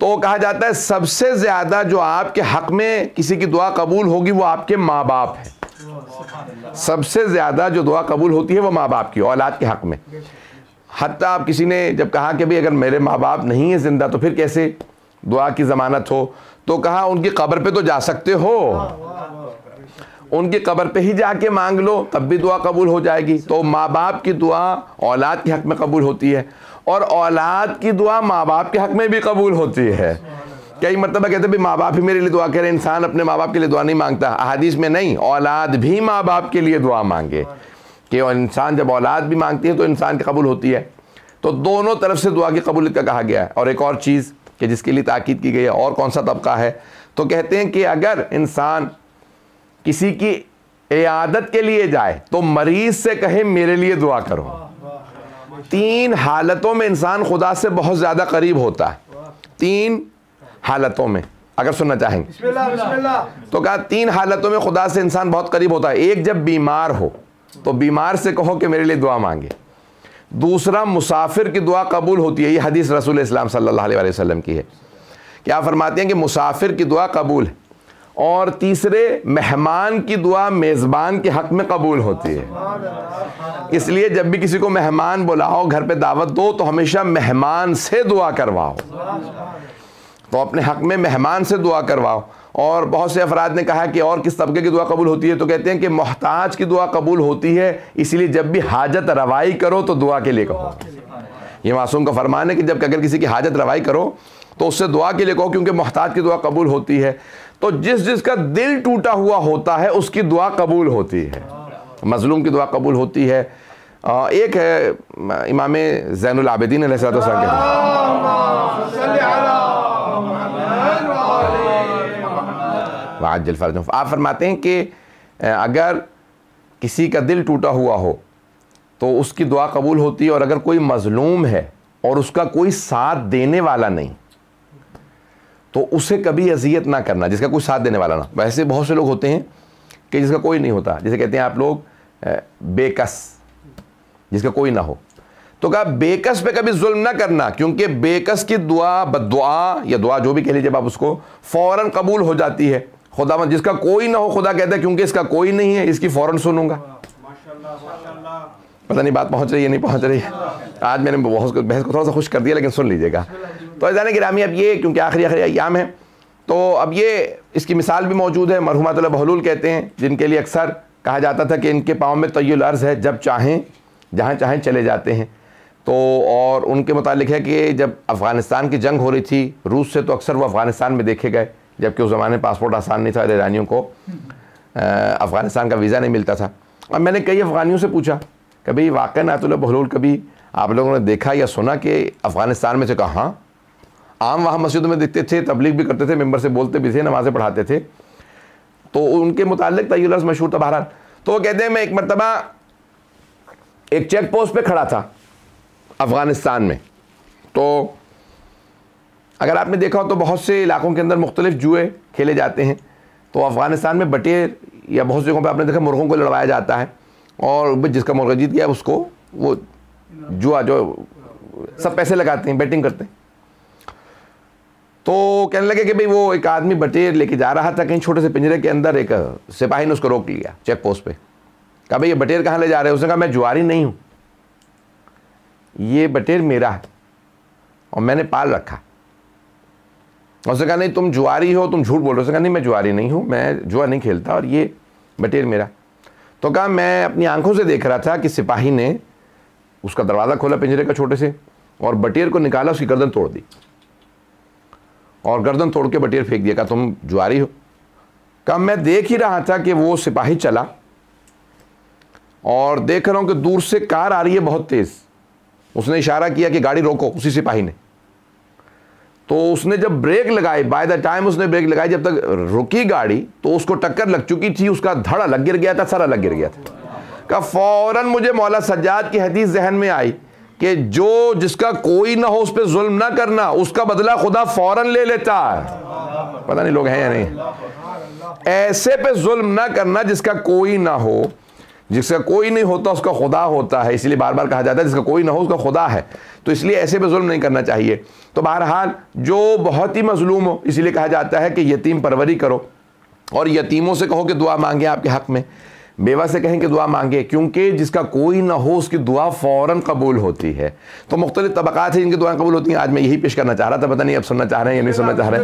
H: तो कहा जाता है सबसे ज़्यादा जो आपके हक़ में किसी की दुआ कबूल होगी वो आपके माँ बाप है। सबसे ज़्यादा जो दुआ कबूल होती है वो माँ बाप की, औलाद के हक़ में। हत्ता आप किसी ने जब कहा कि भाई अगर मेरे माँ बाप नहीं है ज़िंदा तो फिर कैसे दुआ की ज़मानत हो, तो कहा उनकी कब्र पे तो जा सकते हो, उनकी कब्र पे ही जाके मांग लो तब भी दुआ कबूल हो जाएगी। तो माँ बाप की दुआ औलाद के हक़ में कबूल होती है और औलाद की दुआ माँ बाप के हक़ में भी कबूल होती है। कई मरतबा कहते हैं माँ बाप ही मेरे लिए दुआ करें, इंसान अपने माँ बाप के लिए दुआ नहीं मांगता। अहादीस में नहीं, औलाद भी माँ बाप के लिए दुआ मांगे, कि इंसान जब औलाद भी मांगती है तो इंसान की कबूल होती है। तो दोनों तरफ से दुआ की कबूलियत का कहा गया है। और एक और चीज़ कि जिसके लिए ताकीद की गई है, और कौन सा तबका है, तो कहते हैं कि अगर इंसान किसी की इयादत के लिए जाए तो मरीज से कहे मेरे लिए दुआ करो। 3 हालतों में इंसान खुदा से बहुत ज़्यादा करीब होता है। 3 हालतों में अगर सुनना चाहेंगे तो कहा 3 हालतों में खुदा से इंसान बहुत करीब होता है। एक, जब बीमार हो तो बीमार से कहो कि मेरे लिए दुआ मांगे। दूसरा, मुसाफिर की दुआ कबूल होती है, ये हदीस रसूल इस्लाम सल्लल्लाहु अलैहि वसल्लम की है। क्या फरमाते हैं कि मुसाफिर की दुआ कबूल है। और तीसरे, मेहमान की दुआ मेज़बान के हक़ में कबूल होती है। इसलिए जब भी किसी को मेहमान बुलाओ, घर पे दावत दो, तो हमेशा मेहमान से दुआ करवाओ, तो अपने हक़ में मेहमान से दुआ करवाओ। और बहुत से अफराद ने कहा कि और किस तबके की दुआ कबूल होती है, तो कहते हैं कि मोहताज की दुआ कबूल होती है, इसलिए जब भी हाजत रवाई करो तो दुआ के लिए कहो। ये मासूम का फरमान है कि जब अगर किसी की हाजत रवाई करो तो उससे दुआ के लिए कहो, क्योंकि मोहताज की दुआ कबूल होती है। तो जिसका दिल टूटा हुआ होता है उसकी दुआ कबूल होती है, मजलूम की दुआ कबूल होती है। एक है इमाम ज़ैनुल आबिदीन अलैहिस्सलाम आप फरमाते हैं कि अगर किसी का दिल टूटा हुआ हो तो उसकी दुआ कबूल होती है। और अगर कोई मजलूम है और उसका कोई साथ देने वाला नहीं तो उसे कभी अजियत ना करना, जिसका कोई साथ देने वाला ना। वैसे बहुत से लोग होते हैं कि जिसका कोई नहीं होता, जैसे कहते हैं आप लोग बेकस, जिसका कोई ना हो। तो कहा बेकस पे कभी जुल्म ना करना, क्योंकि बेकस की दुआ, बद्दुआ या दुआ जो भी कह लीजिए आप उसको, फ़ौरन कबूल हो जाती है। खुदा जिसका कोई ना हो, खुदा कहता है क्योंकि इसका कोई नहीं है, इसकी फ़ौरन सुनूंगा। पता नहीं बात पहुंच रही है नहीं पहुंच रही है। आज मैंने बहस को थोड़ा सा खुश कर दिया, लेकिन सुन लीजिएगा। तो जाने गिरामी, अब ये क्योंकि आखिरी अय्याम है तो अब ये इसकी मिसाल भी मौजूद है। मरहुमातुल बहलूल कहते हैं, जिनके लिए अक्सर कहा जाता था कि इनके पाँव में तय्युल अर्ज़ है, जब चाहें जहाँ चाहें चले जाते हैं। तो और उनके मुतालिक है कि जब अफ़गानिस्तान की जंग हो रही थी रूस से, तो अक्सर वो अफ़गानिस्तान में देखे गए, जबकि उस ज़माने पासपोर्ट आसान नहीं था, ईरानियों को अफ़गानिस्तान का वीज़ा नहीं मिलता था। और मैंने कई अफ़गानियों से पूछा कभी वाक़ई नातुल बहलूल कभी आप लोगों ने देखा या सुना कि अफ़गानिस्तान में से? कहा हाँ, आम वहाँ मस्जिदों में दिखते थे, तबलीग भी करते थे, मेंबर से बोलते भी थे, नमाज़ें पढ़ाते थे। तो उनके मुतालिक तय्युल अर्ज़ मशहूर था। बहरहाल तो वो कहते हैं मैं एक मरतबा एक चेक पोस्ट पे खड़ा था अफ़गानिस्तान में। तो अगर आपने देखा हो तो बहुत से इलाकों के अंदर मुख्तलिफ जुए खेले जाते हैं। तो अफ़गानिस्तान में बटेर या बहुत सी जगहों पर आपने देखा मुर्गों को लड़वाया जाता है, और जिसका मुर्गा जीत गया उसको वो जुआ जो सब पैसे लगाते हैं, बैटिंग करते हैं। तो कहने लगे कि भाई वो एक आदमी बटेर लेके जा रहा था कहीं छोटे से पिंजरे के अंदर, एक सिपाही ने उसको रोक लिया चेक पोस्ट पे। कहा भाई ये बटेर कहाँ ले जा रहे हो? उसने कहा मैं जुआरी नहीं हूँ, ये बटेर मेरा है और मैंने पाल रखा। उसने कहा नहीं तुम जुआरी हो, तुम झूठ बोल रहे हो। उसने कहा नहीं मैं जुआरी नहीं हूँ, मैं जुआ नहीं खेलता और ये बटेर मेरा। तो कहा मैं अपनी आंखों से देख रहा था कि सिपाही ने उसका दरवाज़ा खोला पिंजरे का छोटे से, और बटेर को निकाला, उसकी गर्दन तोड़ दी, और गर्दन तोड़ के बटेर फेंक दिया। कहा तुम जुआरी हो? कहा मैं देख ही रहा था कि वो सिपाही चला, और देख रहा हूँ कि दूर से कार आ रही है बहुत तेज़। उसने इशारा किया कि गाड़ी रोको, उसी सिपाही ने। तो उसने जब ब्रेक लगाई, बाय द टाइम उसने ब्रेक लगाई, जब तक रुकी गाड़ी तो उसको टक्कर लग चुकी थी, उसका धड़ अलग गिर गया था, सर अलग गिर गया था। का फ़ौरन मुझे मौला सज्जाद की हदीस जहन में आई कि जो जिसका कोई ना हो उस पर जुल्म ना करना, उसका बदला खुदा फ़ौरन ले लेता है। पता नहीं लोग हैं या नहीं। ऐसे पे जुल्म ना करना जिसका कोई ना हो, जिसका कोई नहीं होता उसका खुदा होता है, इसलिए बार बार कहा जाता है जिसका कोई ना हो उसका खुदा है। तो इसलिए ऐसे पे जुल्म नहीं करना चाहिए। तो बहरहाल जो बहुत ही मजलूम हो, इसलिए कहा जाता है कि यतीम परवरी करो, और यतीमों से कहो कि दुआ मांगे आपके हक़ में, बेवा से कहें कि दुआ मांगे, क्योंकि जिसका कोई ना हो उसकी दुआ फ़ौरन कबूल होती है। तो मुख्तलिफ तबक़ात हैं जिनकी दुआएं कबूल होती हैं। आज मैं यही पेश करना चाह रहा था, पता नहीं अब सुनना चाह रहे हैं या नहीं सुनना चाह रहे।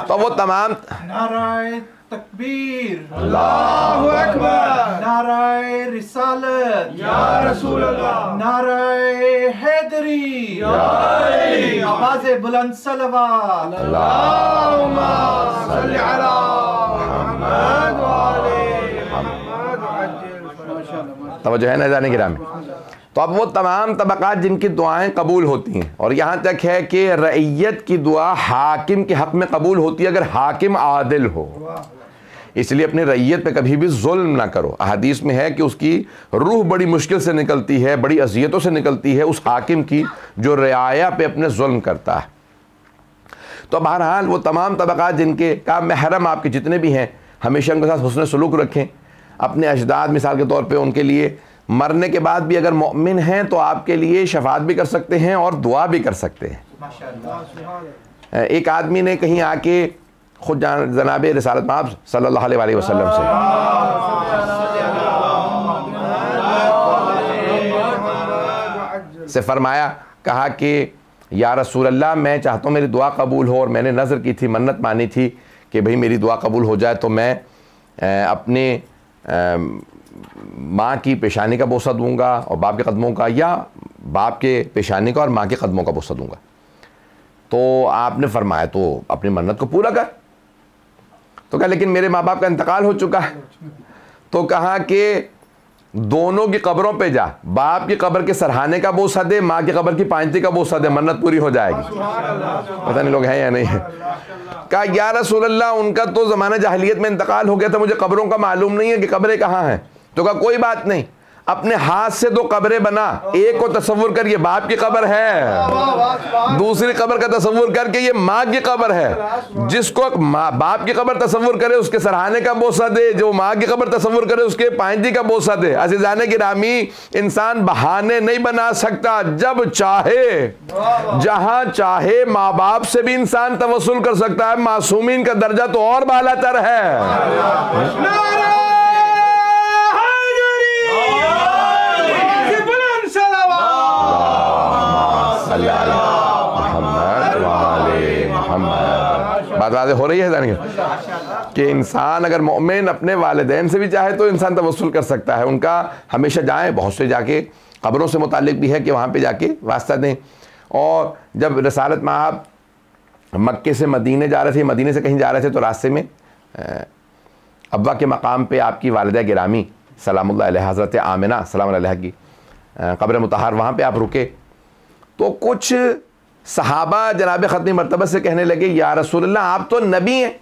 H: तो वो तमाम
I: नाराए तकबीर, अल्लाहु अकबर, नाराए रिसालत, या रसूल अल्लाह, नाराए हैदरी, या अली, आवाज़े बुलंद सलवात, अल्लाहुम्मा सल्ली अला मुहम्मद व आले
H: तवज्जो है ना जाने गिरा में। तो अब वो तमाम तबक़ात जिनकी दुआएं कबूल होती हैं, और यहाँ तक है कि रइयत की दुआ हाकिम के हक़ में कबूल होती है अगर हाकिम आदिल हो। इसलिए अपनी रइयत पे कभी भी जुल्म ना करो। अहदीस में है कि उसकी रूह बड़ी मुश्किल से निकलती है, बड़ी अज़ियतों से निकलती है उस हाकिम की जो रियाया पे अपने जुल्म करता है। तो बहरहाल वो तमाम तबक़ात जिनके का महरम आपके जितने भी हैं, हमेशा उनके साथ हुस्न सलूक रखें। अपने अजदाद मिसाल के तौर पे उनके लिए मरने के बाद भी अगर मोमिन हैं तो आपके लिए शफात भी कर सकते हैं और दुआ भी कर सकते हैं। एक आदमी ने कहीं आके खुद जनाब रिसालत माब सल्लल्लाहु अलैहि वसल्लम से फरमाया, कहा कि या रसूल अल्लाह, मैं चाहता हूँ मेरी दुआ कबूल हो, और मैंने नज़र की थी, मन्नत मानी थी कि भाई मेरी दुआ कबूल हो जाए तो मैं अपने माँ की पेशानी का बोसा दूंगा और बाप के कदमों का, या बाप के पेशानी का और माँ के कदमों का बोसा दूंगा। तो आपने फरमाया तो अपनी मन्नत को पूरा कर। तो कहा लेकिन मेरे माँ बाप का इंतकाल हो चुका है। तो कहा कि दोनों की कब्रों पे जा, बाप की कब्र के सरहाने का बोसा दे, माँ की कब्र की पांचती का बोसा दे, मन्नत पूरी हो जाएगी। पता नहीं लोग हैं या नहीं है। कहा या रसूल अल्लाह, उनका तो ज़माने जाहिलियत में इंतकाल हो गया था, मुझे कब्रों का मालूम नहीं है कि कब्रें कहाँ हैं। तो कहा कोई बात नहीं, अपने हाथ से दो कब्रें बना, एक को तसव्वुर कर ये बाप की कब्र है, दूसरी कब्र का तसव्वुर करके ये माँ की कब्र है। जिसको बाप की कब्र तसव्वुर करे उसके सरहाने का बोसा दे, जो माँ की कब्र तसव्वुर करे उसके पांचती का बोसा दे। अज़ीज़ाने गिरामी, इंसान बहाने नहीं बना सकता। जब चाहे जहां चाहे माँ बाप से भी इंसान तवस्सुल कर सकता है। मासूमीन का दर्जा तो और बालातर है। बात वाज़ेह हो रही है जानिए कि इंसान अगर मोमिन अपने वालिदैन से भी चाहे तो इंसान तवस्सुल कर सकता है। उनका हमेशा जाएं, बहुत से जाके कब्रों से मुताल्लिक भी है कि वहाँ पे जाके वास्ता दें। और जब रिसालत माहब मक्के से मदीने जा रहे थे, मदीने से कहीं जा रहे थे, तो रास्ते में अब्बा के मकाम पे आपकी वालिदा गिरामी सलामुल्लाह अलैहा हज़रत आमिना सलाम अलैहा की कब्र मुतहर, वहाँ पे आप रुके। तो कुछ सहाबा जनाब ख़त्मी मर्तबा से कहने लगे, या रसूलल्लाह आप तो नबी हैं,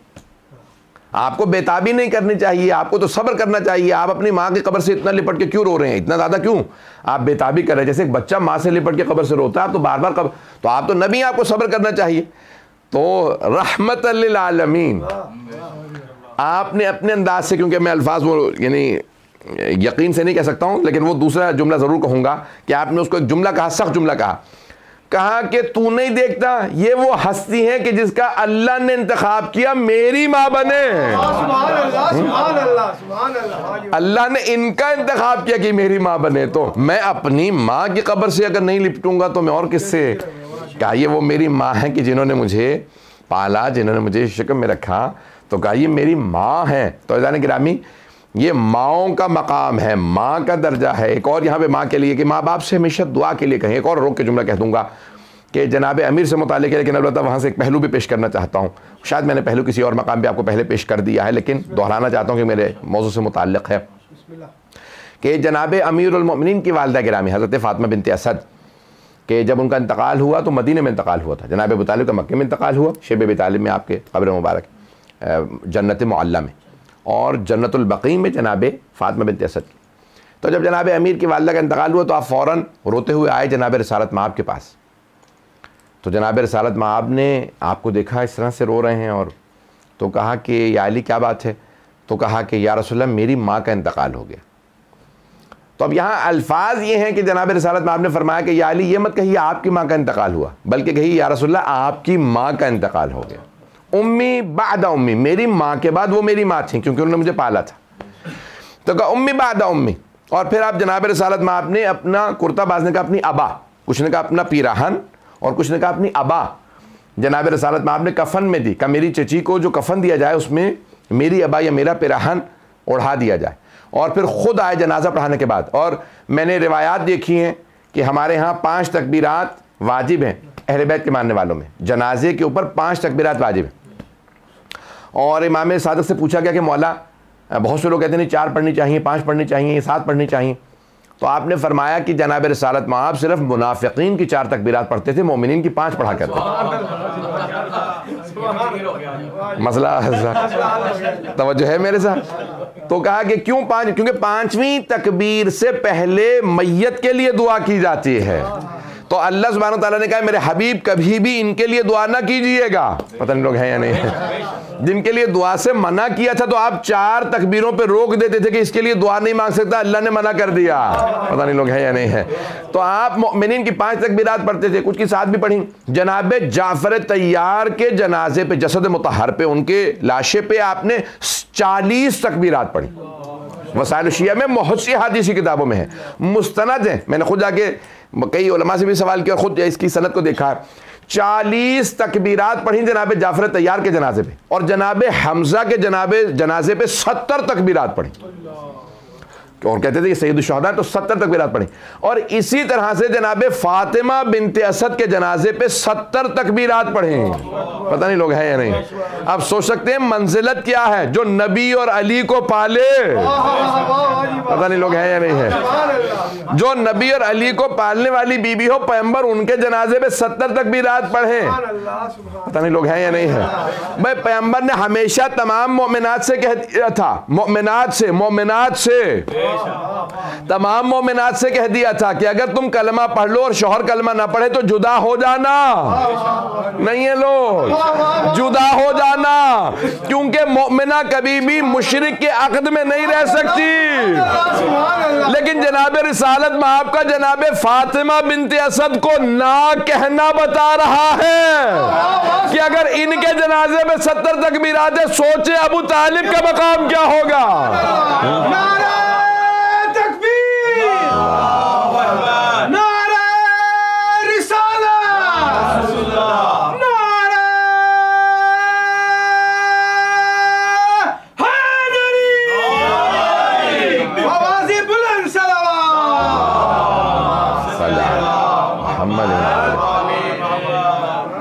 H: आपको बेताबी नहीं करनी चाहिए, आपको तो सब्र करना चाहिए। आप अपनी माँ की कब्र से इतना लिपट के क्यों रो रहे हैं, इतना ज़्यादा क्यों आप बेताबी कर रहे हैं? जैसे एक बच्चा माँ से लिपट के कब्र से रोता है, आप तो बार बार कब्र, तो आप तो नबी हैं, आपको सब्र करना चाहिए। तो रहमतल लिल आलमीन आपने अपने अंदाज से, क्योंकि मैं अल्फाज वो यानी यकीन से नहीं कह सकता हूँ, लेकिन वो दूसरा जुमला ज़रूर कहूँगा कि आपने उसको एक जुमला कहा, सख्त जुमला कहा कि तू नहीं देखता ये वो हस्ती है कि जिसका अल्लाह ने इंतखाब किया मेरी माँ बने। अल्लाह ने इनका इंतखाब किया कि मेरी माँ बने, तो मैं अपनी माँ की कब्र से अगर नहीं लिपटूंगा तो मैं और किससे? क्या ये वो मेरी माँ है कि जिन्होंने मुझे पाला, जिन्होंने मुझे शिकम में रखा, तो क्या ये मेरी माँ है? तो जाने गिरामी, ये माँओं का मकाम है, माँ का दर्जा है। एक और यहाँ पे माँ के लिए कि माँ बाप से हमेशा दुआ के लिए कहें। एक और रोक के जुमला कह दूंगा कि जनाब अमीर से मुतालिक है, लेकिन अलबत्ता वहाँ से एक पहलू भी पेश करना चाहता हूँ। शायद मैंने पहलू किसी और मकाम पे आपको पहले पेश कर दिया है, लेकिन दोहराना चाहता हूँ कि मेरे मौजू से मुताल्लिक़ है कि जनाब अमीरुल मोमिनीन की वालिदा गिरामी हज़रत फ़ातिमा बिनत असद कि जब उनका इंतकाल हुआ तो मदीने में इंतकाल हुआ था। जनाब अबू तालिब का मक्के में इंतकाल हुआ, शेब अबी तालिब में आपके कब्र मुबारक जन्नत मुअल्ला में, और जन्नतुल बक़ी में जनाब फ़ातिमा बिनत असद। तो जब जनाब अमीर की वालिदा का इंतकाल हुआ तो आप फ़ौरन रोते हुए आए जनाब रिसालत माब के पास। तो जनाब रिसालत माब ने आपको देखा इस तरह से रो रहे हैं, और तो कहा कि या अली क्या बात है? तो कहा कि या रसूलल्लाह मेरी माँ का इंतकाल हो गया। तो अब यहाँ अल्फाज ये हैं कि जनाब रिसालत में आपने फरमाया कि या अली ये मत कहिए आपकी माँ का इंतकाल हुआ, बल्कि कहिए या रसूलल्लाह आपकी माँ का इंतकाल हो गया। उम्मी बादा उम्मी, मेरी माँ के बाद वो मेरी माँ थी क्योंकि उन्होंने मुझे पाला था। तो कहा उम्मी बादा उम्मी, और फिर आप जनाब रिसालत में आपने अपना कुर्ता, बाज ने कहा अपनी अबा, कुछ ने कहा अपना पीराहन, और कुछ ने कहा अपनी अबा। जनाब रिसालत में आपने कफन में दी, कहा मेरी चची को जो कफन दिया जाए उसमें मेरी अबा या मेरा पीराहन ओढ़ा दिया जाए। और फिर खुद आए जनाजा पढ़ाने के बाद। और मैंने रिवायात देखी हैं कि हमारे यहाँ 5 तकबीरात वाजिब हैं अहले बैत के मानने वालों में, जनाजे के ऊपर 5 तकबीरात वाजिब हैं। और इमाम सादक से पूछा गया कि मौला, बहुत से लोग कहते नहीं 4 पढ़नी चाहिए, 5 पढ़नी चाहिए, 7 पढ़नी चाहिए। तो आपने फरमाया कि जनाब रिसालत में आप सिर्फ मुनाफिकीन की 4 तकबीरात पढ़ते थे, मोमिनीन की 5 पढ़ा करते थे। मसला तवज्जो है मेरे साथ। तो कहा कि क्यों 5? क्योंकि 5वीं तकबीर से पहले मैयत के लिए दुआ की जाती है। तो अल्लाह सुब्हानहू व तआला ने कहा मेरे हबीब कभी भी इनके लिए दुआ ना कीजिएगा। पता नहीं लोग हैं या नहीं है, जिनके लिए दुआ से मना किया था तो आप 4 तकबीरों पे रोक देते थे कि इसके लिए दुआ नहीं मांग सकता, अल्लाह ने मना कर दिया। पता नहीं लोग हैं या नहीं है। तो आप मोमिनीन की 5 तकबीरात पढ़ते थे, कुछ की 7 भी पढ़ी। जनाब जाफर तैयार के जनाजे पे, जसद मुतहर पे, उनके लाशे पे आपने 40 तकबीरात पढ़ी। वसाइल शिया में बहुत सी हदीसी किताबों में है, मुस्तनद है। मैंने खुद जाके कई उलमा से भी सवाल किया और खुद इसकी सनद को देखा। 40 तकबीरात पढ़ी जनाब जाफर तैयार के जनाजे पे, और जनाब हमजा के जनाजे पे 70 तकबीरात पढ़ी। और कहते थे ये सैयद शुहदा, तो 70 तकबीरात पढ़ी। और इसी तरह से जनाब फातिमा बिनते असद के जनाजे पे 70 तकबीरात पढ़ी। पता नहीं लोग हैं या नहीं। आप सोच सकते हैं मंजिलत क्या है, जो नबी और अली को पाले। पता नहीं लोग हैं या नहीं है। जो नबी और अली को पालने वाली बीबी हो, पैगंबर, उनके जनाजे पे 70 तकबीरात पढ़े। पता नहीं लोग हैं या नहीं है। भाई पैगंबर ने हमेशा तमाम मोमिनात से कह दिया था, मोमिनात से तमाम मोमिनात से कह दिया था कि अगर तुम कलमा पढ़ लो और शौहर कलमा ना पढ़े तो जुदा हो जाना। नहीं है लोग, जुदा हो जाना, क्योंकि मोमिना कभी भी मुशरिक के अक़द में नहीं रह सकती। लेकिन जनाब रिसालत में आपका जनाब फातिमा बिनते असद को ना कहना बता रहा है कि अगर इनके जनाजे में 70 तकबीरात है, सोचे अबू तालिब का मकाम क्या होगा।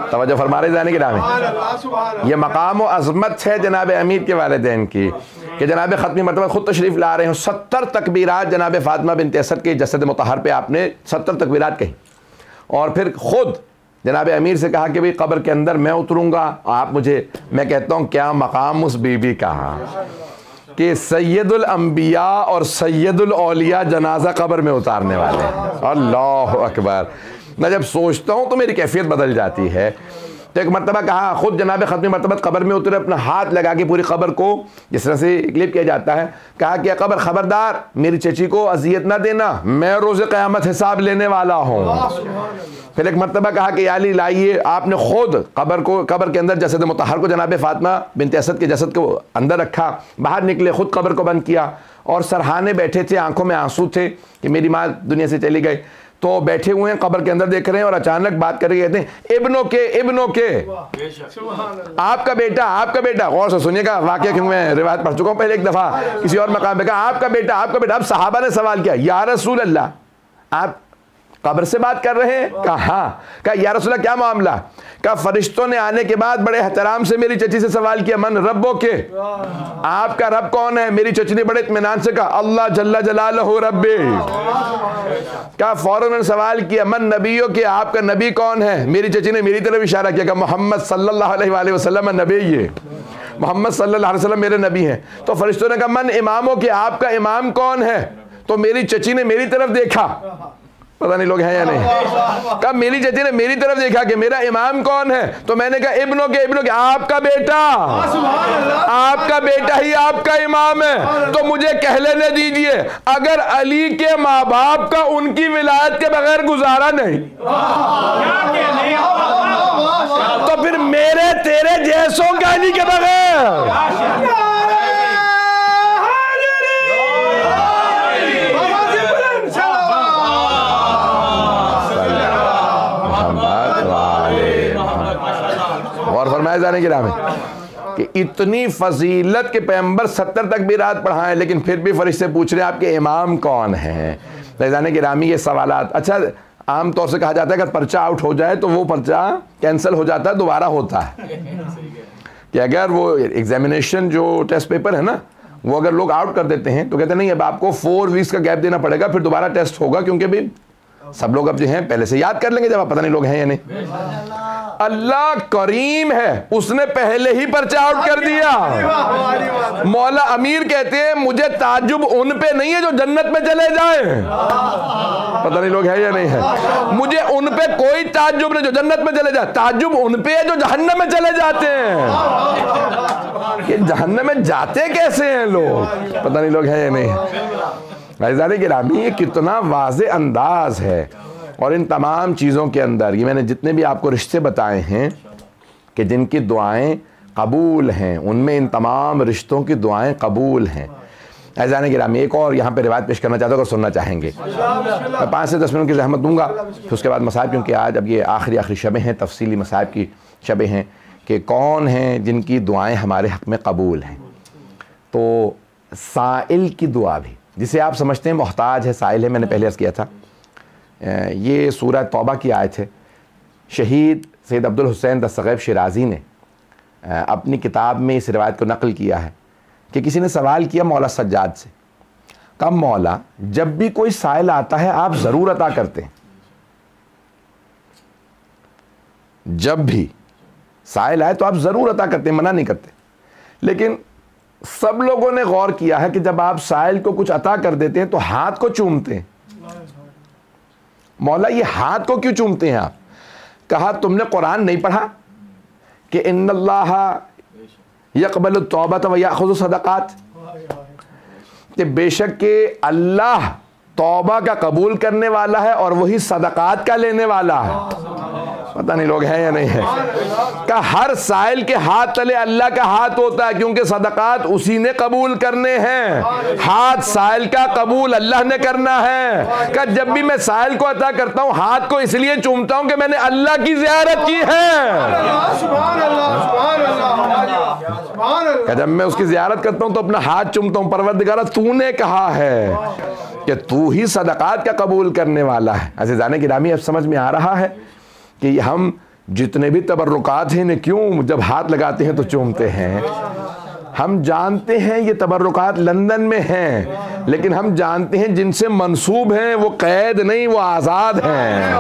H: तवज्जो फरमा रहे जाने के नाम है। ये मकाम और अज़मत है जनाब अमीर के वालिदैन की कि जनाब ख़त्मी मरतबा खुद तशरीफ़ ला रहे हो। 70 तकबीरात जनाब फातिमा बिनते असद के जसद मुतहर पे आपने 70 तकबीरात कही। और फिर खुद जनाब अमीर से कहा कि भाई कब्र के अंदर मैं उतरूँगा, आप मुझे, मैं कहता हूँ क्या मकाम उस बीबी का कि सैयदुल अंबिया और सैयदुल औलिया जनाजा कब्र में उतारने वाले हैं। अल्लाह अकबर। मैं जब सोचता हूँ तो मेरी कैफियत बदल जाती है। तो एक मरतबा कहा, खुद जनाब ख़त्मी मरतबा कब्र में उतरे, अपना हाथ लगा के पूरी कब्र को जिस तरह से क्लिप किया जाता है, कहा कि कब्र खबरदार मेरी चची को अजियत ना देना, मैं रोज़े क़यामत हिसाब लेने वाला हूँ। फिर एक मरतबा कहा कि अली लाइए, आपने खुद कब्र के अंदर जसद मुतहर को जनाब फातिमा बिनते असद के जसद को अंदर रखा, बाहर निकले, खुद कब्र को बंद किया और सरहाने बैठे थे, आंखों में आंसू थे कि मेरी माँ दुनिया से चली गई। तो बैठे हुए हैं कब्र के अंदर देख रहे हैं और अचानक बात करके कहते हैं इब्नो के आपका बेटा। गौर से सुनिएगा वाकया, क्योंकि मैं रिवायत पढ़ चुका हूँ पहले एक दफ़ा किसी और मकाम पे, कहा आपका बेटा। अब सहाबा ने सवाल किया, या रसूल अल्लाह आप कब्र से बात कर रहे हैं? कहा या रसूल अल्लाह क्या मामला? कहा फरिश्तों ने आने के बाद बड़े एहतराम से मेरी चची से सवाल किया, मन रब्बो के, आपका रब कौन है? मेरी चची ने बड़े इत्मीनान से कहा अल्लाह जल्ला जलालहु रब्बी। कहा फौरन उन्होंने सवाल किया मन नबियों के, आपका नबी कौन है? मेरी चची ने मेरी तरफ इशारा किया, मोहम्मद सल्लल्लाहु अलैहि वसल्लम नबी, ये मोहम्मद सल्लल्लाहु अलैहि वसल्लम मेरे नबी हैं। तो फरिश्तों ने कहा मन इमामों के, आपका इमाम कौन है? तो मेरी चची ने मेरी तरफ देखा पता नहीं लोग हैं या नहीं। कब मेरी चची ने मेरी तरफ देखा कि मेरा इमाम कौन है, तो मैंने कहा इब्नो के आपका बेटा ही आपका इमाम है। तो मुझे कह लेने दीजिए, अगर अली के माँ बाप का उनकी विलायत के बगैर गुजारा नहीं, तो फिर मेरे तेरे जैसों का अली के बगैर। और फरमाया जाने की राह में कि इतनी फजीलत के पैगंबर 70 तकबीरात पढ़ाएं, लेकिन फिर भी फरिश्ते पूछ रहे हैं आपके इमाम कौन है। जाने की रामी ये सवालात, अच्छा आम तौर से कहा जाता है कि पर्चा आउट हो जाए तो वो पर्चा कैंसिल हो जाता है, दोबारा होता है। कि अगर वो एग्जामिनेशन जो टेस्ट पेपर है ना, वो अगर लोग आउट कर देते हैं तो कहते हैं नहीं अब आपको 4 वीक्स का गैप देना पड़ेगा, फिर दोबारा टेस्ट होगा, क्योंकि भी सब लोग अब जो हैं पहले से याद कर लेंगे, जब पता नहीं लोग हैं या नहीं। अल्लाह करीम है, उसने पहले ही पर्चा आउट कर दिया। मौला अमीर कहते हैं मुझे ताज्जुब उन पे नहीं है जो जन्नत में चले जाए, पता नहीं लोग हैं या नहीं है। मुझे उन पे कोई ताज्जुब नहीं जो जन्नत में चले जाए, ताज्जुब उन पे है जो जहन्नम में चले जाते हैं। कि जहन्नम में जाते कैसे हैं लोग, पता नहीं लोग हैं या नहीं है। ज़ारे गिरामी ये कितना वाज़े अंदाज है। और इन तमाम चीज़ों के अंदर ये मैंने जितने भी आपको रिश्ते बताए हैं कि जिनकी दुआएं कबूल हैं, उनमें इन तमाम रिश्तों की दुआएं कबूल हैं। ज़ारे गिरामी एक और यहाँ पे रिवायत पेश करना चाहता हूँ, अगर सुनना चाहेंगे। मैं 5 से 10 मिनट की ज़हमत दूँगा, फिर उसके बाद मसाइब, क्योंकि आज अब ये आखिरी शबें हैं, तफसीली मसाइब की शबें हैं कि कौन हैं जिनकी दुआएँ हमारे हक़ में कबूल हैं। तो साइल की दुआ भी, जिसे आप समझते हैं मोहताज है, साइल है, मैंने पहले अर्ज़ किया था, ये सूरह तौबा की आयत है। शहीद सैयद अब्दुल हुसैन दस्तगीर शिराज़ी ने अपनी किताब में इस रिवायत को नकल किया है कि किसी ने सवाल किया मौला सज्जाद से, कब मौला जब भी कोई साइल आता है आप ज़रूर अता करते हैं, जब भी साइल आए तो आप ज़रूर अता करते हैं, मना नहीं करते। लेकिन सब लोगों ने गौर किया है कि जब आप साइल को कुछ अता कर देते हैं तो हाथ को चूमते हैं। मौला ये हाथ को क्यों चूमते हैं आप? कहा तुमने कुरान नहीं पढ़ा कि इन्नल्लाह यक़बलु तौबत व याख़ुज़ु सदक़ात, कि बेशक के अल्लाह तौबा का कबूल करने वाला है और वही सदक़ात का लेने वाला है। पता नहीं लोग हैं या नहीं है। का हर साइल के हाथ तले अल्लाह का हाथ होता है, क्योंकि सदक़ात उसी ने कबूल करने हैं, हाथ साइल का कबूल अल्लाह ने करना है। का जब भी मैं साइल को अता करता हूँ हाथ को इसलिए चूमता हूँ कि मैंने अल्लाह की ज़ियारत की है। जब मैं उसकी ज़ियारत करता हूँ तो अपना हाथ चूमता हूँ, परवरदिगारा तूने कहा है कि तू ही सदक़ात का कबूल करने वाला है। अज़ीज़ाने गिरामी अब समझ में आ रहा है कि हम जितने भी तबर्रुकात हैं इन्हें क्यों जब हाथ लगाते हैं तो चूमते हैं। हम जानते हैं ये तबर्रुकात लंदन में हैं, लेकिन हम जानते हैं जिनसे मंसूब हैं वो कैद नहीं, वो आज़ाद हैं।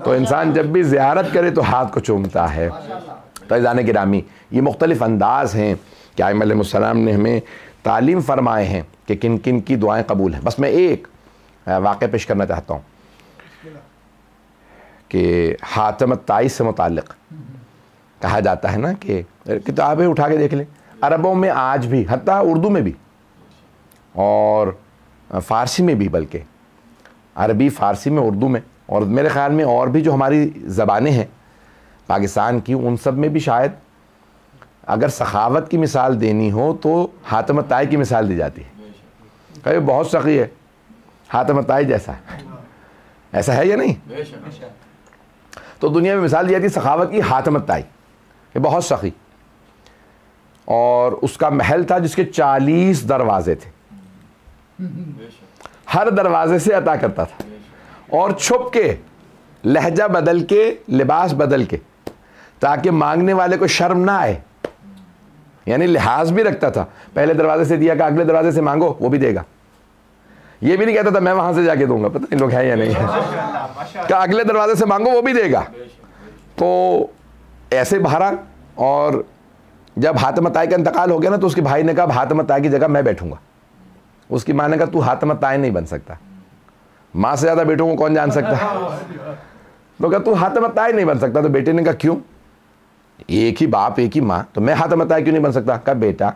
H: तो इंसान जब भी ज़ियारत करे तो हाथ को चूमता है। तो अज़ीज़ाने गिरामी ये मुख्तलिफ़ अंदाज़ हैं कि आइमैलुक ने हमें तालीम फरमाए हैं कि किन किन की दुआएं कबूल हैं। बस मैं एक वाक़या पेश करना चाहता हूँ कि हातम ताई से मुताल्लिक़ कहा जाता है ना कि किताबें उठा के देख लें, अरबों में आज भी, हत्ता उर्दू में भी और फ़ारसी में भी, बल्कि अरबी, फ़ारसी में, उर्दू में, और मेरे ख़्याल में और भी जो हमारी ज़बानें हैं पाकिस्तान की, उन सब में भी शायद अगर सखावत की मिसाल देनी हो तो हातम ताई की मिसाल दी जाती है। कभी बहुत सखी है, हातम ताई जैसा, ऐसा है या नहीं? तो दुनिया में मिसाल दी जाती है सखावत की, हातम ताई, ये बहुत सखी, और उसका महल था जिसके 40 दरवाजे थे, हर दरवाजे से अता करता था, और छुप के, लहजा बदल के, लिबास बदल के, ताकि मांगने वाले को शर्म ना आए, यानी लिहाज भी रखता था। पहले दरवाजे से दिया कि अगले दरवाजे से मांगो, वो भी देगा। ये भी नहीं कहता था मैं वहां से जाके दूंगा, पता नहीं लोग हैं या नहीं है, कि अगले दरवाजे से मांगो वो भी देगा। तो ऐसे बहरा, और जब हातम ताई का इंतकाल हो गया ना तो उसके भाई ने कहा हातम ताई की जगह मैं बैठूंगा। उसकी माँ ने कहा तू हातम ताई नहीं बन सकता, माँ से ज़्यादा बेटों को कौन जान सकता है? तो कहा तू हातिम ताई नहीं बन सकता। तो बेटे ने कहा क्यों? एक ही बाप एक ही माँ, तो मैं हातिम ताई क्यों नहीं बन सकता? कहा बेटा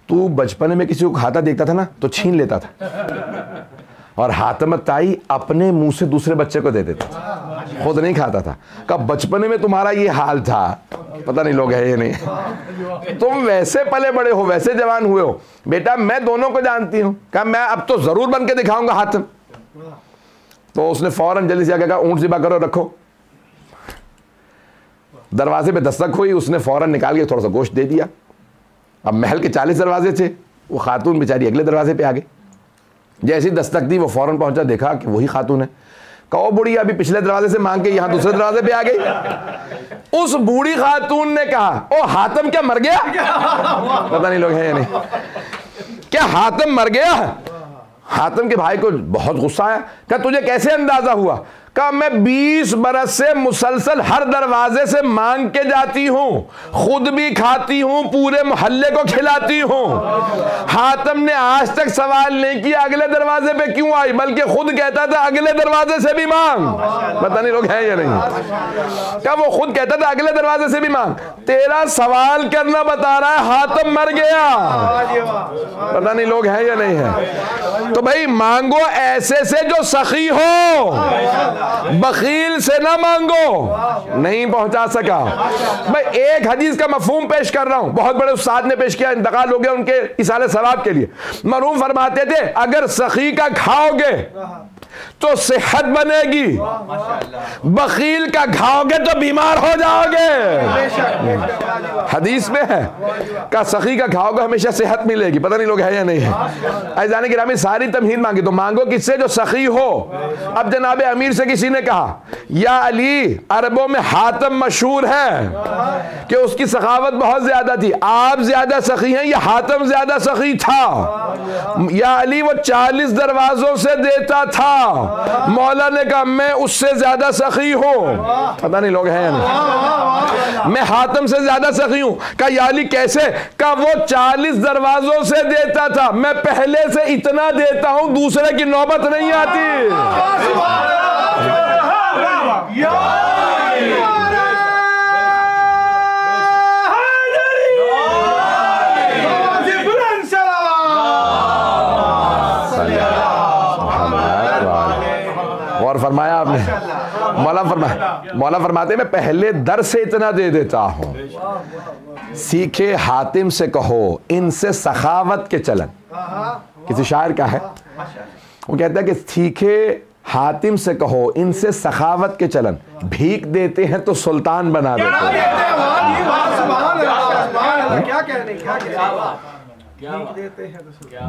H: तू बचपन में किसी को खाता देखता था ना तो छीन लेता था, और हातिम ताई अपने मुंह से दूसरे बच्चे को दे देता था, खुद नहीं खाता था। कब बचपन में तुम्हारा ये हाल था, पता नहीं लोग है ये नहीं, तुम वैसे पले बड़े हो, वैसे जवान हुए हो। बेटा मैं दोनों को जानती हूँ। कहा मैं अब तो जरूर बन के दिखाऊंगा हातिम। तो उसने फौरन जल्दी से आके कहा ऊंट ज़िबा करो, रखो। दरवाजे पे दस्तक हुई, उसने फौरन निकाल के थोड़ा सा गोश्त दे दिया। अब महल के 40 दरवाजे थे, वो खातून बेचारी अगले दरवाजे पे आ गई। जैसी दस्तक दी वो फौरन पहुंचा, देखा कि वही खातून है। कहो बुढ़िया अभी पिछले दरवाजे से मांग के यहाँ दूसरे दरवाजे पे आ गई। उस बूढ़ी खातून ने कहा ओ हातिम क्या मर गया? पता नहीं लोग हैं या नहीं, क्या हातिम मर गया? हातिम के भाई को बहुत गुस्सा आया। क्या तुझे कैसे अंदाजा हुआ? कहा मैं 20 बरस से मुसलसल हर दरवाजे से मांग के जाती हूँ, खुद भी खाती हूँ, पूरे मोहल्ले को खिलाती हूँ। हातिम ने आज तक सवाल नहीं किया अगले दरवाजे पे क्यों आई, बल्कि खुद कहता था अगले दरवाजे से भी मांग। पता नहीं लोग हैं या नहीं, क्या वो खुद कहता था अगले दरवाजे से भी मांग। तेरा सवाल करना बता रहा है हातिम मर गया। पता नहीं लोग हैं या नहीं है। तो भाई मांगो ऐसे से जो सखी हो, बखील से ना मांगो। नहीं पहुंचा सका। मैं एक हदीस का मफहूम पेश कर रहा हूं, बहुत बड़े उस्ताद ने पेश किया, इंतकाल हो गया उनके इसाले सवाब के लिए। मरहूम फरमाते थे अगर सखी का खाओगे तो सेहत बनेगी, बखील का खाओगे तो बीमार हो जाओगे। हदीस में है का सखी का खाओगे हमेशा सेहत मिलेगी। पता नहीं लोग है या नहीं है। ऐजाने गिरामी सारी तमहीद मांगी तो मांगो किससे? जो सखी हो। अब जनाब अमीर से किसी ने कहा या अली, अरबों में हातिम मशहूर है कि उसकी सखावत बहुत ज्यादा थी, आप ज्यादा सखी हैं या हातिम ज्यादा सखी था? या अली वो 40 दरवाजों से देता था। मौला ने कहा मैं उससे ज्यादा सखी हूं। पता नहीं लोग हैं या नहीं, मैं हातिम से ज्यादा सखी हूं। कहा या अली कैसे? कहा वो 40 दरवाजों से देता था, मैं पहले से इतना देता हूं, दूसरे की नौबत नहीं आती। और फरमाया आपने, मौला फरमाते मैं पहले दर से इतना दे देता हूं। सीखे हातिम से कहो इनसे सखावत के चलन। किसी शायर का है, वो कहता है कि सीखे हातिम से कहो इनसे सखावत के चलन, भीख देते हैं तो सुल्तान बना देते हैं।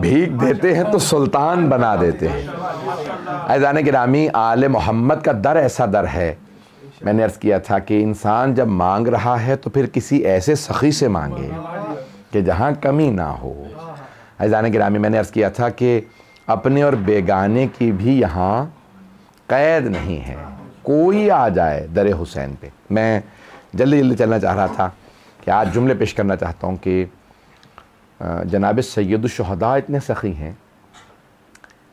H: भीख देते हैं तो सुल्तान बना देते हैं। ऐज़ाने गिरामी आले मोहम्मद का दर ऐसा दर है, मैंने अर्ज़ किया था कि इंसान जब मांग रहा है तो फिर किसी ऐसे सखी से मांगे कि जहाँ कमी ना हो। ऐज़ाने गिरामी मैंने अर्ज़ किया था कि अपने और बेगाने की भी यहाँ कैद नहीं है, कोई आ जाए दर हुसैन पे। मैं जल्दी जल्दी चलना चाह रहा था कि आज जुमले पेश करना चाहता हूँ कि जनाब सैयद शुहदा इतने सखी हैं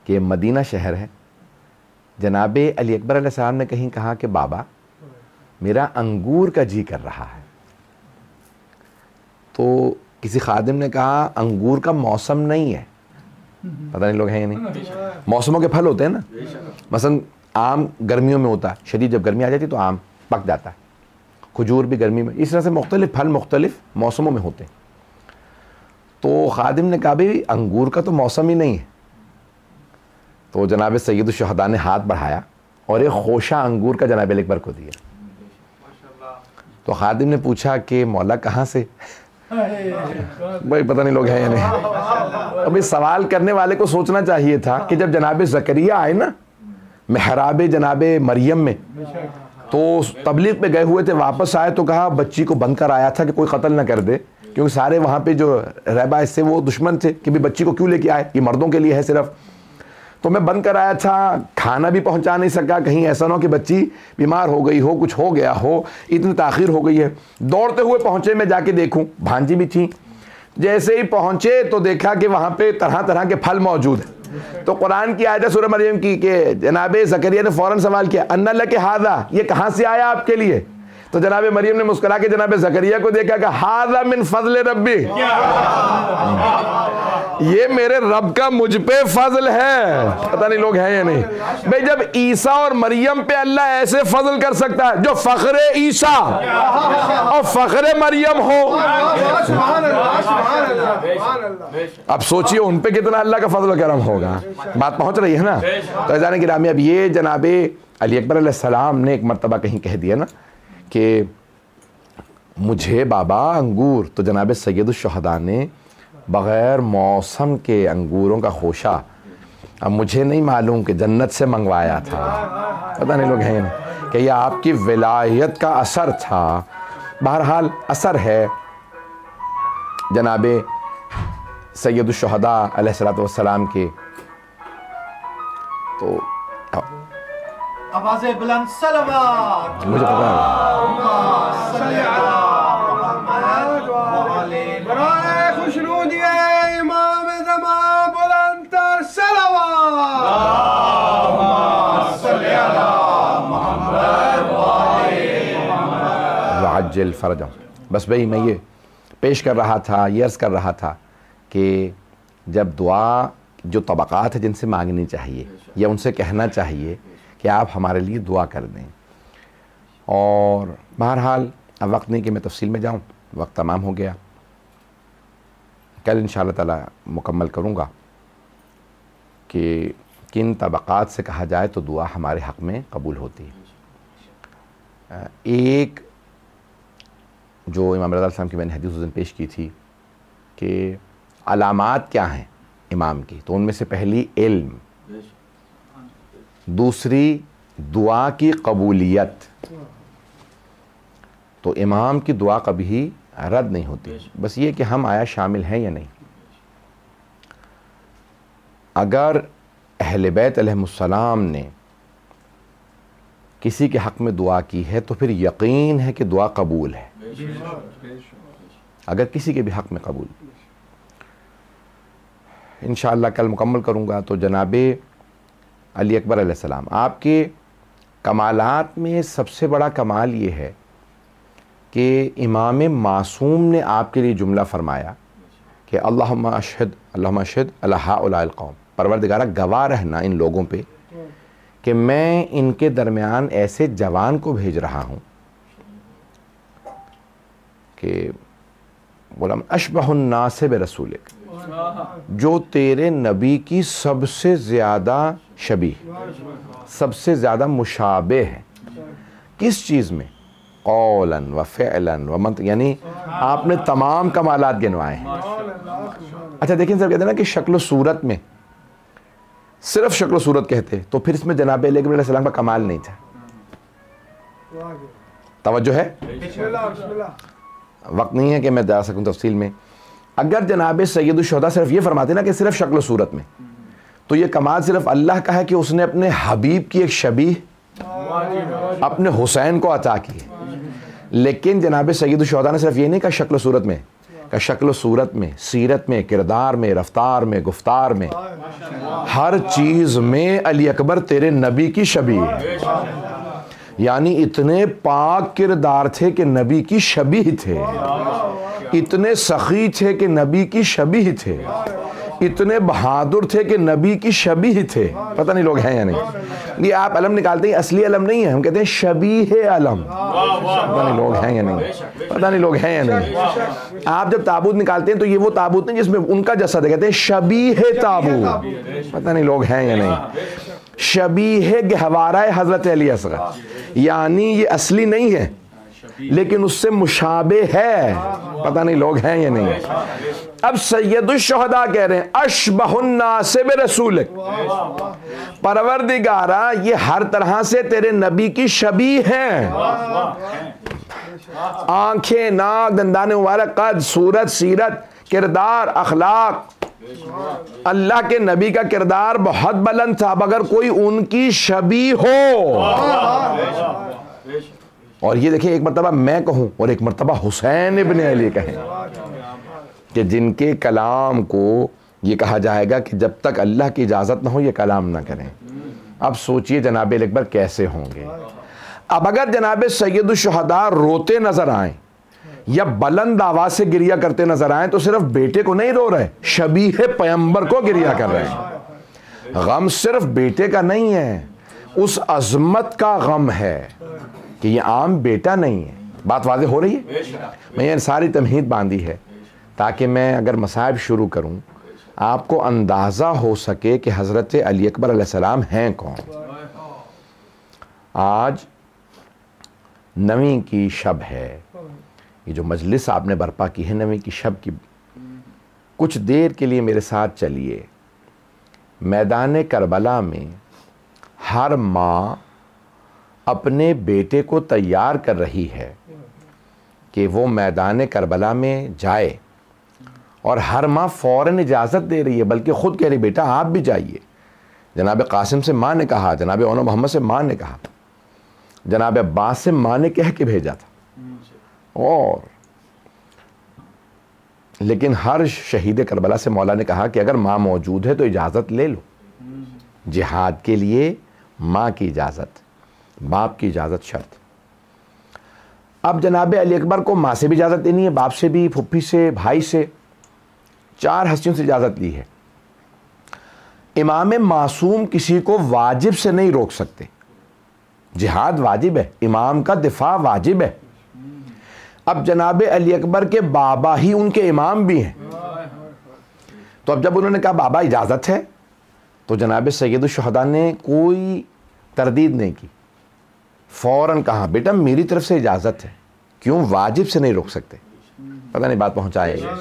H: कि मदीना शहर है। जनाब अली अकबर अलैहिस्सलाम ने कहीं कहा कि बाबा मेरा अंगूर का जी कर रहा है, तो किसी खादिम ने कहा अंगूर का मौसम नहीं है। पता नहीं लोग हैं या नहीं, मौसमों के फल होते हैं ना, मसलन आम गर्मियों में होता है, शदीद जब गर्मी आ जाती है तो आम पक जाता है, खजूर भी गर्मी में, इस तरह से मुख्तलिफ फल मुख्तलिफ मौसमों में होते हैं। तो खादिम ने कहा भाई अंगूर का तो मौसम ही नहीं है। तो जनाब सैयद शुहदा ने हाथ बढ़ाया और एक खोशा अंगूर का जनाब अकबर को दिया। तो खादिम ने पूछा कि मौला कहाँ से? भाई पता नहीं लोग हैं या नहीं। अभी सवाल करने वाले को सोचना चाहिए था कि जब जनाब ज़करिया आए ना महराब जनाब मरियम में, तो तबलीग पे गए हुए थे, वापस आए तो कहा बच्ची को बंद कर आया था कि कोई कत्ल ना कर दे, क्योंकि सारे वहाँ पे जो रहबा इससे वो दुश्मन थे कि भाई बच्ची को क्यों लेके आए, ये मर्दों के लिए है सिर्फ। तो मैं बंद कर आया था, खाना भी पहुँचा नहीं सका, कहीं ऐसा ना हो कि बच्ची बीमार हो गई हो, कुछ हो गया हो, इतनी ताख़ीर हो गई है। दौड़ते हुए पहुँचे, मैं जाके देखूँ, भांजी भी थी। जैसे ही पहुंचे तो देखा कि वहां पे तरह तरह के फल मौजूद हैं। तो कुरान की आयत सूरह मरियम की कि जनाब ज़करिया ने फौरन सवाल किया, अन्ना लके हादा, ये कहां से आया आपके लिए? तो जनाब मरियम ने मुस्कुरा के जनाब ज़करिया को देखा कि हादा मिन फज़ल रब्बी, ये मेरे रब का मुझ पे फजल है। पता नहीं लोग हैं या नहीं भाई। जब ईसा और मरियम पे अल्लाह ऐसे फजल कर सकता है, जो फखरे ईसा और फखरे मरियम हो, अब सोचिए उन पे कितना अल्लाह का फजल करम होगा। बात पहुंच रही है ना? तो अज़ान गिरामी, अब ये जनाब अली अकबर अलैहिस्सलाम ने एक मरतबा कहीं कह दिया ना कि मुझे बाबा अंगूर, तो जनाब सैयदुश्शहदा ने बग़ैर मौसम के अंगूरों का खोशा, अब मुझे नहीं मालूम कि जन्नत से मंगवाया था। पता नहीं लोग हैं कि यह आपकी विलायत का असर था। बहरहाल असर है जनाब सैयदुश्शहदा अलैहिस्सलातु वस्सलाम के। तो
I: आवाज़े बुलंद सलवात,
H: मुझे पता है
A: इमाम ज़मान बुलंद तर सलवात,
H: वअज्जिल फ़रजहु। बस भाई मैं ये पेश कर रहा था, ये अर्ज़ कर रहा था कि जब दुआ जो तबक़ात है जिनसे मांगनी चाहिए या उनसे कहना चाहिए कि आप हमारे लिए दुआ कर दें। और बहरहाल अब वक्त नहीं कि मैं तफसील में जाऊँ, वक्त तमाम हो गया। कल इंशाअल्लाह ताला मुकम्मल करूँगा कि किन तबक़ात से कहा जाए तो दुआ हमारे हक़ में कबूल होती है। एक जो इमाम रज़ा साहब की मैंने हदीस उस दिन पेश की थी कि अलामात क्या हैं इमाम की, तो उनमें से पहली इल्म, दूसरी दुआ की कबूलियत। तो इमाम की दुआ कभी रद्द नहीं होती, बस ये कि हम आया शामिल हैं या नहीं। अगर अहले बैत अलैहिमुस्सलाम ने किसी के हक़ में दुआ की है तो फिर यकीन है कि दुआ कबूल है, अगर किसी के भी हक़ में कबूल। इंशाअल्लाह कल मुकम्मल करूँगा। तो जनाबे अली अकबर अलैहिस्सलाम, आपके कमालात में सबसे बड़ा कमाल ये है कि इमाम मासूम ने आपके लिए जुमला फरमाया कि अल्लाहुम्मा अशहद अला हाउलाइल कौम, परवरदिगारा गवाह रहना इन लोगों पे कि मैं इनके दरमियान ऐसे जवान को भेज रहा हूँ कि बोला अशबहुन नास बिरसूलिक, जो तेरे नबी की सबसे ज़्यादा शबीह, सबसे ज़्यादा मुशाबे है। किस चीज़ में? कौलन व फ़िअलन व मंत, यानी आपने तमाम कमालात गिनवाए हैं। अच्छा देखिए सर, कहते हैं ना कि शक्ल सूरत में, सिर्फ शक्ल सूरत कहते तो फिर इसमें जनाब अली अकबर अलैहिस्सलाम का कमाल नहीं था। तवज्जो है? वक्त नहीं है कि मैं जा सकूं तफसील में। अगर जनाब सैयदुश्शहदा सिर्फ ये फरमाते ना कि सिर्फ शक्ल सूरत में, तो ये कमाल सिर्फ अल्लाह का है कि उसने अपने हबीब की एक शबीह अपने हुसैन को अता की है। लेकिन जनाब सैयदुश्शहदा ने सिर्फ ये नहीं कहा शक्ल सूरत में, का शक्ल सूरत में, सीरत में, किरदार में, रफ्तार में, गुफ्तार में, हर चीज़ में अली अकबर तेरे नबी की शबीह है। यानी इतने पाक किरदार थे कि नबी की शबीह थे, इतने सखी थे कि नबी की शबीह थे, इतने बहादुर थे कि नबी की शबीह थे। पता नहीं लोग हैं या नहीं। ये आप अलम निकालते हैं, असली अलम नहीं है, हम कहते हैं शबीह अलम। पता नहीं लोग हैं या नहीं, पता नहीं लोग हैं या नहीं। आप जब ताबूत निकालते हैं तो ये वो ताबूत नहीं जिसमें उनका जैसा है, कहते हैं शबीह ताबूत। पता नहीं लोग हैं या नहीं। शबीह गहवारा हज़रत अली असग़र, यानी ये असली नहीं है लेकिन उससे मुशाबे है। पता नहीं लोग हैं या नहीं। अब सैयदुश्शहदा कह रहे हैं अशबहुन नास बिरसूलिक, परवरदिगारा ये हर तरह से तेरे नबी की शबीह हैं। आंखें, नाक, दंदाने मुबारक, कद, सूरत, सीरत, किरदार, अखलाक। अल्लाह के नबी का किरदार बहुत बुलंद था। अब अगर कोई उनकी शबीह हो, और ये देखिए एक मरतबा मैं कहूं और एक मरतबा हुसैन इब्न अली कहें, कि जिनके कलाम को ये कहा जाएगा कि जब तक अल्लाह की इजाज़त ना हो ये कलाम ना करें। अब सोचिए जनाब अकबर कैसे होंगे। अब अगर जनाब सैयदुल शुहदा रोते नज़र आएँ या बुलंद आवाज़ से गिरिया करते नज़र आएँ तो सिर्फ बेटे को नहीं रो रहे, शबीह पैगंबर को गिरिया कर रहे हैं। गम सिर्फ बेटे का नहीं है, उस अज़मत का गम है कि ये आम बेटा नहीं है। बात वाज़ेह हो रही है? मैंने सारी तमहीद बांधी है ताकि मैं अगर मसाइब शुरू करूं आपको अंदाज़ा हो सके कि हज़रत अली अकबर अलैहिस्सलाम हैं कौन। आज 9वीं की शब है, ये जो मजलिस आपने बर्पा की है 9वीं की शब की, कुछ देर के लिए मेरे साथ चलिए। मैदान करबला में हर माँ अपने बेटे को तैयार कर रही है कि वो मैदान करबला में जाए, और हर माँ फ़ौरन इजाज़त दे रही है, बल्कि ख़ुद कह रही बेटा आप भी जाइए। जनाब कासिम से माँ ने कहा, जनाब ओना मोहम्मद से माँ ने कहा, जनाब अब्बास से माँ ने कह के भेजा था। और लेकिन हर शहीद करबला से मौला ने कहा कि अगर माँ मौजूद है तो इजाज़त ले लो। जिहाद के लिए माँ की इजाज़त, बाप की इजाज़त शर्त। अब जनाब अली अकबर को माँ से भी इजाज़त देनी है, बाप से भी, फुप्पी से, भाई से, 4 हस्तियों से इजाज़त ली है। इमाम मासूम किसी को वाजिब से नहीं रोक सकते। जिहाद वाजिब है, इमाम का दिफा वाजिब है। अब जनाब अली अकबर के बाबा ही उनके इमाम भी हैं, तो अब जब उन्होंने कहा बाबा इजाज़त है, तो जनाब सैयदुल शुहदा ने कोई तरदीद नहीं की, फ़ौरन कहा बेटा मेरी तरफ से इजाज़त है। क्यों? वाजिब से नहीं रोक सकते। पता नहीं बात पहुँचाएगा,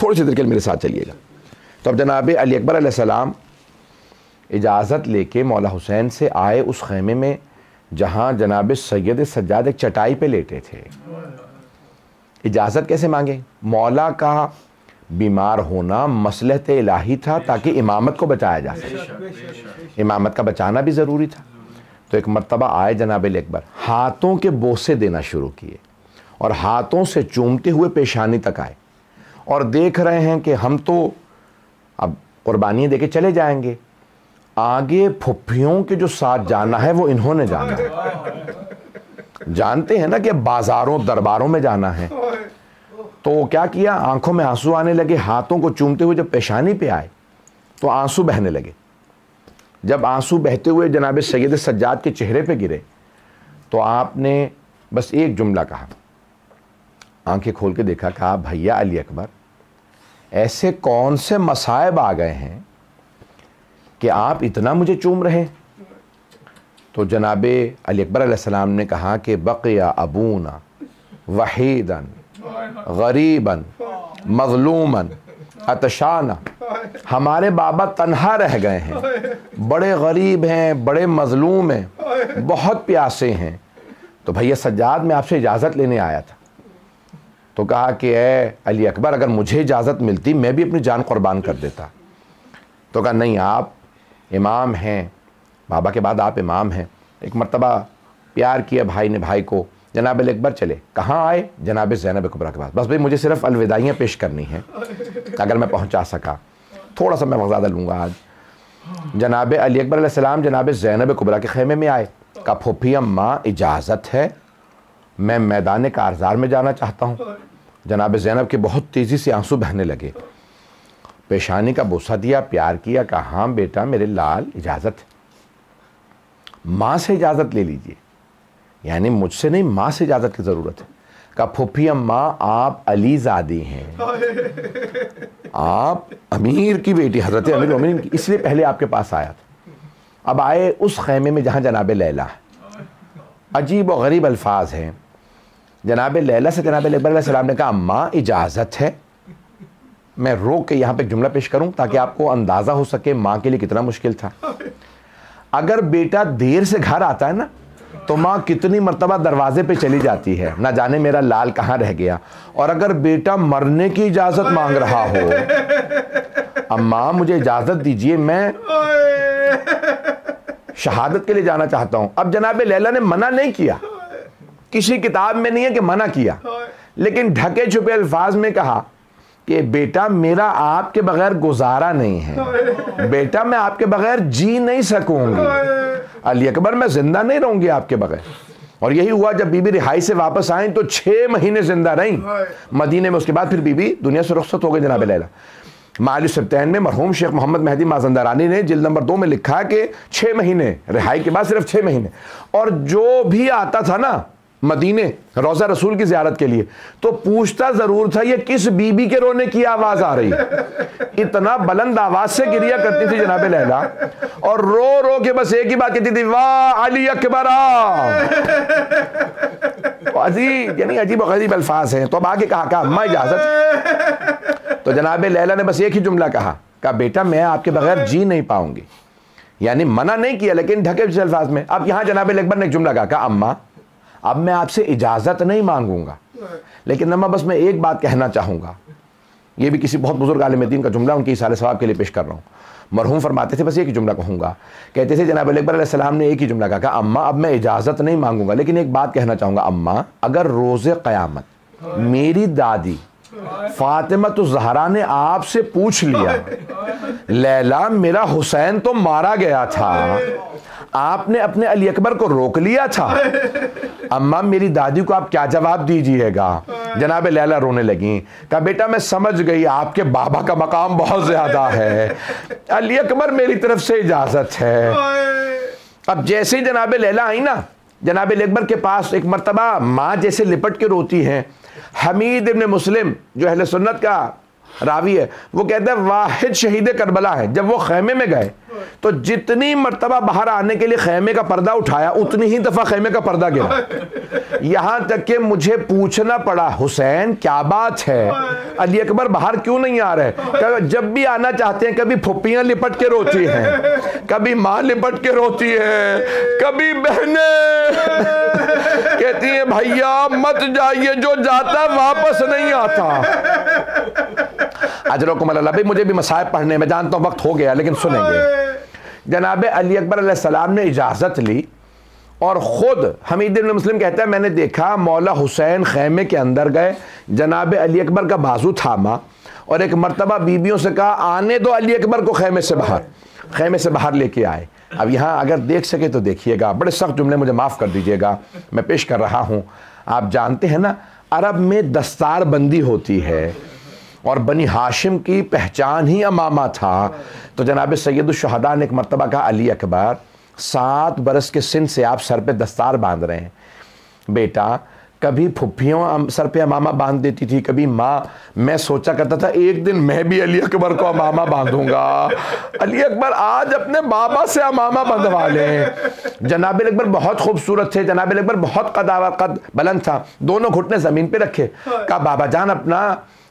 H: थोड़ी सी देर के लिए मेरे साथ चलिएगा। तो अब जनाब अली अकबर अलैहिस्सलाम इजाज़त लेके मौला हुसैन से आए उस खेमे में जहाँ जनाब सैयद सज्जाद एक चटाई पे लेटे थे। इजाज़त कैसे मांगे? मौला का बीमार होना मसलहत इलाही था ताकि इमामत को बचाया जा सके, इमामत का बचाना भी ज़रूरी था। तो एक मर्तबा आए जनाब अली अकबर, हाथों के बोसे देना शुरू किए और हाथों से चूमते हुए पेशानी तक आए, और देख रहे हैं कि हम तो अब कुर्बानी दे के चले जाएंगे, आगे फुफ्फियों के जो साथ जाना है वो इन्होंने जाना है। जानते हैं ना कि बाज़ारों दरबारों में जाना है। तो क्या किया, आंखों में आंसू आने लगे, हाथों को चूमते हुए जब पेशानी पे आए तो आंसू बहने लगे। जब आंसू बहते हुए जनाब सैयद सज्जाद के चेहरे पे गिरे तो आपने बस एक जुमला कहा, आंखें खोल के देखा, कहा भैया अली अकबर ऐसे कौन से मसाइब आ गए हैं कि आप इतना मुझे चूम रहे हैं? तो जनाब अली अकबर अलैहिस्सलाम ने कहा कि बक़िया अबूना वहीदन गरीबन मज़लूमन अतशाना, हमारे बाबा तन्हा रह गए हैं, बड़े गरीब हैं, बड़े मज़लूम हैं, बहुत प्यासे हैं। तो भैया सज्जाद मैं आपसे इजाज़त लेने आया था। तो कहा कि ए अली अकबर अगर मुझे इजाज़त मिलती मैं भी अपनी जान कुर्बान कर देता। तो कहा नहीं, आप इमाम हैं, बाबा के बाद आप इमाम हैं। एक मर्तबा प्यार किया भाई ने भाई को, जनाब अली अकबर चले। कहाँ आए? जनाब ज़ैनब कुबरा के पास। बस भाई मुझे सिर्फ अलविदाइयाँ पेश करनी हैं, अगर मैं पहुँचा सका, थोड़ा सा मैं वक्त ज़्यादा लूँगा आज। जनाब अली अकबर अलैहिस्सलाम जनाब ज़ैनब कुबरा के खेमे में आए। कहा फूफी अम्मा इजाज़त है, मैं मैदान कारज़ार में जाना चाहता हूँ। जनाब ज़ैनब के बहुत तेज़ी से आंसू बहने लगे, पेशानी का बोसा दिया, प्यार किया, कहा हाँ बेटा मेरे लाल इजाज़त है। माँ से इजाज़त ले लीजिए, यानी मुझसे नहीं, माँ से इजाज़त की ज़रूरत है। कहा फूफी अम्मा आप अली ज़ादी हैं, आप अमीर की बेटी हज़रत अमीर मोमिनीन की, इसलिए पहले आपके पास आया था। अब आए उस खेमे में जहाँ जनाब लैला है। अजीब व गरीब अल्फाज हैं। जनाब लैला से जनाब अकबर अलैहिस्सलाम ने कहा अम्मा इजाज़त है। मैं रोक के यहाँ पे एक जुमला पेश करूँ ताकि आपको अंदाज़ा हो सके माँ के लिए कितना मुश्किल था। अगर बेटा देर से घर आता है ना तो माँ कितनी मर्तबा दरवाजे पे चली जाती है, ना जाने मेरा लाल कहाँ रह गया। और अगर बेटा मरने की इजाज़त मांग रहा हो, अम्मा मुझे इजाज़त दीजिए, मैं शहादत के लिए जाना चाहता हूँ। अब जनाब लैला ने मना नहीं किया, किसी किताब में नहीं है कि मना किया, लेकिन ढके छुपे अल्फाज में कहा कि बेटा मेरा आपके बगैर गुजारा नहीं है, बेटा मैं आपके बगैर जी नहीं सकूंगी, अली अकबर मैं जिंदा नहीं रहूंगी आपके बगैर। और यही हुआ, जब बीबी रिहाई से वापस आई तो 6 महीने जिंदा रही मदीने में। उसके बाद फिर बीबी दुनिया से रुखसत हो गई जनाब लैला। मालिस-ए-सिब्तैन में मरहूम शेख मोहम्मद मेहदी माज़ंदारानी ने जिल्द नंबर 2 में लिखा कि 6 महीने, रिहाई के बाद सिर्फ 6 महीने। और जो भी आता था ना मदीने रोज़ा रसूल की ज़ियारत के लिए तो पूछता ज़रूर था ये किस बीबी के रोने की आवाज़ आ रही। इतना बुलंद आवाज़ से गिरिया करती थी जनाब लैला, और रो रो के बस एक ही बात कहती थी, वाह अली अकबर। अजीब, यानी अजीब गरीब अल्फाज हैं। तो अब आगे कहा अम्मा इजाज़त। तो जनाब लैला ने बस एक ही जुमला कहा बेटा मैं आपके बगैर जी नहीं पाऊंगी। यानी मना नहीं किया लेकिन ढके हुए अल्फाज में। अब यहाँ जनाब अकबर ने एक जुमला कहा अम्मा अब मैं आपसे इजाज़त नहीं मांगूंगा, लेकिन अम्मा बस मैं एक बात कहना चाहूँगा। ये भी किसी बहुत बुजुर्ग आलिम दीन का जुमला, उनकी इसारे सवाब के लिए पेश कर रहा हूँ। मरहूम फरमाते थे बस एक ही जुमला कहूँगा। कहते थे जनाब अकबर अलैहिस्सलाम ने एक ही जुमला कहा अम्मा अब मैं इजाज़त नहीं मांगूंगा, लेकिन एक बात कहना चाहूँगा अम्मा, अगर रोज़े क़यामत मेरी दादी फातिमा ज़हरा ने आपसे पूछ लिया लैला मेरा हुसैन तो मारा गया था, आपने अपने अली अकबर को रोक लिया था, अम्मा मेरी दादी को आप क्या जवाब दीजिएगा। जनाब लैला रोने लगी, कहा बेटा मैं समझ गई आपके बाबा का मकाम बहुत ज्यादा है, अली अकबर मेरी तरफ से इजाजत है। अब जैसे ही जनाब लैला आई ना, जनाब अकबर के पास एक मर्तबा माँ जैसे लिपट के रोती हैं। हमीद इब्न मुस्लिम जो अहले सुन्नत का रावी है वो कहता है वाहिद शहीद करबला है, जब वो खैमे में गए तो जितनी मर्तबा बाहर आने के लिए खैमे का पर्दा उठाया उतनी ही दफा खैमे का पर्दा गिरा, यहां तक कि मुझे पूछना पड़ा हुसैन क्या बात है, अली अकबर बाहर क्यों नहीं आ रहे। जब भी आना चाहते हैं कभी फुप्पियां लिपट के रोती हैं, कभी माँ लिपट के रोती है, कभी बहनें कहती है भैया मत जाइए, जो जाता वापस नहीं आता। अजरकुम अल्लाह। भाई मुझे भी मसाइब पढ़ने में जानता हूँ वक्त हो गया, लेकिन सुनेंगे। जनाब अली अकबर अलैहिस्सलाम ने इजाज़त ली और ख़ुद हमीद इब्न मुस्लिम कहता है मैंने देखा मौला हुसैन खैमे के अंदर गए, जनाब अली अकबर का बाजू थामा और एक मर्तबा बीबियों से कहा आने दो अली अकबर को खैमे से बाहर लेके आए। अब यहाँ अगर देख सके तो देखिएगा, बड़े सख्त जुमले मुझे माफ़ कर दीजिएगा मैं पेश कर रहा हूँ। आप जानते हैं ना अरब में दस्तार बंदी होती है और बनी हाशिम की पहचान ही अमामा था। तो जनाब सैयद शहदा ने एक मर्तबा कहा अली अकबर 7 बरस के सिन से आप सर पे दस्तार बांध रहे हैं, बेटा कभी फुफ्फियों सर पे अमामा बांध देती थी, कभी माँ, मैं सोचा करता था एक दिन मैं भी अली अकबर को अमामा बांधूंगा, अली अकबर आज अपने बाबा से अमामा बंधवा लें। जनाब अकबर बहुत खूबसूरत थे, जनाब अकबर बहुत कद बुलंद था, दोनों घुटने ज़मीन पे रखे, कहा बाबा जान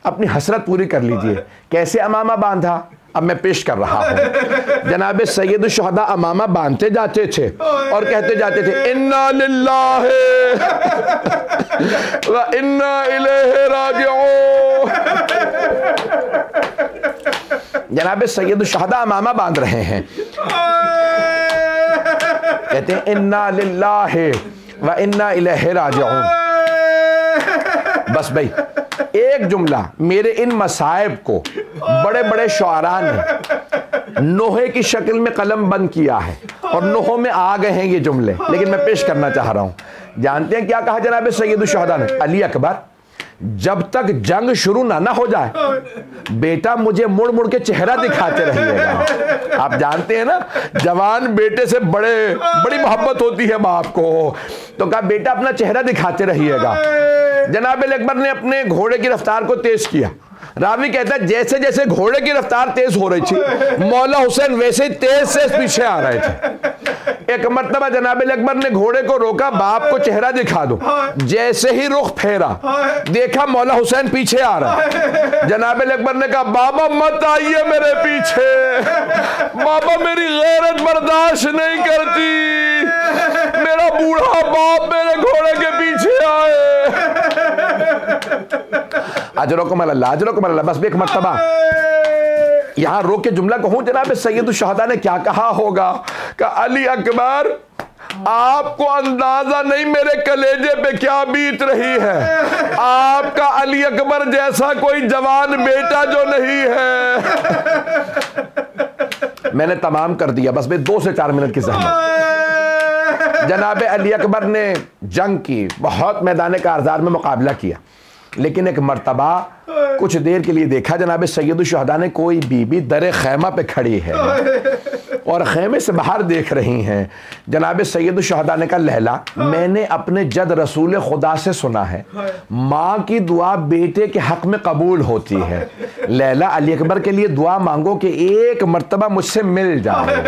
H: अपनी हसरत पूरी कर लीजिए। कैसे अमामा बांधा अब मैं पेश कर रहा हूं। जनाब सैयद शुहदा अमामा बांधते जाते थे और कहते जाते थे इन्ना लिल्लाहि व इन्ना इलैहि राजिऊन। जनाब सैयद शुहदा अमामा बांध रहे हैं, कहते हैं इन्ना लिल्लाहि व इन्ना इलैहि राजिऊन। बस भाई एक जुमला मेरे इन मसाइब को बड़े बड़े शुआरा ने नोहे की शक्ल में कलम बंद किया है और नोहों में आ गए हैं ये जुमले, लेकिन मैं पेश करना चाह रहा हूं। जानते हैं क्या कहा जनाब सैयद शुहदा ने, अली अकबर जब तक जंग शुरू ना हो जाए बेटा मुझे मुड़ मुड़ के चेहरा दिखाते रहिएगा। आप जानते हैं ना जवान बेटे से बड़ी मोहब्बत होती है बाप को, तो कहा बेटा अपना चेहरा दिखाते रहिएगा। जनाब अकबर ने अपने घोड़े की रफ्तार को तेज किया। रावी कहता है जैसे जैसे घोड़े की रफ्तार तेज हो रही थी मौला हुसैन वैसे ही तेज से पीछे आ रहे थे। एक मर्तबा जनाब अकबर ने घोड़े को रोका, बाप को चेहरा दिखा दो। जैसे ही रुख फेरा देखा मौला हुसैन पीछे आ रहा है। जनाब अकबर ने कहा बाबा मत आइए मेरे पीछे, बाबा मेरी गैरत बर्दाश्त नहीं करती, मेरा बूढ़ा बाप मेरे घोड़े के पीछे आए। अजरकुम अल्लाह, अजरकुम अल्लाह। बस एक मर्तबा यहां रोक के जुमला कहूं, जनाब सैयद शुहदा ने क्या कहा होगा कि अली अकबर आपको अंदाजा नहीं मेरे कलेजे पे क्या बीत रही है। आपका अली अकबर जैसा कोई जवान बेटा जो नहीं है। मैंने तमाम कर दिया, बस मैं 2 से 4 मिनट की ज़हमत। जनाब अली अकबर ने जंग की, बहुत मैदान कारज़ार में मुकाबला किया, लेकिन एक मर्तबा कुछ देर के लिए देखा जनाब सैयद शुहदा ने कोई बीबी दरे खैमा पे खड़ी है और खैमे से बाहर देख रही हैं। जनाब सैयद शुहदा ने कहा, लैला, मैंने अपने जद रसूल खुदा से सुना है माँ की दुआ बेटे के हक में कबूल होती है। लैला, अली अकबर के लिए दुआ मांगो कि एक मर्तबा मुझसे मिल जाए।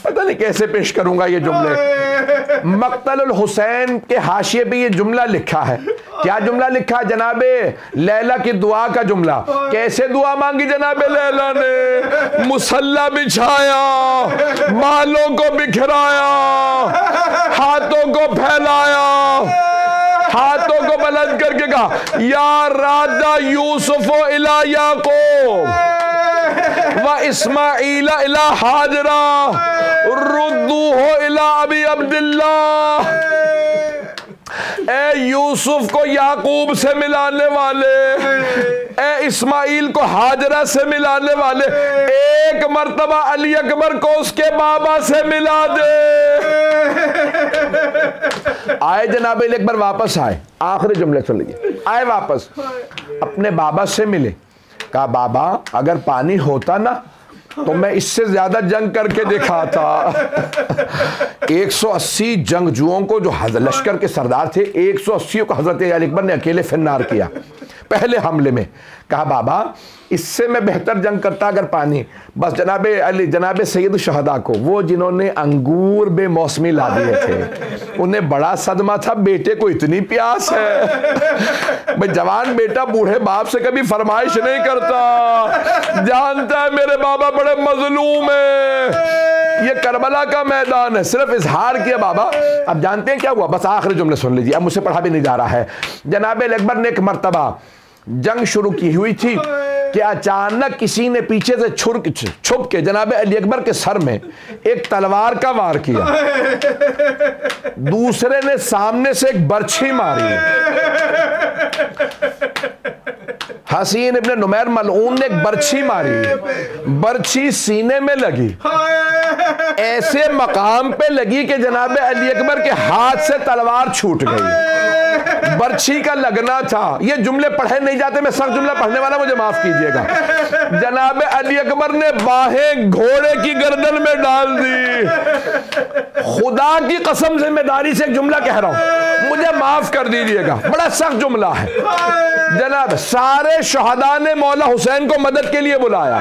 H: पता नहीं कैसे पेश करूंगा ये जुमले। मक्तल हुसैन के हाशिए पे ये जुमला लिखा है। क्या जुमला लिखा? जनाबे लैला की दुआ का जुमला। कैसे दुआ मांगी जनाबे लैला ने? मुसल्ला बिछाया, बालों को बिखराया, हाथों को फैलाया, हाथों को बुलंद करके कहा, या राजा यूसुफ इला याकूब व इस्माइल इला हाजरा रुद्दू हो इला अबी अब्दुल्लाह। ए यूसुफ को याकूब से मिलाने वाले, ए इस्माइल को हाजरा से मिलाने वाले, एक मर्तबा अली अकबर को उसके बाबा से मिला दे। आए जनाब अली अकबर, वापस आए, आखिरी जुमले सुन लीजिए। आए वापस, अपने बाबा से मिले, कहा, बाबा अगर पानी होता ना तो मैं इससे ज्यादा जंग करके दिखाता। 180 जंगजुओं को जो लश्कर के सरदार थे, 180 को हजरत अली अकबर ने अकेले फिन्नार किया पहले हमले में। कहा, बाबा इससे मैं बेहतर जंग करता अगर पानी। बस जनाबे अली, जनाबे सैयद शुहदा को, वो जिन्होंने अंगूर बेमौसमी ला दिए थे, उन्हें बड़ा सदमा था, बेटे को इतनी प्यास है। भाई जवान बेटा बूढ़े बाप से कभी फरमाइश नहीं करता, जानता है मेरे बाबा बड़े मजलूम है। ये करबला का मैदान है, सिर्फ इजहार किया बाबा। अब जानते हैं क्या हुआ? बस आखिरी जुमले सुन लीजिए, अब मुझसे पढ़ा भी नहीं जा रहा है। जनाब अली अकबर ने एक मर्तबा जंग शुरू की हुई थी कि अचानक किसी ने पीछे से छुप के जनाब अली अकबर के सर में एक तलवार का वार किया। दूसरे ने सामने से एक बर्छी मारी। हसीन इब्न नुमैर मलऊन ने एक बर्छी मारी, बर्छी सीने में लगी, ऐसे मकाम पे लगी कि जनाब अली अकबर के हाथ से तलवार छूट गई। बर्छी का लगना था। ये जुमले पढ़े नहीं जाते, मैं सख्त जुमला पढ़ने वाला, मुझे माफ कीजिएगा। जनाब अली अकबर ने बाहें घोड़े की गर्दन में डाल दी। खुदा की कसम जिम्मेदारी से एक जुमला कह रहा हूं, मुझे माफ कर दीजिएगा, बड़ा सख्त जुमला है। जनाब सारे शहदा ने मौला हुसैन को मदद के लिए बुलाया,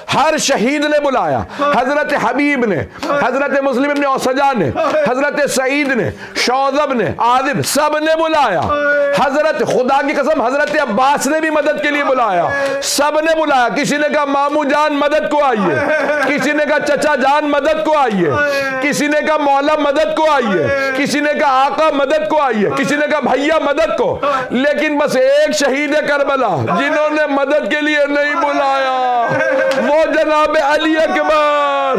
H: हर शहीद ने बुलाया, हजरत हबीब ने, हजरत मुस्लिम इब्न औसजा ने, हजरत सईद ने, शौजब ने, आदिब, सब ने बुलाया। हजरत खुदा की कसम हजरत अब्बास ने भी मदद के लिए बुलाया, सब ने बुलाया। किसी ने कहा मामू जान मदद को आइए, किसी ने कहा चचा जान मदद को आइए, किसी ने कहा मौला मदद को आइए, किसी ने कहा आका मदद को आइए, किसी ने कहा भैया मदद को। लेकिन बस एक शहीद करबला जिन्होंने मदद के लिए नहीं बुलाया, वो जनाब अली अकबर।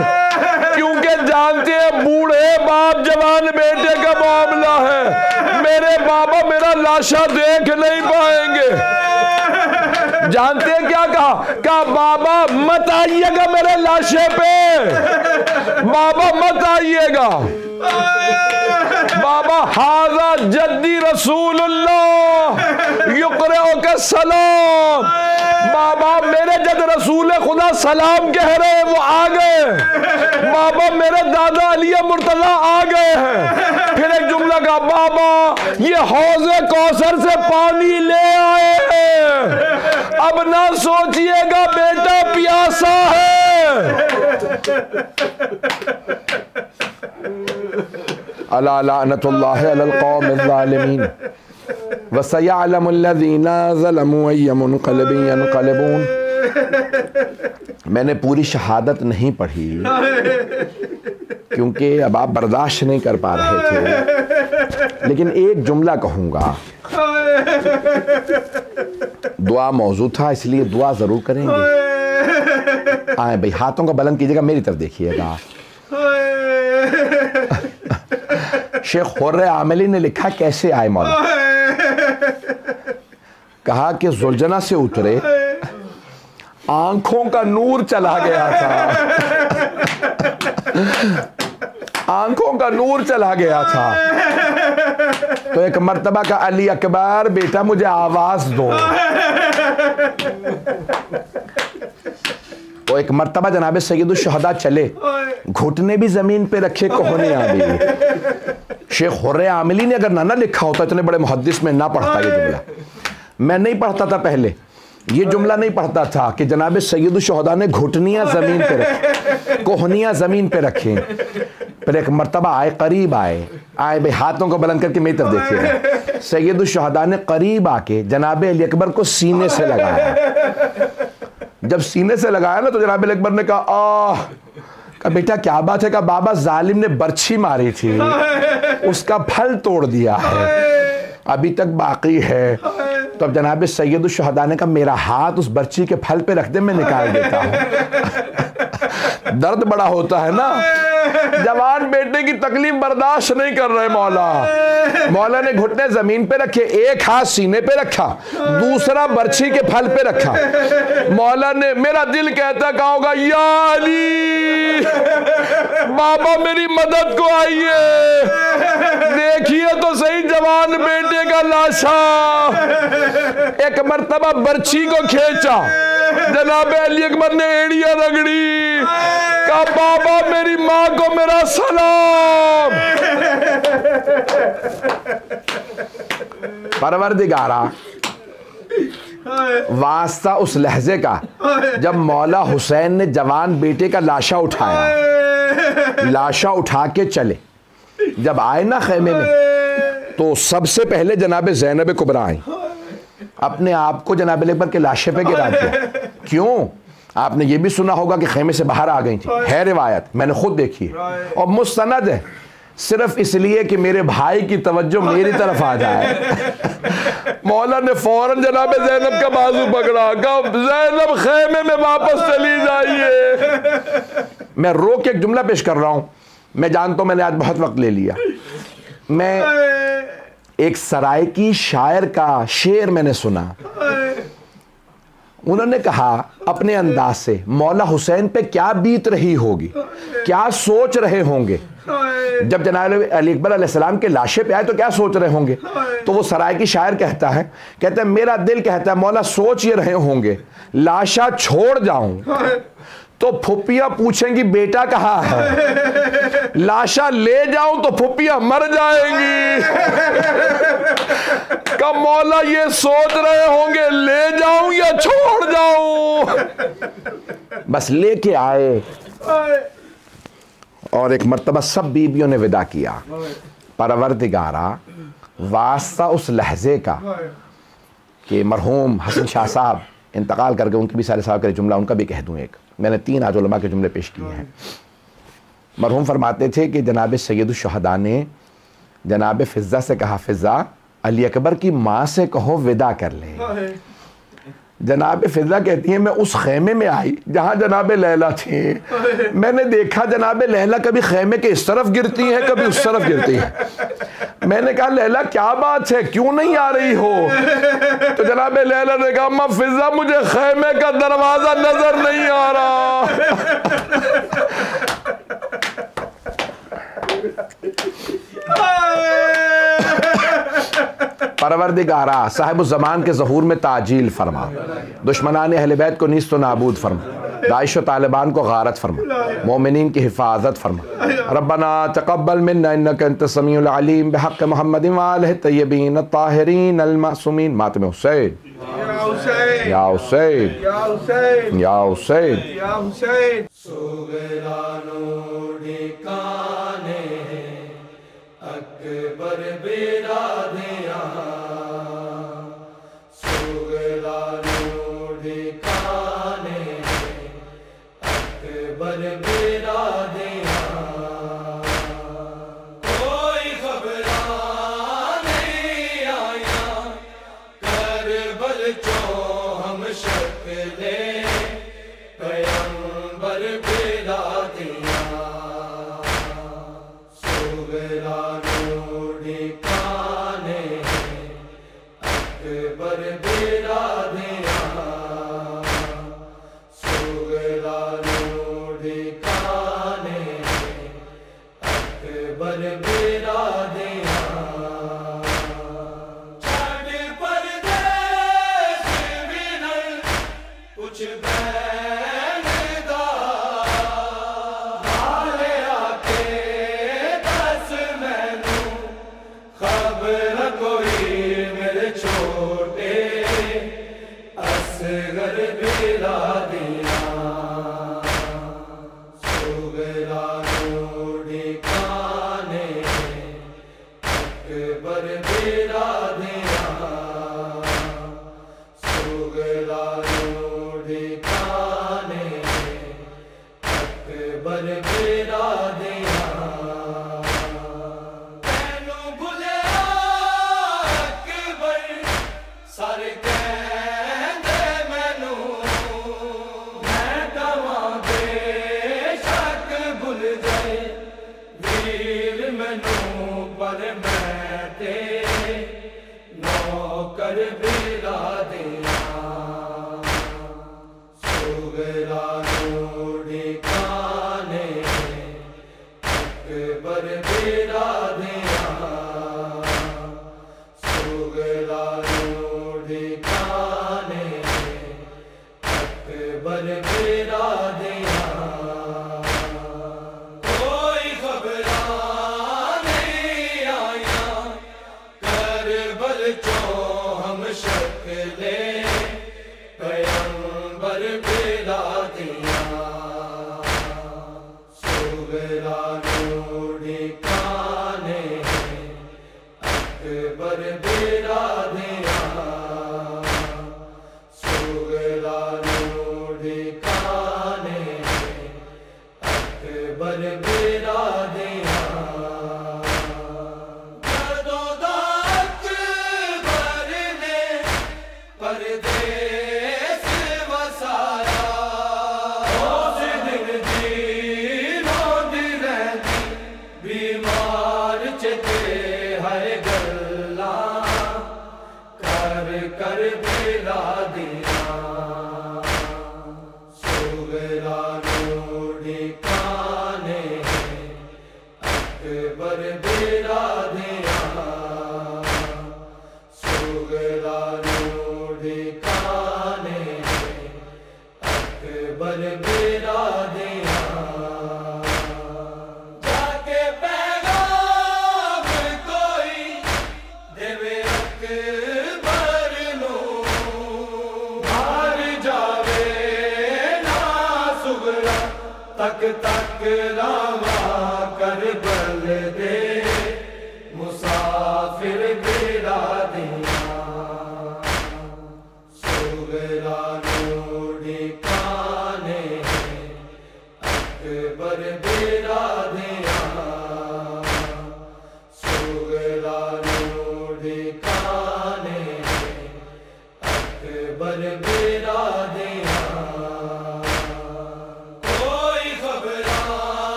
H: क्योंकि जानते हैं बूढ़े बाप जवान बेटे का मामला है, मेरे बाबा मेरा लाशा देख नहीं पाएंगे। जानते हैं क्या कहा बाबा मत आइएगा मेरे लाशे पे, बाबा मत आइएगा। बाबा हाजा जद्दी रसूलुल्लाह युक़रउ का सलाम। बाबा मेरे जद रसूल खुदा सलाम कह रहे हैं, वो आ गए। बाबा मेरे दादा अली मुर्तजा आ गए हैं। फिर एक जुमला का, बाबा ये हौज़े कौसर से पानी ले आए हैं, अब ना सोचिएगा बेटा प्यासा है। अला लानतुल्लाहि अलल कौमिज़ ज़ालिमीन व सयअलमुल्लज़ीना ज़लमू अय्य मुनक़लिबिन यनक़लिबून। मैंने पूरी शहादत नहीं पढ़ी क्योंकि अब आप बर्दाश्त नहीं कर पा रहे थे, लेकिन एक जुमला कहूँगा। दुआ मौजू था इसलिए दुआ ज़रूर करेंगे। आए भाई हाथों को बुलंद कीजिएगा, मेरी तरफ देखिएगा। शेख हुर्र आमिली ने लिखा कैसे आए मौला, कहा कि जुलजना से उतरे, आंखों का नूर चला गया था, आंखों का नूर चला गया था। तो एक मर्तबा का अली अकबर बेटा मुझे आवाज दो। तो एक मर्तबा जनाब सैयद शहदा चले, घुटने भी जमीन पे रखे, कोहनियां भी। शेख हुर्र आमिली ने अगर ना लिखा होता, इतने बड़े मुहद्दिस में ना पढ़ता ये जुमला। मैं नहीं पढ़ता था पहले, ये जुमला नहीं पढ़ता था कि जनाब सैयद शहदा ने घुटनियां जमीन पे रखी, कोहनियां जमीन पे रखी। फिर एक मर्तबा आए, करीब आए भाई, हाथों को बुलंद करके मेरी तरफ देखिए। सैयद शहदा ने करीब आके जनाब अली अकबर को सीने से लगाया। जब सीने से लगाया ना तो जनाब अली अकबर ने कहा बेटा क्या बात है? कहा बाबा जालिम ने बर्छी मारी थी, उसका फल तोड़ दिया है, अभी तक बाकी है। तो अब जनाब सैयद शहदा ने कहा मेरा हाथ उस बर्छी के फल पे रख दे, मैं निकाल देता हूं। दर्द बड़ा होता है ना, जवान बेटे की तकलीफ बर्दाश्त नहीं कर रहे मौला ने घुटने जमीन पे रखे, एक हाथ सीने पे रखा, दूसरा बर्छी के फल पे रखा। मौला ने, मेरा दिल कहता कहा होगा या अली बाबा मेरी मदद को आइए, देखिए तो सही जवान बेटे का लाशा। एक मर्तबा बर्छी को खींचा, जनाब अली अकबर ने एड़ियां रगड़ी, कहा बाबा मेरी माँ को मेरा सलाम। परवरदिगारा, वास्ता उस लहजे का जब मौला हुसैन ने जवान बेटे का लाशा उठाया, लाशा उठा के चले। जब आए ना खेमे में तो सबसे पहले जनाब ज़ैनब कुबरा आई, अपने आप को जनाब अकबर के लाशे पे गिरा दिया। क्यों? आपने ये भी सुना होगा कि खेमे से बाहर आ गई थी, है रिवायत, मैंने खुद देखी है और मुस्तनद है, सिर्फ इसलिए कि मेरे भाई की तवज्जो मेरी तरफ आ जाए। मौला ने फौरन जनाब ज़ैनब का बाजू पकड़ा, कहा ज़ैनब खेमे में वापस चली जाइए। मैं रो के एक जुमला पेश कर रहा हूं, मैं जानता हूं मैंने आज बहुत वक्त ले लिया। मैं एक सराय की शायर का शेर मैंने सुना, उन्होंने कहा अपने अंदाज से मौला हुसैन पे क्या बीत रही होगी, क्या सोच रहे होंगे जब जनाब अली अकबर अलैहिस्सलाम के लाशे पे आए, तो क्या सोच रहे होंगे। तो वो सराय की शायर कहता है मेरा दिल कहता है मौला सोच ये रहे होंगे लाशा छोड़ जाऊं तो फुप्पियां पूछेंगी बेटा कहाँ है, लाशा ले जाऊं तो फुप्पियां मर जाएंगी। कब मौला ये सोच रहे होंगे ले जाऊं या छोड़ जाऊं। बस लेके आए और एक मर्तबा सब बीबियों ने विदा किया। परवरदिगारा, वास्ता उस लहजे का कि मरहूम हसन शाह साहब इंतकाल करके, उनके भी सारे साहब का जुमला उनका भी कह दूं। एक मैंने 3 आज उलमा के जुमले पेश किए हैं। मरहूम फरमाते थे कि जनाब सैयद शहदा ने जनाब फिज़ा से कहा, फिज़ा अली अकबर की माँ से कहो विदा कर ले। जनाब फिज़ा कहती हैं मैं उस खेमे में आई जहाँ जनाब लैला थी। मैंने देखा जनाब लैला कभी खेमे के इस तरफ गिरती हैं, कभी उस तरफ गिरती हैं। मैंने कहा लैला क्या बात है, क्यों नहीं आ रही हो। तो जनाब लैला ने कहा अम्मा फिज़ा मुझे खेमे का दरवाजा नजर नहीं आ रहा। परवरदिगारा, साहिब ज़मान के ज़हूर में ताजील फरमा, दुश्मनान अहले बैत को नीस्त नाबूद फरमा, दाइश व तालिबान को गारत फरमा, मोमिनीन की हिफाजत फरमा। रब्बना तक़ब्बल मिन्ना इन्नका अंतस समीउल अलीम बिहक़्क़ि मुहम्मदिन व आलिहि तय्यबीन अत्ताहिरीन अल मासूमीन। मातम हुसैन या हुसैन या हुसैन या हुसैन। अकबर बिरादिया सुगरानो ठिकाने, अकबर बिरादिया कोई खबर नहीं आया, करबल चो हम शक्ले पैगंबर बिरादिया सुगरानो
J: नूरी काने अकबर बिरादिया सुगरा नूरी काने अकबर बिरादिया छड़ परदेस विनय कुछ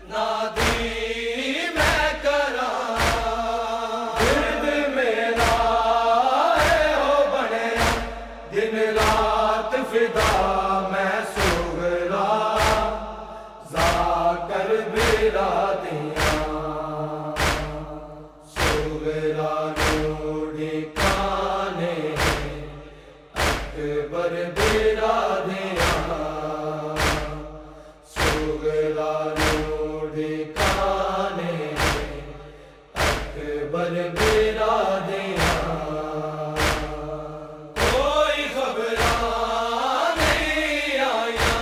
J: नादी काने अकबर मेरा दिया कोई खबरां नहीं आया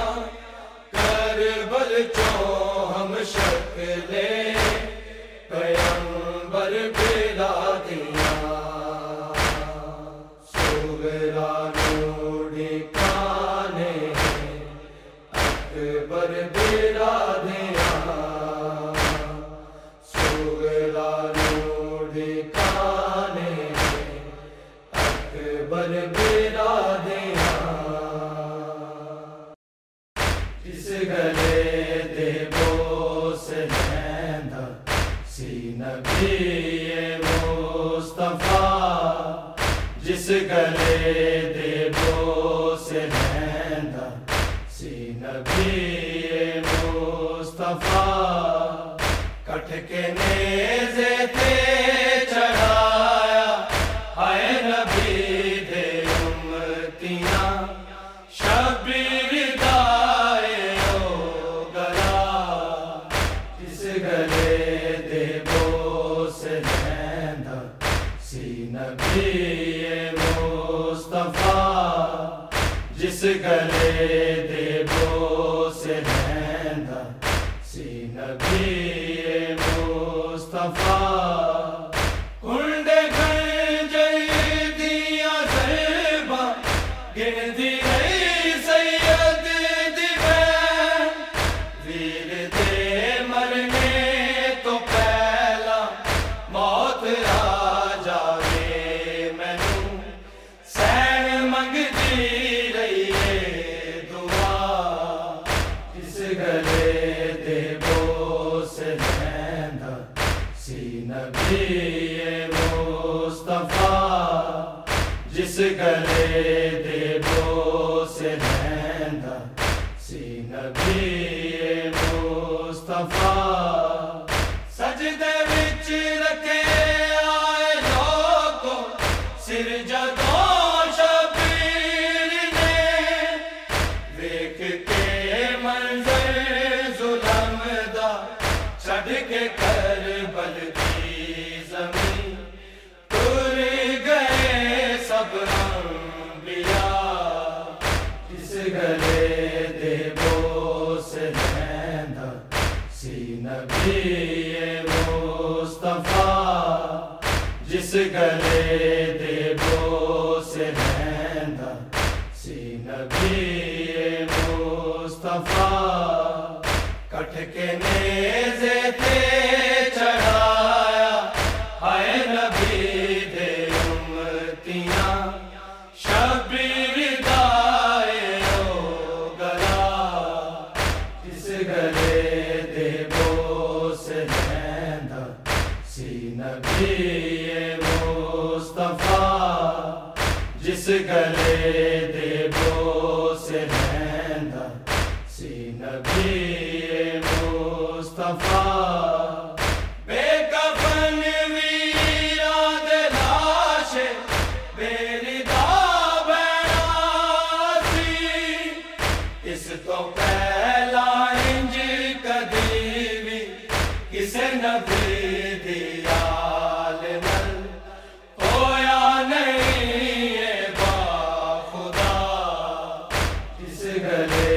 J: करबल चो हम शक्ले पैगंबर मेरा दिया सुगरा नूरी काने अकबर मेरा दिया सुगरा नूरी काने अकबर मेरा दिया जिस गले दे बोस लैंदा सी नबी मुस्तफा जिस गले दे बोस लैंदा सी नबी मुस्तफा कट के नेज़े ते चढ़ाया हाय नबी दे उम्मतियां शबीर दाए ओ गला जिस गले दे बोस लैंदा सी नबी मुस्तफा जिस गले दे बोस लैंदा सी नबी मुस्तफा कुंडे खंजर दिया ज़रबा गिनती नहीं सैयद दी बहन वीर दे मरने तो पहला मौत आ जावे मैनू सैन मंगदी रही है दुआ जिस गले दे बोस लैंदा सी नबी मुस्तफा जिस गले दे बोस लैंदा सी नबी मुस्तफा सजदे विच रखे आए लोगों सिर जदों शबीर ने वेख के मंजर जुल्म दा छड़ के करबल की ज़मीन तुर गए सब अंबिया जिस गले दे बोस लैंदा सी नबी मुस्तफा जिस गले दे बोस लैंदा सी नबी मुस्तफा कट के नेज़े ते चढ़ाया हाय नबी दे उम्मतियां शबीर दाए ओ गला जिस गले दे बोस लैंदा सी नबी मुस्तफा जिस गले दे बोस लैंदा सी नबी मुस्तफा बेकफन वीरा दे लाशे बेरिदा बैरासी इस तो पहला इंज कदी भी किसे नबी दी आल नल होया नहीं है बाखुदा जिस गले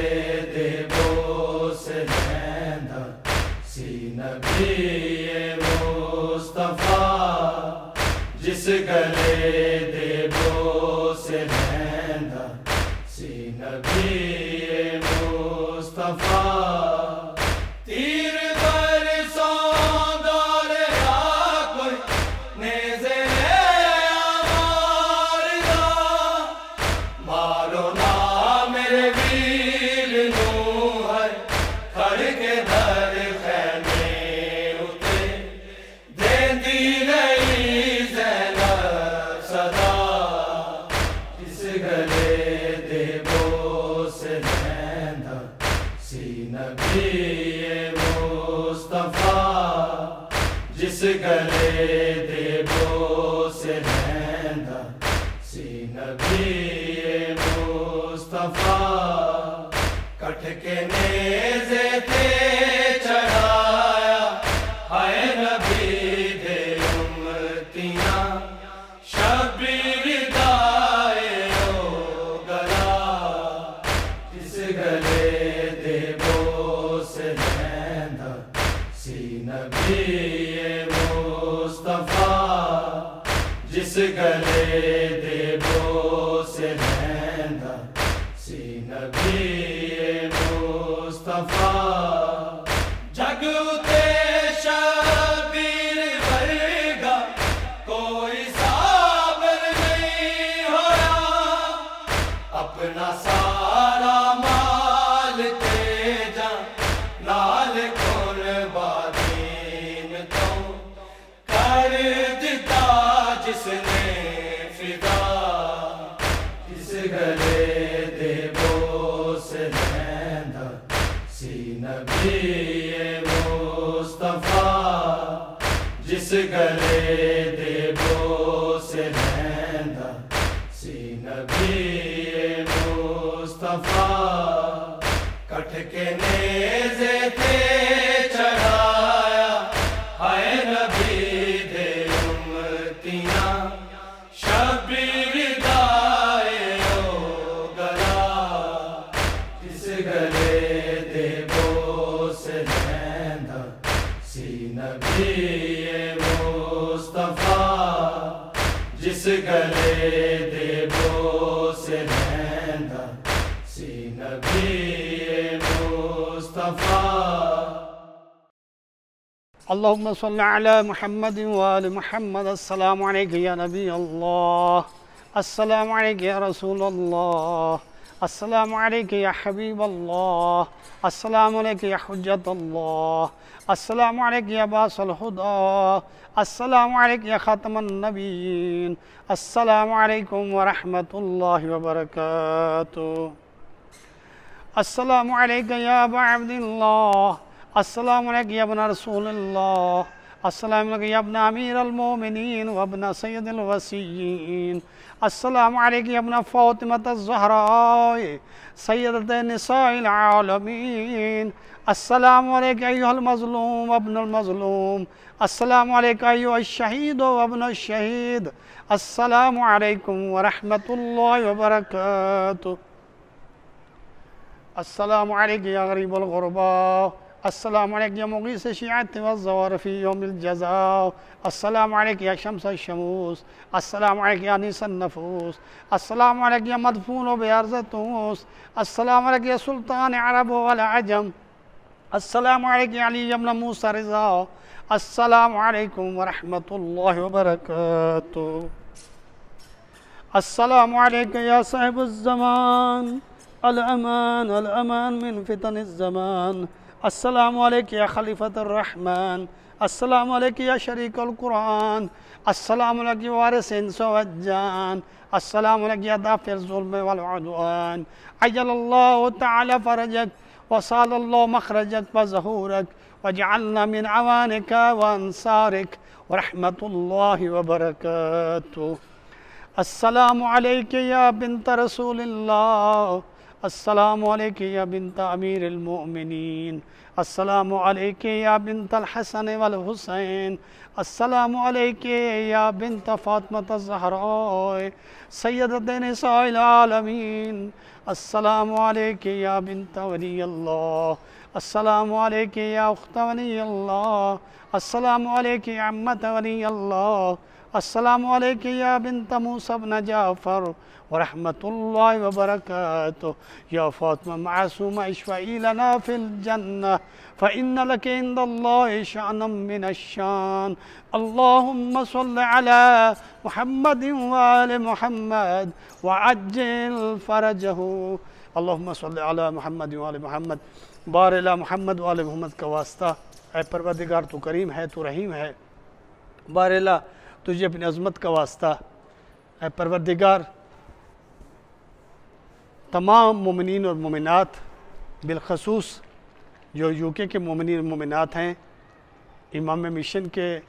J: दे बोस लैंदा सी नबी मुस्तफा जिस गले दे बोस लैंदा सी नबी मुस्तफा तीर बरसों दौरे कोई नेज़े मारदा मारो ना मेरे वीर नू है खड़ के दर खैमे उते देंदी रही ज़ैनब सदा जिस गले दे बोस लैंदा सी नबी मुस्तफा जिस गले दे बोस लैंदा सी नबी मुस्तफा कट के नेज़े ते चढ़ाया नबी मुस्तफा जिस गले दे बोस रहंदा सी नबी मुस्तफा जग उते शबीर वर्गा कोई साबर नहीं होया अपना सारा माल तेजा नाल कुर्बानीन तो कर दिता जिसने फिदा जिस गले दे बोस रहंदा सी नबी मुस्तफा जिस गले दे बोस रहंदा सी नबी मुस्तफा कठ के नेज़े ते चढ़ाया हाय नबी दे उम्मतियां शबीर दाए ओ गला जिस गले दे बोस रहंदा सी नबी मुस्तफा जिस गले दे बोस रहंदा सी नबी मुस्तफा
K: अल्लाहुम्मा सल्लि अला मुहम्मद व आलि मुहम्मद। अस्सलामु अलैका या नबी अल्लाह, अस्सलामु अलैका या रसूल अल्लाह, अस्सलामु अलैका या हबीब अल्लाह, अस्सलामु अलैका या हुज्जत अल्लाह, अस्सलामु अलैका या बासल हुदा, अस्सलामु अलैका या खातमन नबीयीन, अस्सलामु अलैकुम व रहमतुल्लाहि व बरकातुहू। अस्सलामु अलैका या अबा अब्दिल्लाह, अस्सलामु अलैका या इब्न रसूलिल्लाह, अस्सलामु अलैका या इब्न अमीरुल मोमिनीन व इब्न सय्यदिल वसीय्यीन, अस्सलामु अलैका या इब्न फातिमतज़ ज़हरा सय्यदतुन निसाइल आलमीन, अस्सलामु अलैका अय्युहल मज़लूम व इब्नुल मज़लूम, अस्सलामु अलैका अय्युहश शहीद व इब्नुश शहीद, अस्सलामु अलैकुम व रहमतुल्लाहि व बरकातुहू। अस्सलामु अलैका या गरीबुल गुरबा, अस्सलामु अलैका या मुगीस शिअत व ज़वार फी यौमिल जज़ा, अस्सलामु अलैका या शम्स शमूस, अस्सलामु अलैका या अनीसन नफूस, अस्सलामु अलैका या मदफून बि अर्ज़तूस, अस्सलामु अलैका या सुल्तान अरब वल अजम, अस्सलामु अलैका या अली इब्न मूसा रिज़ा, अस्सलामु अलैकुम व रहमतुल्लाहि व बरकातुहू। अस्सलामु अलैका या साहिबुज़ ज़मान अल अमान मिन फितनिज़ ज़मान, अस्सलामु अलैका या खलीफतुर रहमान, अस्सलामु अलैका या शरीकुल कुरान, अस्सलामु अलैका या वारिस इंस व जान, अस्सलामु अलैका या दाफ़िर ज़ुल्म वल उद्वान, अज्जलल्लाहु तआला फ़रजक व सालल्लाहु मख़रजक व ज़हूरक वजअलना मिन अवानिका व अंसारिक व रहमतुल्लाहि व बरकातुहू। अस्सलामु अलैका या बिन्त रसूलिल्लाह, अस्सलामु अलैका या बिन्त अमीरिल मोमिनीन, अस्सलामु अलैका या बिन्तल हसन वल हुसैन, अस्सलामु अलैका या बिन्त फातिमतज़ ज़हरा सय्यदतुन निसाइल आलमीन, अस्सलामु अलैका या बिन्त वलियल्लाह, अस्सलामु अलैका या उख्त वलियल्लाह, अस्सलामु अलैका या अम्मत वलियल्लाह, अस्सलामु अलैका या बिन्त मूसा इब्न जाफ़र व रहमतुल्लाहि व बरकातुहू। या फ़ातिमा मासूमा इश्फ़ई लना फ़िल जन्नह फ़इन्न लक इंदल्लाहि शानम मिनश्शान। अल्लाहुम्मा सल्लि अला मुहम्मदिन व आलि मुहम्मद व अज्जिल फ़रजहू। अल्लाहुम्मा सल्लि अला मुहम्मद व आलि मुहम्मद बारिक अला मुहम्मद व आलि मुहम्मद का वास्ता। ऐ परवरदिगार तू करीम है, तू रहीम है, बारिक अला तुझे अपनी अज़मत का वास्ता। ऐ परवरदिगार तमाम मोमिनीन और मोमिनात, बिलखसूस जो यूके के मोमिनीन और मोमिनात हैं, इमामिया मिशन के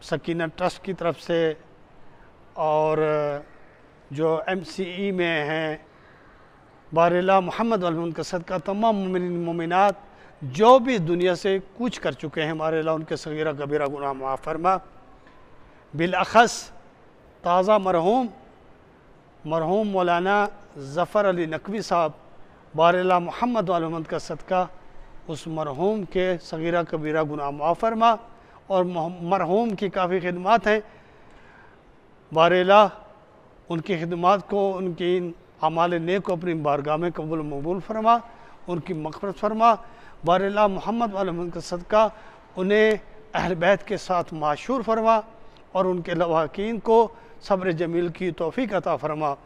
K: सकीना ट्रस्ट की तरफ से और जो MCE में हैं, बारिला मोहम्मद उनका सदका तमाम मोमिनीन मोमिनात जो भी दुनिया से कूच कर चुके हैं, बारिला उनके सगीरा कबीरा गुनाह माफ़ फरमा। बिलअख़स ताज़ा मरहूम मौलाना ज़फ़र अली नकवी साहब बारिला मोहम्मद का सदका उस मरहूम के सगीरा कबीरा गुनाह माफ़ फरमा। और मरहूम की काफ़ी खिदमत हैं, बारेला उनकी खिदमत को, उनकी अमाल नेक को अपनी बारगाह में कबूल मकबूल फरमा, उनकी मग़फ़िरत फरमा। बारेला मोहम्मद वाले का सदका उन्हें अहल बैत के साथ माशूर फरमा और उनके लवाकीन को सब्र जमील की तौफ़ीक़ अता फरमा।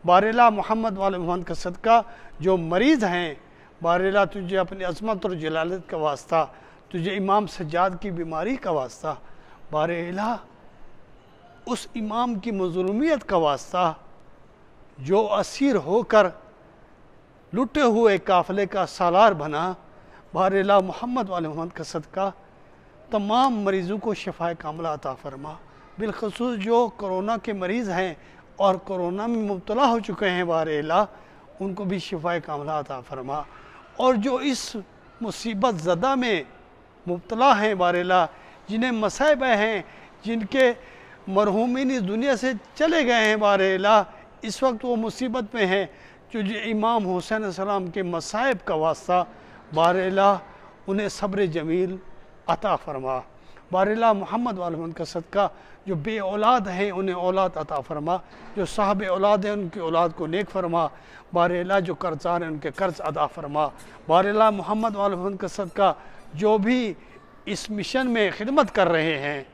K: बारेला मोहम्मद वाले मोहम्मद का सदका जो मरीज़ हैं, बारेला तुझे अपनी अज़मत और जलालत का वास्ता, तुझे इमाम सज्जाद की बीमारी का वास्ता, बारेला उस इमाम की मज़लूमियत का वास्ता जो असीर होकर लुटे हुए काफ़िले का सालार बना, बारेला मोहम्मद वाले मोहम्मद का सदका तमाम मरीज़ों को शिफाए कामिला अता फरमा। बिलखसूस जो कोरोना के मरीज़ हैं और कोरोना में मुब्तला हो चुके हैं, बारेला उनको भी शिफाए कामिला अता फरमा। और जो इस मुसीबत ज़दा में मुब्तला हैं, बारेला जिन्हें मसाइब हैं, जिनके मरहूमीन इस दुनिया से चले गए हैं, बारेला इस वक्त वो मुसीबत में हैं, जो इमाम हुसैन अलैहिस्सलाम के मसाइब का वास्ता, बारेला उन्हें सब्र जमील अता फरमा। बारेला मोहम्मद वाले का सदका जो बे औलाद हैं उन्हें औलाद अता फरमा, जो साहब औलाद हैं उनकी औलाद को नेक फरमा। बारेला जो कर्ज़दार हैं उनके कर्ज़ अदा फरमा। बारेला मोहम्मद वाले का सदका जो भी इस मिशन में खिदमत कर रहे हैं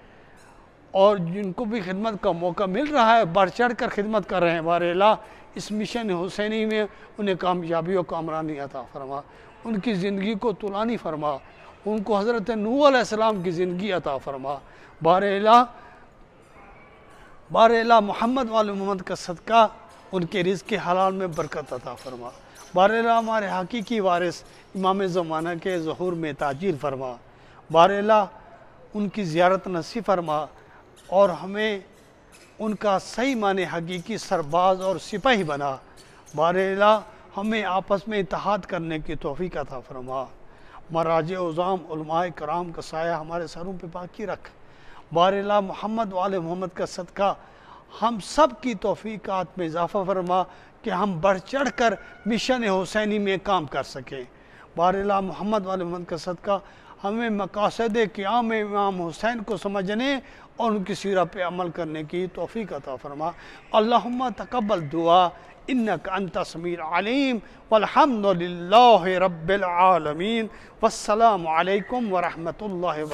K: और जिनको भी खिदमत का मौका मिल रहा है, बढ़ चढ़ कर खिदमत कर रहे हैं, बारेला इस मिशन हुसैनी में उन्हें कामयाबी और कामरानी अता फरमा, उनकी ज़िंदगी को तुलानी फरमा, उनको हज़रत नूह अलैहिस्सलाम की ज़िंदगी अता फरमा। बारेला मोहम्मद वाले मोहम्मद का सदका उनके रिज़्क़ के हलाल में बरकत अता फरमा। बारेला हमारे हकीकी वारिस इमाम ज़माना के ज़हूर में ताजील फरमा। बारेला उनकी ज़ियारत नसीब फरमा और हमें उनका सही माने हकीकी सरबाज और सिपाही बना। बारेला हमें आपस में इत्तेहाद करने की तौफ़ीक़ अता फरमा। मराजे उज़ाम उलमाए कराम का साया हमारे सरों पे बाकी रख। बारेला मोहम्मद वाले मोहम्मद का सदका हम सब की तौफ़ीक़ात में इजाफ़ा फरमा कि हम बढ़ चढ़ कर मिशन हुसैनी में काम कर सकें। बारेला मोहम्मद वाले मोहम्मद का सदका हमें मकासद क़याम इमाम हुसैन को समझने और उनकी सीरा पे अमल करने की तौफ़ीक़ अता फरमा। अल्लाहुम्मा तक़ब्बल दुआ इन्नका अंता समीउल अलीम वल्हम्दुलिल्लाहि रब्बिल आलमीन वस्सलामु अलैकुम व रहमतुल्लाहि व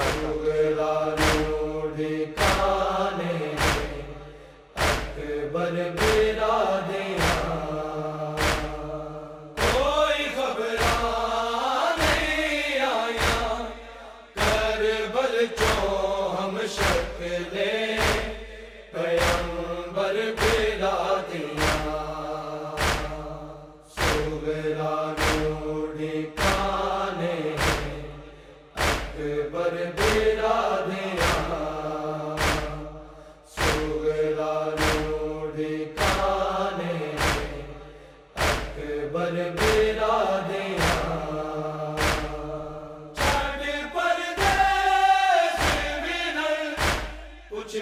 J: कुछ